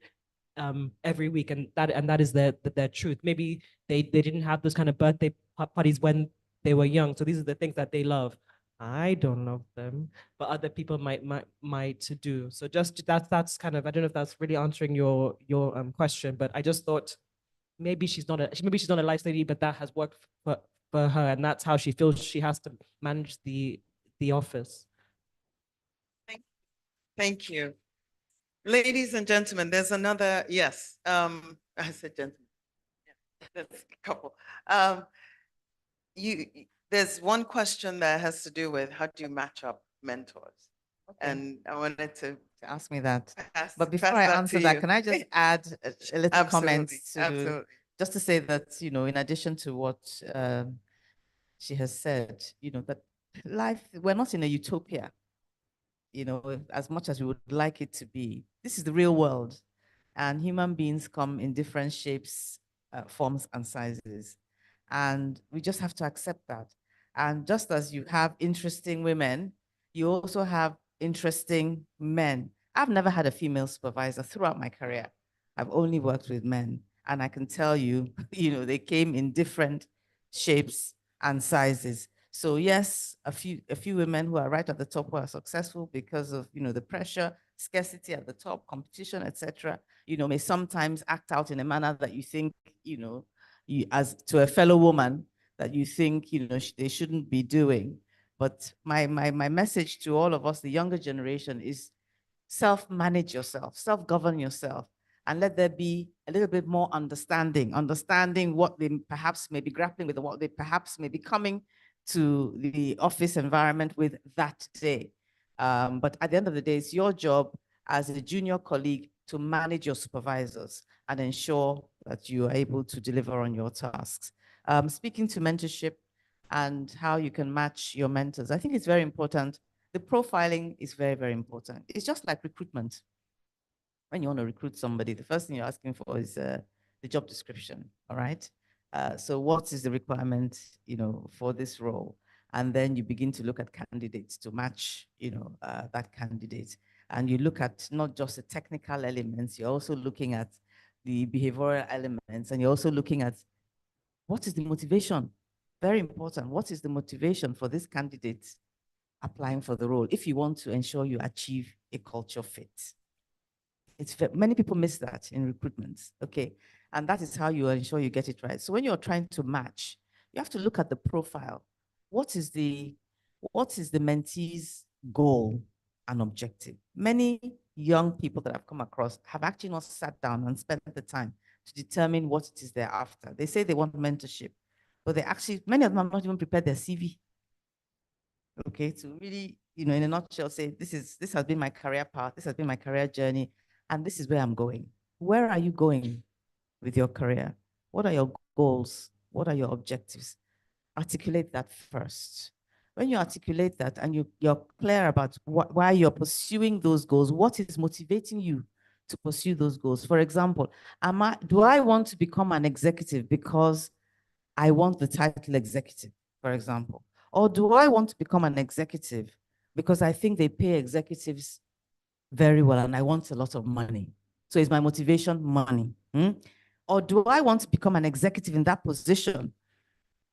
Speaker 6: every week, and that is their truth. Maybe they didn't have those kind of birthday parties when they were young, so these are the things that they love. I don't love them, but other people might do. So just that's kind of, I don't know if that's really answering your question, but I just thought maybe she's not a life lady, but that has worked for her, and that's how she feels she has to manage the office.
Speaker 2: Thank you. Ladies and gentlemen, there's another, yes, I said gentlemen. Yeah, there's a couple. There's one question that has to do with how do you match up mentors? Okay. And I wanted to
Speaker 3: ask me that.
Speaker 2: pass,
Speaker 3: But before
Speaker 2: pass
Speaker 3: I answer that,
Speaker 2: you.
Speaker 3: can I just add a little comment to,
Speaker 2: absolutely.
Speaker 3: just to say that, you know, in addition to what she has said, you know, that life, we're not in a utopia, you know, as much as we would like it to be. This is the real world, and human beings come in different shapes, forms, and sizes. And we just have to accept that. And just as you have interesting women, you also have interesting men. I've never had a female supervisor throughout my career. I've only worked with men. And I can tell you, you know, they came in different shapes and sizes. So yes, a few women who are right at the top who are successful because of, you know, the pressure, scarcity at the top, competition, etc. You know, may sometimes act out in a manner that you think, you know, you, as to a fellow woman, that you think, you know, they shouldn't be doing. But my message to all of us, the younger generation, is self-manage yourself, self-govern yourself, and let there be a little bit more understanding what they perhaps may be grappling with, and what they perhaps may be coming to the office environment with that day. But at the end of the day, it's your job as a junior colleague to manage your supervisors and ensure that you are able to deliver on your tasks. Speaking to mentorship and how you can match your mentors, I think it's very important. The profiling is very, very important. It's just like recruitment. When you want to recruit somebody, the first thing you're asking for is the job description, all right? So what is the requirement, you know, for this role? And then you begin to look at candidates to match, you know, that candidate. And you look at not just the technical elements, you're also looking at the behavioral elements, and you're also looking at what is the motivation? Very important. What is the motivation for this candidate applying for the role if you want to ensure you achieve a culture fit? Many people miss that in recruitment, okay? And that is how you ensure you get it right. So when you're trying to match, you have to look at the profile. What is the mentee's goal and objective? Many young people that I've come across have actually not sat down and spent the time to determine what it is they're after. They say they want mentorship, but they actually, many of them have not even prepared their CV. Okay, to really, you know, in a nutshell, say, this has been my career path, this has been my career journey, and this is where I'm going. Where are you going with your career? What are your goals? What are your objectives? Articulate that first. When you articulate that and you're clear about why you're pursuing those goals, what is motivating you to pursue those goals? For example, do I want to become an executive because I want the title executive, for example? Or do I want to become an executive because I think they pay executives very well and I want a lot of money? So is my motivation money? Or do I want to become an executive in that position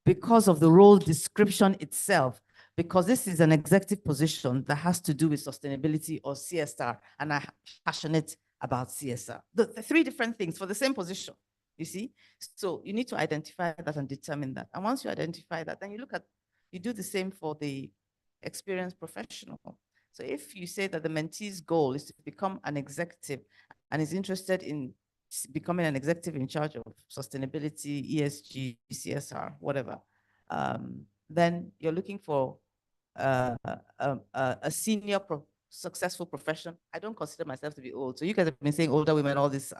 Speaker 3: because of the role description itself? Because this is an executive position that has to do with sustainability or CSR, and I'm passionate about CSR. The three different things for the same position, you see? So you need to identify that and determine that. And once you identify that, then you do the same for the experienced professional. So if you say that the mentee's goal is to become an executive and is interested in becoming an executive in charge of sustainability, ESG, CSR, whatever, then you're looking for a senior successful profession. I don't consider myself to be old. So you guys have been saying older women all this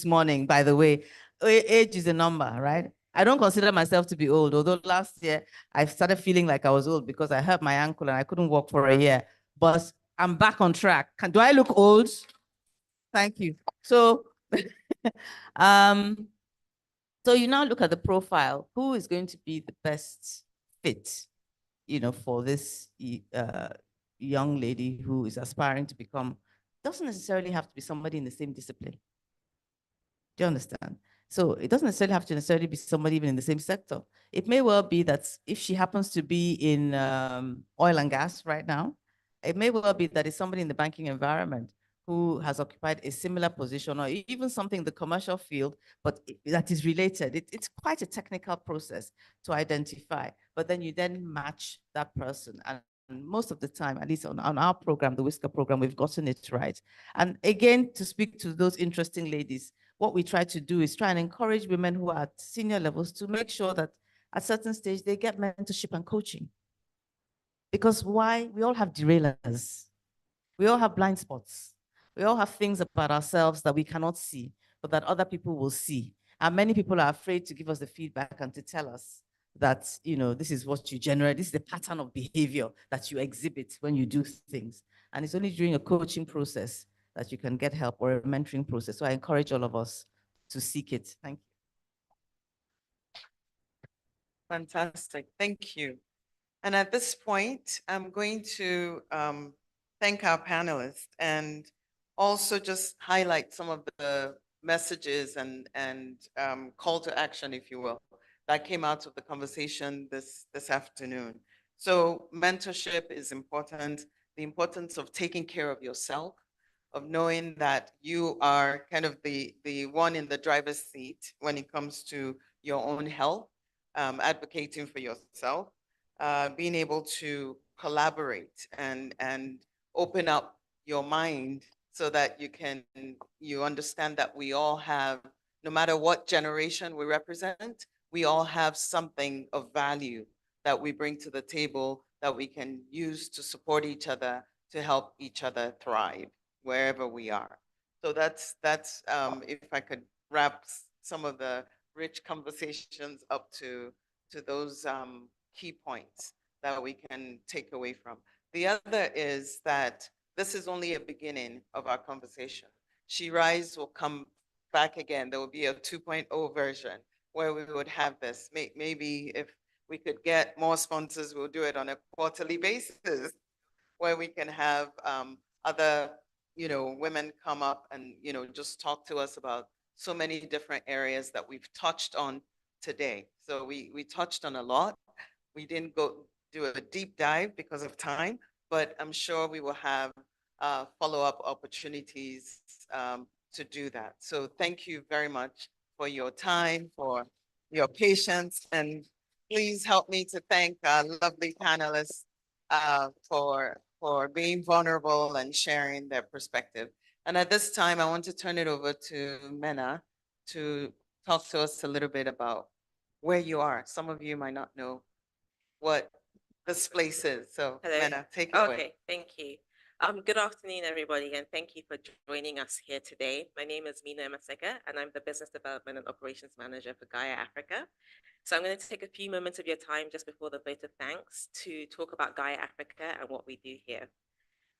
Speaker 3: morning, by the way. Age is a number, right? I don't consider myself to be old, although last year I started feeling like I was old because I hurt my ankle and I couldn't walk for a year. But I'm back on track. Do I look old? Thank you. So, so you now look at the profile. Who is going to be the best fit, for this young lady who is aspiring to become? Doesn't necessarily have to be somebody in the same discipline. Do you understand? So it doesn't necessarily be somebody even in the same sector. It may well be that if she happens to be in oil and gas right now, it may well be that it's somebody in the banking environment who has occupied a similar position, or even something in the commercial field, but that is related. It's quite a technical process to identify, but then you then match that person. And most of the time, at least on our program, the Whisker program, we've gotten it right. And again, to speak to those interesting ladies, what we try to do is try and encourage women who are at senior levels to make sure that at certain stage they get mentorship and coaching. Because why? We all have derailers. We all have blind spots. We all have things about ourselves that we cannot see, but that other people will see. And many people are afraid to give us the feedback and to tell us that, this is what you generate. This is the pattern of behavior that you exhibit when you do things. And it's only during a coaching process that you can get help, or a mentoring process. So I encourage all of us to seek it. Thank you.
Speaker 2: Fantastic. Thank you. And at this point, I'm going to thank our panelists and also just highlight some of the messages and call to action, if you will, that came out of the conversation this afternoon. So mentorship is important, the importance of taking care of yourself, of knowing that you are kind of the one in the driver's seat when it comes to your own health, advocating for yourself, being able to collaborate and open up your mind so that you understand that we all have, no matter what generation we represent, we all have something of value that we bring to the table that we can use to support each other, to help each other thrive wherever we are. So that's if I could wrap some of the rich conversations up to those key points that we can take away from. The other is that this is only a beginning of our conversation. She Rise will come back again. There will be a 2.0 version where we would have this. Maybe if we could get more sponsors, we'll do it on a quarterly basis where we can have other, women come up and, just talk to us about so many different areas that we've touched on today. So we touched on a lot. We didn't go do a deep dive because of time, but I'm sure we will have follow-up opportunities to do that. So thank you very much for your time, for your patience, and please help me to thank our lovely panelists for being vulnerable and sharing their perspective. And at this time, I want to turn it over to Mena to talk to us a little bit about where you are. Some of you might not know what this place is. So
Speaker 13: Hello.
Speaker 2: Mena, take it away.
Speaker 13: Okay, thank you. Good afternoon, everybody, and thank you for joining us here today. My name is Mina Maseka, and I'm the Business Development and Operations Manager for GAIA Africa. So I'm going to take a few moments of your time just before the vote of thanks to talk about GAIA Africa and what we do here.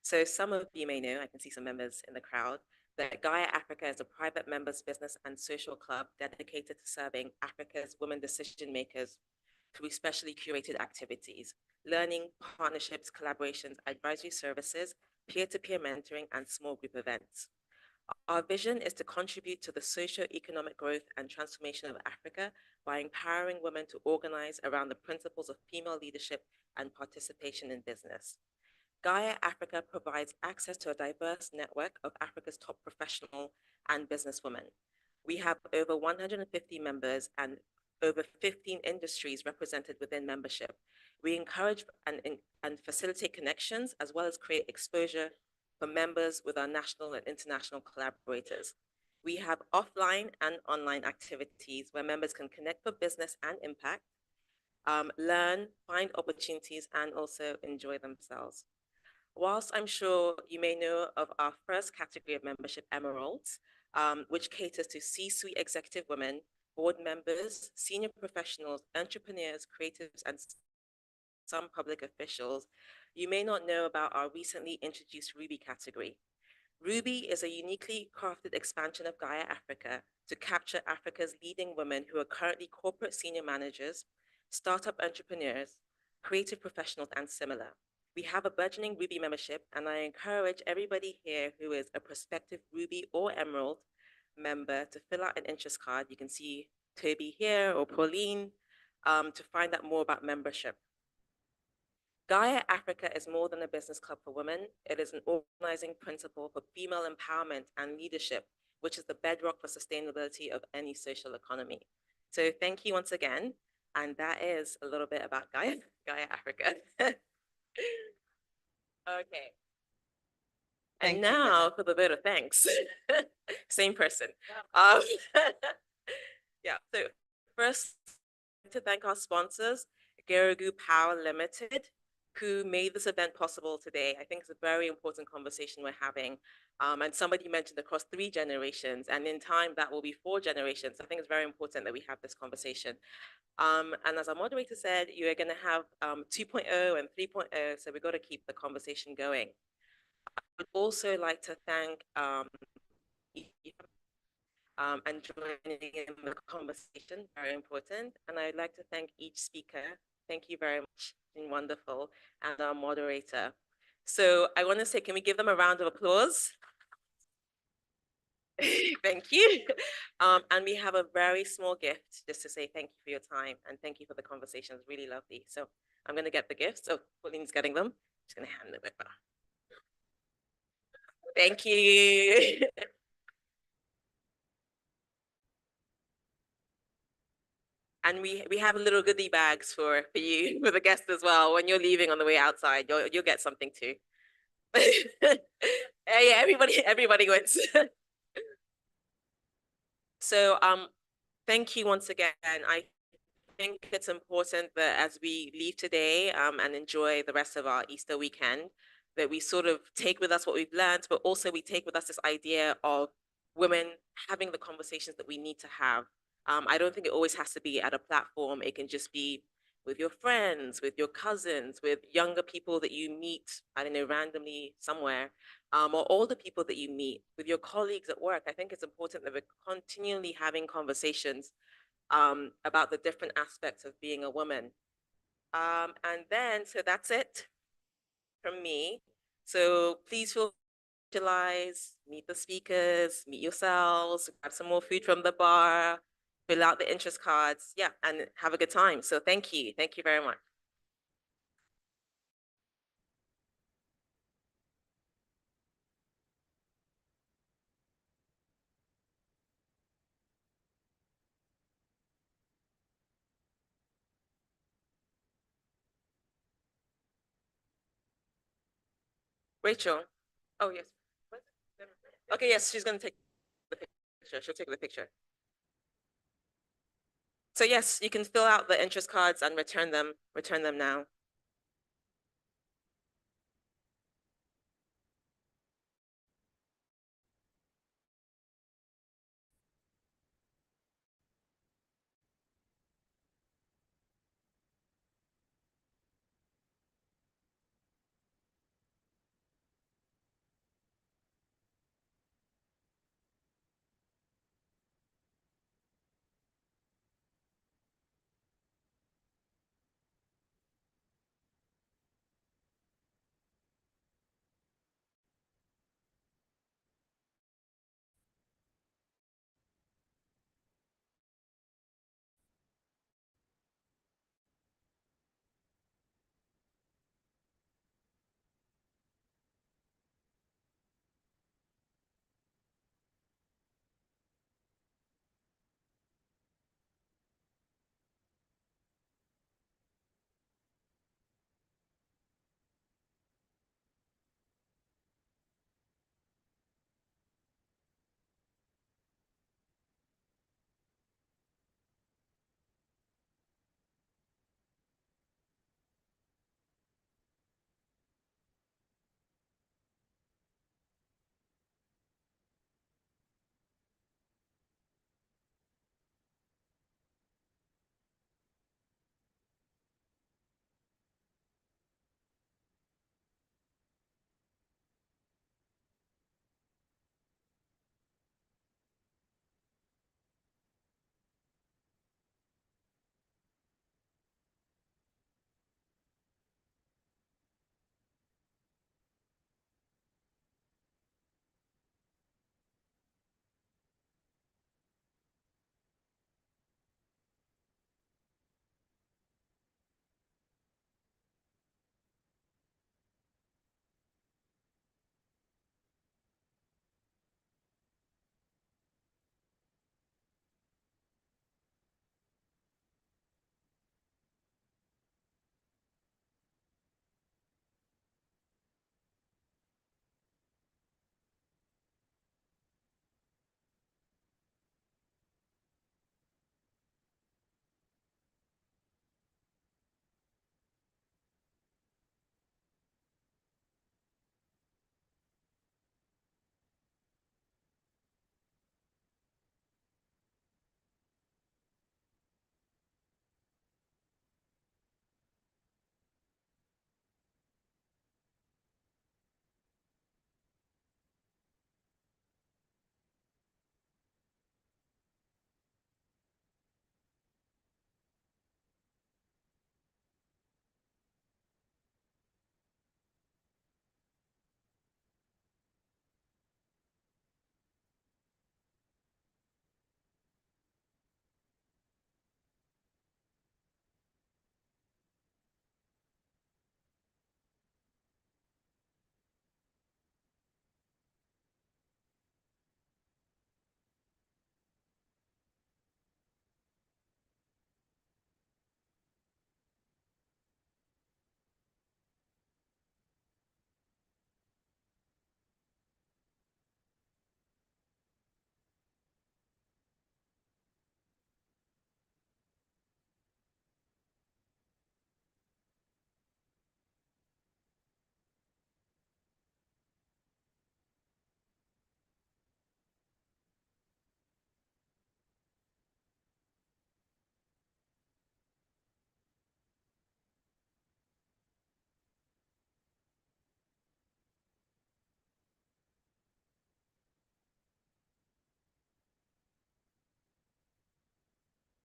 Speaker 13: So some of you may know, I can see some members in the crowd, that GAIA Africa is a private members business and social club dedicated to serving Africa's women decision makers through specially curated activities, learning, partnerships, collaborations, advisory services, peer-to-peer mentoring, and small group events. Our vision is to contribute to the socio-economic growth and transformation of Africa by empowering women to organize around the principles of female leadership and participation in business. GAIA Africa provides access to a diverse network of Africa's top professional and businesswomen. We have over 150 members and over 15 industries represented within membership. We encourage and facilitate connections, as well as create exposure for members with our national and international collaborators. We have offline and online activities where members can connect for business and impact, learn, find opportunities, and also enjoy themselves. Whilst I'm sure you may know of our first category of membership, Emeralds, which caters to C-suite executive women, board members, senior professionals, entrepreneurs, creatives, and some public officials, you may not know about our recently introduced Ruby category. Ruby is a uniquely crafted expansion of GAIA Africa to capture Africa's leading women who are currently corporate senior managers, startup entrepreneurs, creative professionals, and similar. We have a burgeoning Ruby membership, and I encourage everybody here who is a prospective Ruby or Emerald member to fill out an interest card. You can see Toby here or Pauline to find out more about membership. GAIA Africa is more than a business club for women. It is an organizing principle for female empowerment and leadership, which is the bedrock for sustainability of any social economy. So thank you once again. And that is a little bit about GAIA Africa. Okay. And now for the vote of thanks. Same person. Yeah, so first to thank our sponsors, GEREGU Power Limited, who made this event possible today. I think it's a very important conversation we're having. And somebody mentioned across 3 generations, and in time that will be 4 generations. I think it's very important that we have this conversation. And as our moderator said, you are gonna have 2.0 and 3.0, so we've got to keep the conversation going. I would also like to thank and joining in the conversation, very important. And I'd like to thank each speaker. Thank you very much, been wonderful, and our moderator. So I want to say, can we give them a round of applause? Thank you. And we have a very small gift just to say thank you for your time and thank you for the conversation. It's really lovely. So I'm going to get the gifts. So Pauline's getting them. I'm just going to hand them over. Thank you. And we have little goodie bags for you, for the guests as well. When you're leaving on the way outside, you'll get something too. Yeah, everybody wins. So thank you once again. I think it's important that as we leave today and enjoy the rest of our Easter weekend, that we sort of take with us what we've learned, but also we take with us this idea of women having the conversations that we need to have. I don't think it always has to be at a platform. It can just be with your friends, with your cousins, with younger people that you meet, I don't know, randomly somewhere, or older people that you meet, with your colleagues at work. I think it's important that we're continually having conversations about the different aspects of being a woman. And then, so that's it from me. So please feel free to socialize, meet the speakers, meet yourselves, grab some more food from the bar, fill out the interest cards, yeah, and have a good time. So thank you very much. Rachel, oh yes. Okay, yes, she's gonna take the picture. She'll take the picture. So yes, you can fill out the interest cards and return them now.